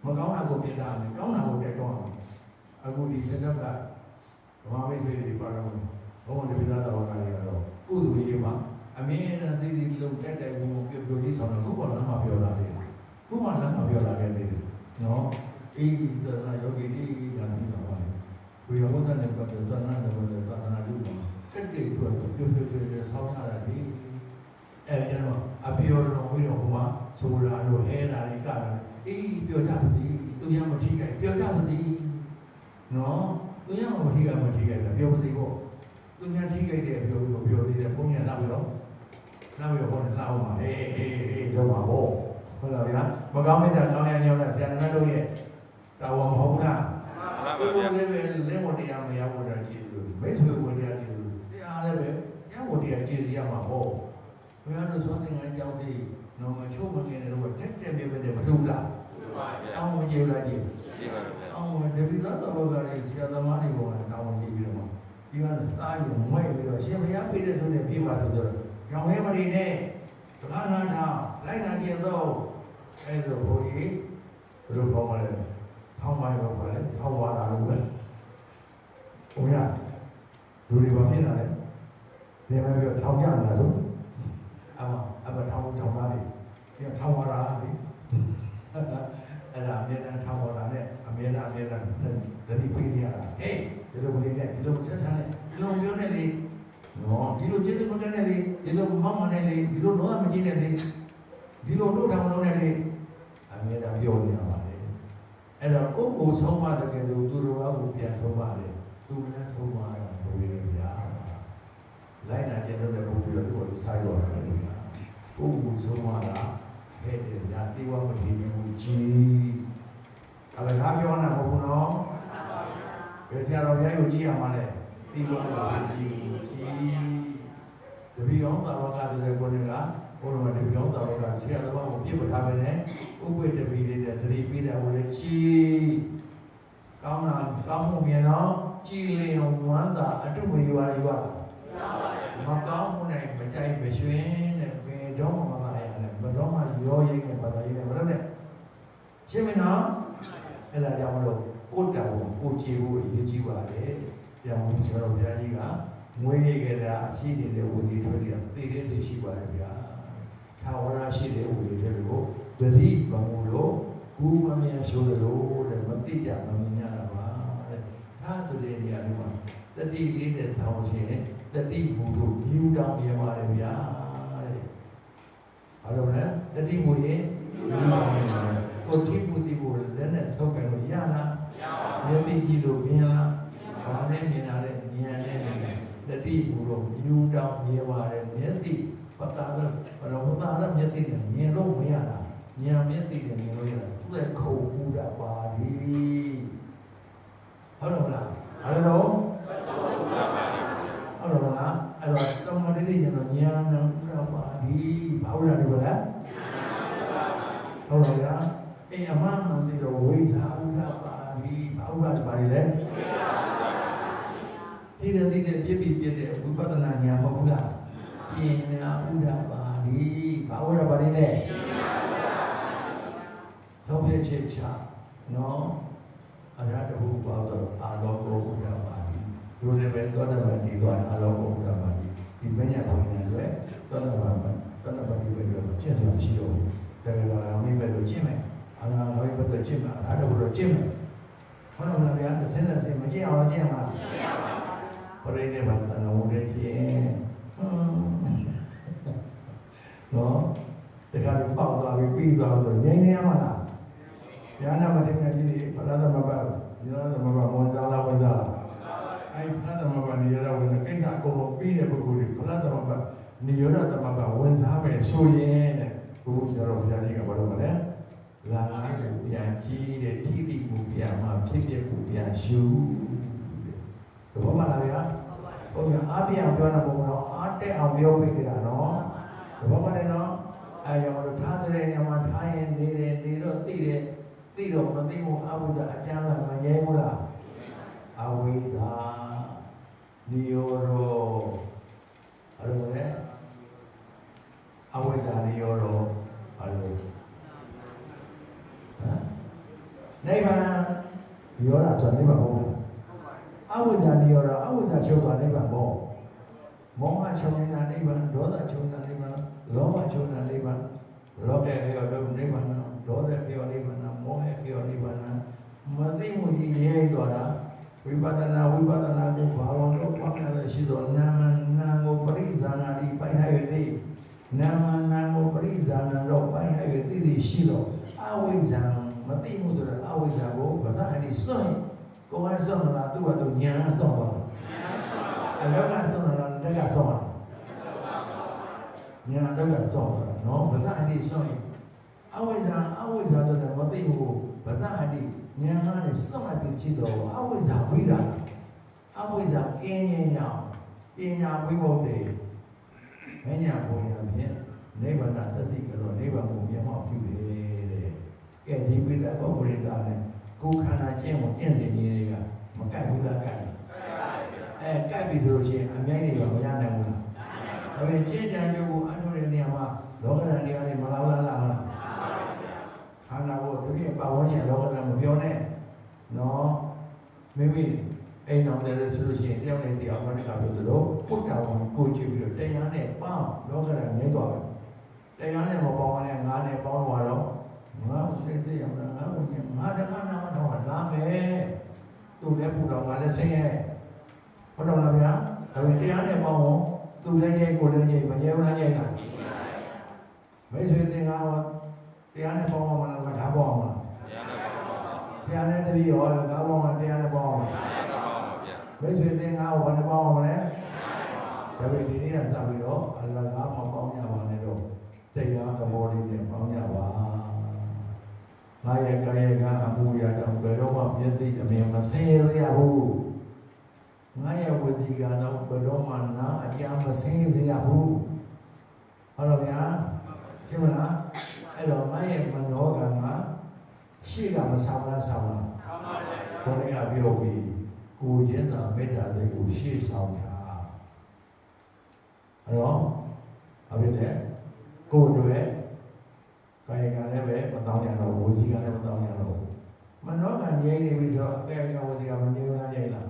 မကောင်းတာကိုပြတာမယ်ကောင်းတာကိုတက်တော့အခုဒီစက်ကဗမာမိတ်ဆွေတွေပါတော့ဘုံတပိသားတော်ကလည်းတော့ကုသိုလ်ရေးမှာအမင်းနဲ့သိသိလုံးတက်တက်ကိုပြောပြီးဆောင်တော့ခုပေါ်လာမှပြောလာတယ်ခုမှလာမှပြောလာခဲ့တယ်နော်အေးသရဏယောဂီတိကလည်းပြောပါလေဝေယဝတ္တနဲ့ပတ်သက်သရဏနဲ့ပတ်သက်သာသနာ့လူမှာတက်တက်ပြောဆောင်းရတာဒီအဲ့ဒီတော့အပြောတော်ဝိတော်ဟိုမှာဆိုတာလို့ဟဲတာတွေကလည်းအေးပြောကြပါစီသူရမထိခိုက်ပြောကြပါစီနော်သူရမထိခိုက်ပြောပါစီပေါ့သူများထိခိုက်တဲ့ပြောသေးတယ်ဘုန်းကြီးလာပြီးတော့နောက်ပြီးတော့ဟောလာအောင်ပါအေးတော့ပါပေါ့ဟုတ်လားဗျာမကောင်းတဲ့ကောင်းရညောင်းတဲ့ဆရာတော်တို့ရဲ့တာဝန်မဟုတ်ဘူးလားမှန်ပါဗျာလည်းပဲလက်ဝတရားမရဖို့တည်းကြည့်လို့မိတ်ဆွေဝတရားကြည့်လို့တရားလည်းပဲရဖို့တရားကြည့်ရမှာပေါ့ဘုရားတို့ဆိုတဲ့ငန်းကြောင်းစီနော်မချိုးမငယ်တော့တက်မြဲတဲ့မလို့လားမှန်ပါဗျာအောင်းမကြည့်လားကြည့်ကြည့်ပါဗျာအောင်းတပိသားတော်ကလည်းဆရာသမားတွေပေါ်တာဝန်ကြည့်ပြီးတော့ဒီကသားယူမွဲပြီးတော့ရှင်ဘုရားပြည့်တဲ့ဆိုတဲ့ပြေပါဆိုတော့ကြောင်ရဲမနေနဲ့တခါနာထားလိုက်နာကြည့်တော့အဲ့ဒါဘုရားဘယ်လိုပေါင်းပါလဲထောင်းပါရောပါလဲထောင်းပါတာလို့ပဲဘုရား လူတွေဘာဖြစ်လာလဲနေမပြောထောင်ကြလာဆိုအမထောင်သားတွေဒီထောင်ဝါရာလေအဲ့ဒါအမြဲတမ်းထောင်ဝါရာနဲ့အမြဲတမ်းသတိပေးနေရတာဟေးဒီလိုလေးနဲ့ဒီလိုဆက်ဆံနဲ့ဒီလိုပြောနေလေနော်ဒီလိုကျေးဇူးမကနဲ့လေဒီလိုမောင်းမနဲ့လေဒီလိုတော့မကြည့်နဲ့လေဒီလိုတို့ထောင်လုံးနဲ့လေအမြဲတမ်းပြောနေရပါလေအဲ့တော့ကိုယ်ဆုံးမတကယ်လို့သူတို့ကကိုပြန်ဆုံးပါလေသူလည်းဆုံးမရတာဘယ်လိုလဲလိုက်နာကျတဲ့ဘုရားတို့ကိုဆိုင်တော်တယ်ဗျာကိုယ်ဆုံးမတာခဲ့တယ်ဗျာတိဝမတိဘူးကြီးအလကားပြောနေတာမဟုတ်ဘူးနော်ဘယ်ဆရာတော်ဘုရားကိုကြည့်ရမှာလဲတိဝမတိဘူးကြီးတပည့်တော်သာဝကတဲ့ကိုယ်ကဘုရားတပည့်တော်သာဝကဆရာတော်ကိုပြစ်ပထားပဲနဲ့ဥပ္ပတပည့်တွေတတိပိတာကိုလည်းကြီးကောင်းတာကောင်းမှုမြင်တော့ကြည်လင်ဝမ်းသာအတုမရွာရွာမကောင်းမှုနဲ့မကြိုက်မရွှင်နဲ့ဘယ်တော့မှမလာရနဲ့ဘယ်တော့မှရောရိပ်နဲ့ဘာသာရေးနဲ့မလုပ်နဲ့ရှင်းမနော်အဲ့ဒါကြောင့်မလို့ကိုယ်တောင်ကိုကြည်ဖို့အရေးကြီးပါတယ်ပြောင်းမှုဆိုတော့ဘုရားကြီးကငွေရကြတာရှိနေတဲ့ဝိနည်းတွေတည်တဲ့တည်ရှိပါတယ်ဗျာသာဝရရှိတဲ့ဝိနည်းတွေကိုတတိဘမှုလို့ကူမမြင်ဆိုသလိုတဲ့မတိကြမမြင်ရတာပါတဲ့ဒါဆိုတဲ့နေရာတွေမှာတတိလေးတဲ့ထောင်းရှင်တတိဘုတို့ယူတောင်းရပါတယ်ဗျာတဲ့ဘာလို့လဲတတိဘုရင်ယူတောင်းရပါတယ်ကိုတိဘုတိဘုလည်းနဲ့ထုတ်ကြလို့ရလားမရပါဘူးမျက်တိကြည့်လို့မြင်လားဘာနဲ့မြင်တာလဲဉာဏ်နဲ့မြင်တယ်တတိဘုတို့ယူတောင်းရပါတယ်မျက်တိပတာတော့ဘာလို့ပတာတော့မျက်တိနဲ့မြင်လို့မရတာဉာဏ်မျက်တိနဲ့မြင်လို့ရတာသက်ခုံပူတာပါဒီဟုတ်တယ်မလားအဲ့တော့ဟုတ်တယ်မလားအဲ့တော့တမတိတိကျတော့ဉာဏ်နဲ့ပူတာပါဒီဘာလို့လဲဒီလိုလားဟုတ်တယ်ဗျာအေးအမှန်မှန်သိတော့ဝိဇာဥဒ္ဒပါဒီဘာဥဒ္ဒပါလဲဒီတဲ့ပြည့်တဲ့ဝိပဿနာဉာဏ်မဟုတ်လားပညာဥဒ္ဒပါဒီဘာဥဒ္ဒပါလဲသောပြည့်ချေချာနော်အရဟတဟုပါတော့အာလောကောဥဒ္ဒပါတိတို့လည်းပဲသောတပန်ဒီသွားအာလောကောဥဒ္ဒပါတိဒီမညာဘုံညာတွေသောတပန်ဒီပဲတော့ကျင့်ဆောင်ရှိတော့တယ်ကလည်းမိပဲလို့ကျင့်မယ်အနာဝိပဿနာကျင့်မှာအရဟတဟုတော့ကျင့်မယ်ဟုတ်လားဗျာတစ်စင်းတစ်စင်းမကျင့်အောင်ကျင့်မှာပရိနိဗ္ဗာန်တန်ဝရကျင့်နော်တခါတော့ပေါက်သွားပြီးသွားလို့ငြိမ်းနေရမှာလားဉာဏ်မတိမြတ်ကြီးပရသမဘဉာဏသမဘမောဇာလာဝဇာအဲ့ပရသမဘနိရောဓဝဇာကိစ္စအကုန်လုံးပြီးတဲ့ပုဂ္ဂိုလ်တွေပရသမဘနိရောဓသမဘဝင်စားမယ်ဆိုရင်တဲ့ဘုရားဆရာတော်ဘုရားကြီးကဘာလို့မလဲလာကိုပြန်ကြည့်တဲ့ထိတိကိုပြန်မှဖြစ်ဖြစ်ကိုပြန်ရှုတဲ့ဘောမလားဗျာဟုတ်ဗျာအားပြန်ပြောတာမဟုတ်တော့အားတက်အောင်ပြောပေးကြတာနော်ဘောမလည်းနော်အဲ့ရောထားတဲ့နေရာမှာထားရင်နေတော့သိတော့မသိဘူးအဝိဇ္ဇာအကျမ်းလာမရဲဘူးလားအဝိဇ္ဇာနိရောဓအဲ့လိုလေအဝိဇ္ဇာနိရောဓအဲ့လိုနိဗ္ဗာန်နိရောဓဆိုနိဗ္ဗာန်ဟုတ်လားအဝိဇ္ဇာနိရောဓအဝိဇ္ဇာချုပ်တာနိဗ္ဗာန်ပေါ့မောဟချုပ်နေတာနိဗ္ဗာန်ဒေါသချုပ်တာနိဗ္ဗာန်လောဘချုပ်တာနိဗ္ဗာန်လောကရောဒုနိဗ္ဗာန်ဒေါသရောနိဗ္ဗာန်မောဟရောနိဗ္ဗာန်မသိမှုကြီးရဲတော်တာဝိပဿနာကိုဘာဝံလို့ပေါင်းရရှိသောနာမနာကိုပရိဇာနာတိပိုင်ရသည်နာမနာကိုပရိဇာနာတော့ပိုင်ရသည်ရှိသောအဝိဇ္ဇာမသိမှုဆိုတဲ့အဝိဇ္ဇာကိုဘာသာအရင်စွန့်ကိုယ်ကစွန့်လာသူ့ဘာသူဉာဏ်အစွန့်ပါအလောကစွန့်လာတက်ကစွန့်ပါဉာဏ်တော့ကစွန့်ပါနော်ဘာသာအရင်စွန့်အဝိဇ္ဇာဆိုတဲ့မသိမှုဘာသာအရင်ဉာဏ်နဲ့စွန့်ပြီးချစ်တော့အဝိဇ္ဇာဝိရာအဝိဇ္ဇာကင်းရင်ကြောင့်ပညာဝိမုတ်တေမညာဘုံညာဖြင့်နိဗ္ဗာန်တတိကတော့နိဗ္ဗာန်ကိုမျက်မှောက်ပြုတယ်တဲ့ကဲဒီပိဿပုဂ္ဂိုလ်သားနဲ့ကိုယ်ခန္ဓာကျင့်ကိုကျင့်စဉ်ကြီးတွေကမကပ်ဘူးလားကပ်တယ်ကပ်ပြီဆိုလို့ရှိရင်အမြိုက်တွေကမရနိုင်ဘူးလားဒါပေမဲ့ကျင့်ကြံကြကိုအထုတဲ့နေရာမှာလောကဓာတ်တွေကလည်းမလာဘူးလားခန္ဓာကိုတပြည့်ပတ်ဝန်းကျင်လောကဓာတ်မပြောနဲ့နော်မိမိ အိမ်တော်တယ်ဆိုလို့ရှိရင်တယောက်နဲ့တယောက်ကနေကပြောသလိုပုတ္တဝံကိုကြည့်ပြီးတော့တရားနဲ့ပေါင်းလောကရငင်းသွားတယ်တရားနဲ့မပေါင်းနဲ့ငါးနဲ့ပေါင်းသွားတော့ငါသိစေရမလားငါဘုရင်ငါစကားနာမတော်လာမယ်သူလည်းပူတော်ငါလည်းဆင်းရဲဟုတ်တော်လားဗျာဒါပေမဲ့တရားနဲ့ပေါင်းတော့သူလည်းရဲ့ကိုလည်းရဲ့မရဲဘူးလားရဲ့လားမိတ်ဆွေတင်ကားတရားနဲ့ပေါင်းအောင်မလားစကားပေါင်းအောင်မလားတရားနဲ့တပည့်ရောစကားပေါင်းအောင်တရားနဲ့ပေါင်းအောင်မိတ်ဆွေတင်ကားကိုဘာနဲ့ပေါင်းအောင်မလဲဒါပေမဲ့ဒီနေ့ကစပြီးတော့အလကားမပေါင်းရပါနဲ့တော့တရားသဘောလေးနဲ့ပေါင်းရပါငါရဲ့ကာယကအမှုရာကြောင့်ဘယ်တော့မှမျက်စိအမြင်မဆင်းရဲရဘူးငါရဲ့ဝစီကတော့ဘယ်တော့မှနာအကြမ်းမဆင်းရဲရဘူးဟုတ်တော့ဗျာရှင်းမလားအဲ့တော့ငါရဲ့မနောကငါရှိတာမဆောင်လားဆောင်လားဆောင်ပါတယ်ခေါင်းကပြောပြီးကိုရင်းသာမေတ္တာလေးကိုရှေ့ဆောင်တာအဲ့တော့အဖြစ်တဲ့ကိုယ်တွေကာယကလည်းပဲမတောင်းရတော့ဝစီကလည်းမတောင်းရတော့မနောကငြိမ့်နေပြီဆိုတော့ကာယကဝစီကမငြိမ့်လားငြိမ့်လား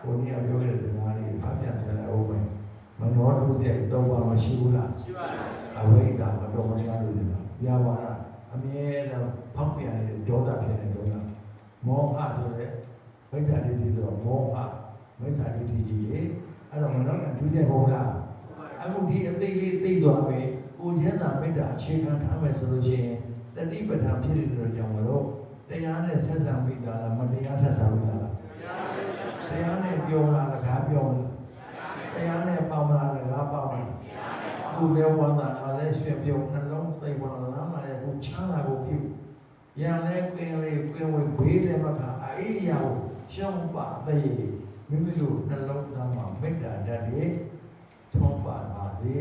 ကိုကြီးကပြောခဲ့တဲ့ဒီမှာလေးဖတ်ပြန်ဆက်လိုက်အောင်ပဲမနောဒုစရိုက်တော့ပါမရှိဘူးလားရှိပါဘူးအဝိဒ္ဓမတော်မတရားလို့ဆိုတာပြပါလားအမြဲတမ်းဖောက်ပြန်နေတဲ့ဒေါသဖြစ်တဲ့ဒေါသမောဟဆိုတဲ့မိစ္ဆာဒိဋ္ဌိဆိုတော့မောဟမိစ္ဆာဒိဋ္ဌိကြီးလေအဲ့တော့မနောကဒုစရိုက်ဟုတ်လားအခုဒီအသိလေးသိသွားပြီကိုကျမ်းစာမေတ္တာအခြေခံထားမယ်ဆိုလို့ရှိရင်တတိပဋ္ဌာန်ဖြစ်တဲ့တို့ကြောင့်မလို့တရားနဲ့ဆက်ဆံမိတာလားမတရားဆက်ဆံမိတာလားတရားနဲ့ပြောလားစကားပြောလားတရားနဲ့ပေါင်းလားစကားပေါင်းလားသူလည်းဝမ်းသာငါလည်းရွှေပြုံနှလုံးသိပေါ်လာမှလည်းကိုချမ်းသာကိုပြုရန်လည်းကင်းလေးကင်းဝေးဘေးလည်းမခါအေးရအောင်ရှောင်းပါသေးမိမိတို့နှလုံးသားမှာမေတ္တာဓာတ်တွေထုံးပါပါစေ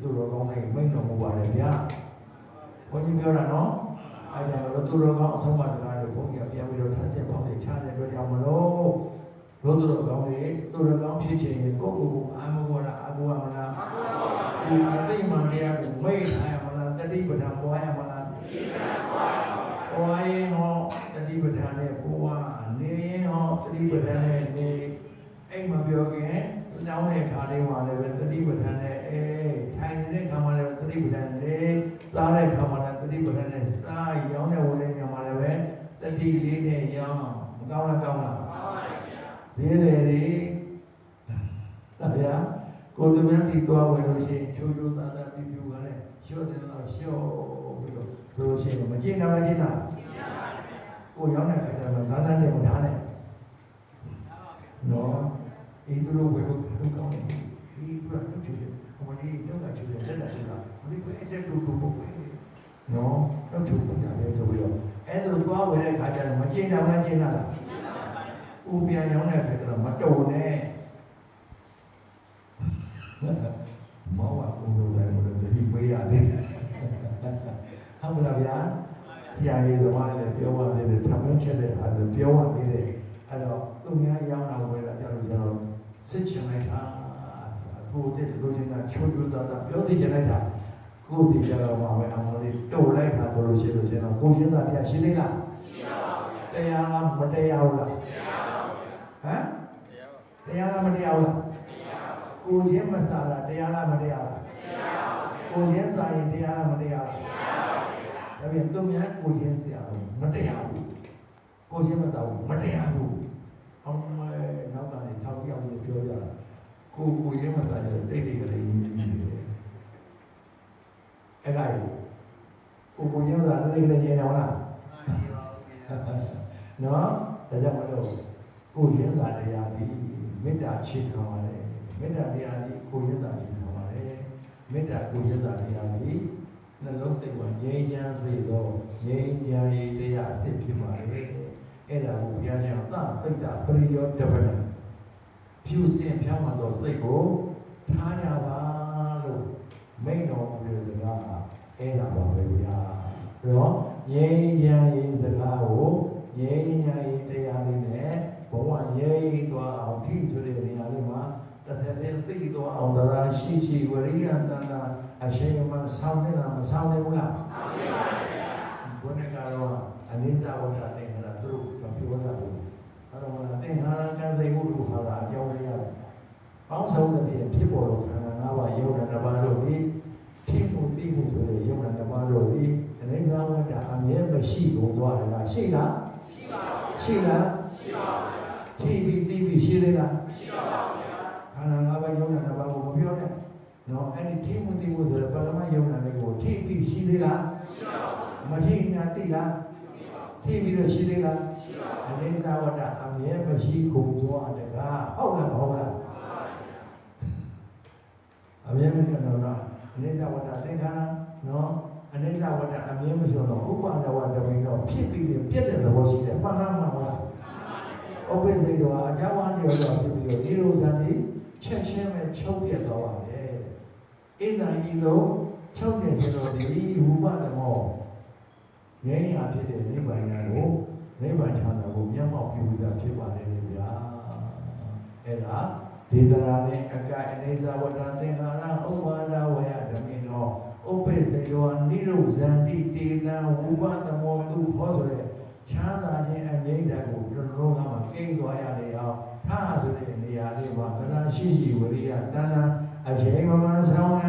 သူတော်ကောင်းတွေမိန့်တော်မူပါတယ်ဗျာဘုန်းကြီးပြောတာနော်အဲဒါကြောင့်သူတော်ကောင်းအဆုံးအမတရားတွေဘုန်းကြီးပြန်ပြီးတော့ထပ်ဆက်ပေါင်းနေချတဲ့အတွက်ကြောင့်မလို့တို့သူတော်ကောင်းတွေသူတော်ကောင်းဖြစ်ခြင်းကိုကိုကိုအာမဂောလားအာဂောမလားဒီအသိမှန်တရားကိုမိတ်ထားရမလားတတိပဋ္ဌာန်ပွားရမလားတတိပဋ္ဌာန်ပွားရပါဘူးပွားရင်ဟောတတိပဋ္ဌာန်နဲ့ပွားနေရင်ဟောတတိပဋ္ဌာန်နဲ့နေအိမ်မပြောခင်လောင်းတဲ့ခါလေးမှာလည်းပဲတတိပဋ္ဌာန်နဲ့ထိုင်နေတဲ့ခါမှာလည်းတတိပဋ္ဌာန်နဲ့စားတဲ့ခါမှာလည်းတတိပဋ္ဌာန်နဲ့စားရောင်းတဲ့ဝင်တဲ့ညမှာလည်းပဲတတိလေးနဲ့ရောင်းမကောင်းလားကောင်းလားကောင်းပါဗျာဈေးတယ်လေဗျာကိုသူများတီသွားဝင်လို့ရှိရင်ချိုးချိုးသားသားပြပြကလည်းရှော့တယ်တော့ရှော့ပြီးတော့ဆိုလို့ရှိရင်မကျင်းတာမကျင်းတာကိုရောင်းတဲ့ခါကျတော့ဇာတ်နဲ့မထားနဲ့နော်ဒီသူတို့ဝယ်လို့ကောင်းတယ်ဒီသူကတူချင်အမကြီးတော့ကချင်တယ်လက်လာတူတာမလေးပဲအဲ့တဲ့တူပုတ်ပဲနော်တော့ချူပကြတယ်ဆိုပြီးတော့အဲ့ဒါသွားဝယ်တဲ့ခါကျတော့မကျင်းတာမကျင်းတာလားဦးပြန်ရောင်းတဲ့ခါကျတော့မတုံနဲ့မောင်ကကိုလိုတယ်လို့တတိပေးရတယ်ဟုတ်မလားဗျာဆရာကြီးသမားလည်းပြောပါသေးတယ်ထမင်းချက်တဲ့အားလည်းပြောပါသေးတယ်အဲ့တော့သူများရောင်းတာဝယ်တာကြလို့ကျွန်တော်စစ်ချင်လိုက်တာကိုယ်တည်းလိုချင်တာချိုးချိုးသားသားပြောသိချင်လိုက်တာကိုယ်တည်ကြတော့မှပဲအမလေးတုတ်လိုက်တာဆိုလို့ရှိလို့ကျွန်တော်ကိုရှင်းတာတရားရှင်းသေးလားရှင်းပါဘူးတရားလားမတရားဘူးလားတရားပါဘူးဟမ်တရားလားမတရားဘူးလားကိုချင်းမစားတာတရားလားမတရားလားတရားပါဘူးကိုချင်းစားရင်တရားလားမတရားလားတရားပါဘူးဒါပြန်သူများကိုချင်းစားလို့မတရားဘူးကိုချင်းမတော်ဘူးမတရားဘူးအောင်မဲနောက်ကနေ၆ယောက်ကြီးပြောကြတာကိုချင်းမတော်ရင်တိတ်တိတ်ကလေးကြီးနေတယ်အဲ့ဒါကိုချင်းမတော်တိတ်တိတ်ကလေးရေးနေအောင်လားနော်ဒါကြောင့်မလို့ကိုချင်းစားတရားဒီမေတ္တာချစ်ခံပါတယ်မေတ္တာတရားကြီးကိုချင်းစားချစ်ခံပါတယ်မေတ္တာကိုချင်းစားတရားကြီးနှလုံးစိတ်ကိုငြိမ်းချမ်းစေသောငြိမ်းချမ်းရေးတရားအစစ်ဖြစ်ပါတယ်အဲ့ဒါကိုဘုရားရှင်သတိတာပရိယောတပဏဖြူစင်ဖြောင်းမှသောစိတ်ကိုထားကြပါလို့မိန့်တော်မူတဲ့စကားအဲ့ဒါပါပဲဗျာဒါတော့ငြိမ်းချမ်းရေးစကားကိုငြိမ်းချမ်းရေးတရားလေးနဲ့ဘဝငြိမ်းသွားအောင်ထိဆိုတဲ့နေရာလေးမှာတစ်သက်နဲ့သိသွားအောင်တရားရှိရှိဝရိယတန်တာအရှိန်မှဆောင်းနေတာမဆောင်းနိုင်ဘူးလားဆောင်းနေပါဗျာဘုန်းကြီးကတော့အနိစ္စဝတ္တနဲ့သူတို့ပြောတာဘူး တော့သင်္ခါရကံစိတ်မှုတို့ဟာအကြောင်းတရားပေါင်းစုံတဲ့ဖြစ်ပေါ်လို့ခန္ဓာ၅ပါးယုံနာတစ်ပါးတို့သည်ဖြစ်မှုသိမှုဆိုတဲ့ယုံနာတစ်ပါးတို့သည်အနေစာဝတ္တအမြဲမရှိကုန်သွားတယ်လားရှိလားရှိလားရှိပါဘူးရှိပြီးသိပြီးရှိသေးလားရှိပါဘူးခန္ဓာ၅ပါးယုံနာတစ်ပါးကိုမပြောနဲ့နော်အဲ့ဒီဖြစ်မှုသိမှုဆိုတဲ့ပရမယုံနာတွေကိုထိပြီးရှိသေးလားရှိပါဘူးမထိညာသိလားထိပြီးတော့ရှိသေးလားရှိပါဘူးအနေစာဝတ္တအမြဲမရှိကုန်သွားတယ်ကဟုတ်လားမဟုတ်လားအမြဲမရှိတော့အနေစာဝတ္တသင်္ခါရနော်အနေစာဝတ္တအမြဲမရှိတော့ဥပါဒဝတ္တမင်းတော့ဖြစ်ပြီးပြည့်တဲ့သဘောရှိတယ်မှန်လားမဟုတ်လားဥပ္ပစေတော်အကြောင်းအရာတွေတော့ဖြစ်ပြီးတော့ဒီလိုဇာတိချက်ချင်းပဲချုပ်ပြတ်သွားပါတယ်အိဇာဤသို့ချုပ်တဲ့ဆိုတော့ဒီဝိပဿမောငြိမ်းရာဖြစ်တဲ့နိဗ္ဗာန်ကိုနိဗ္ဗာန်ချမ်းသာကိုမျက်မှောက်ပြုပြီးသားဖြစ်ပါတယ်လေဗျာအဲ့ဒါဒေသနာနဲ့အကအနေစာဝတ္တသင်္ခါရဥပါဒဝယဓမင်းတော်ဥပ္ပစေယောနိရုဇန္တိတေနံဝိပဿမောသူဟောဆိုတဲ့ချမ်းသာခြင်းအငြိမ့်တဲ့ကိုပြောလို့ကမှကိန်းသွားရလေအောင်ထားဆိုတဲ့နေရာလေးမှာသရရှိရှိဝရိယတဏ္ဍအချိန်မမှန်ဆောင်ရ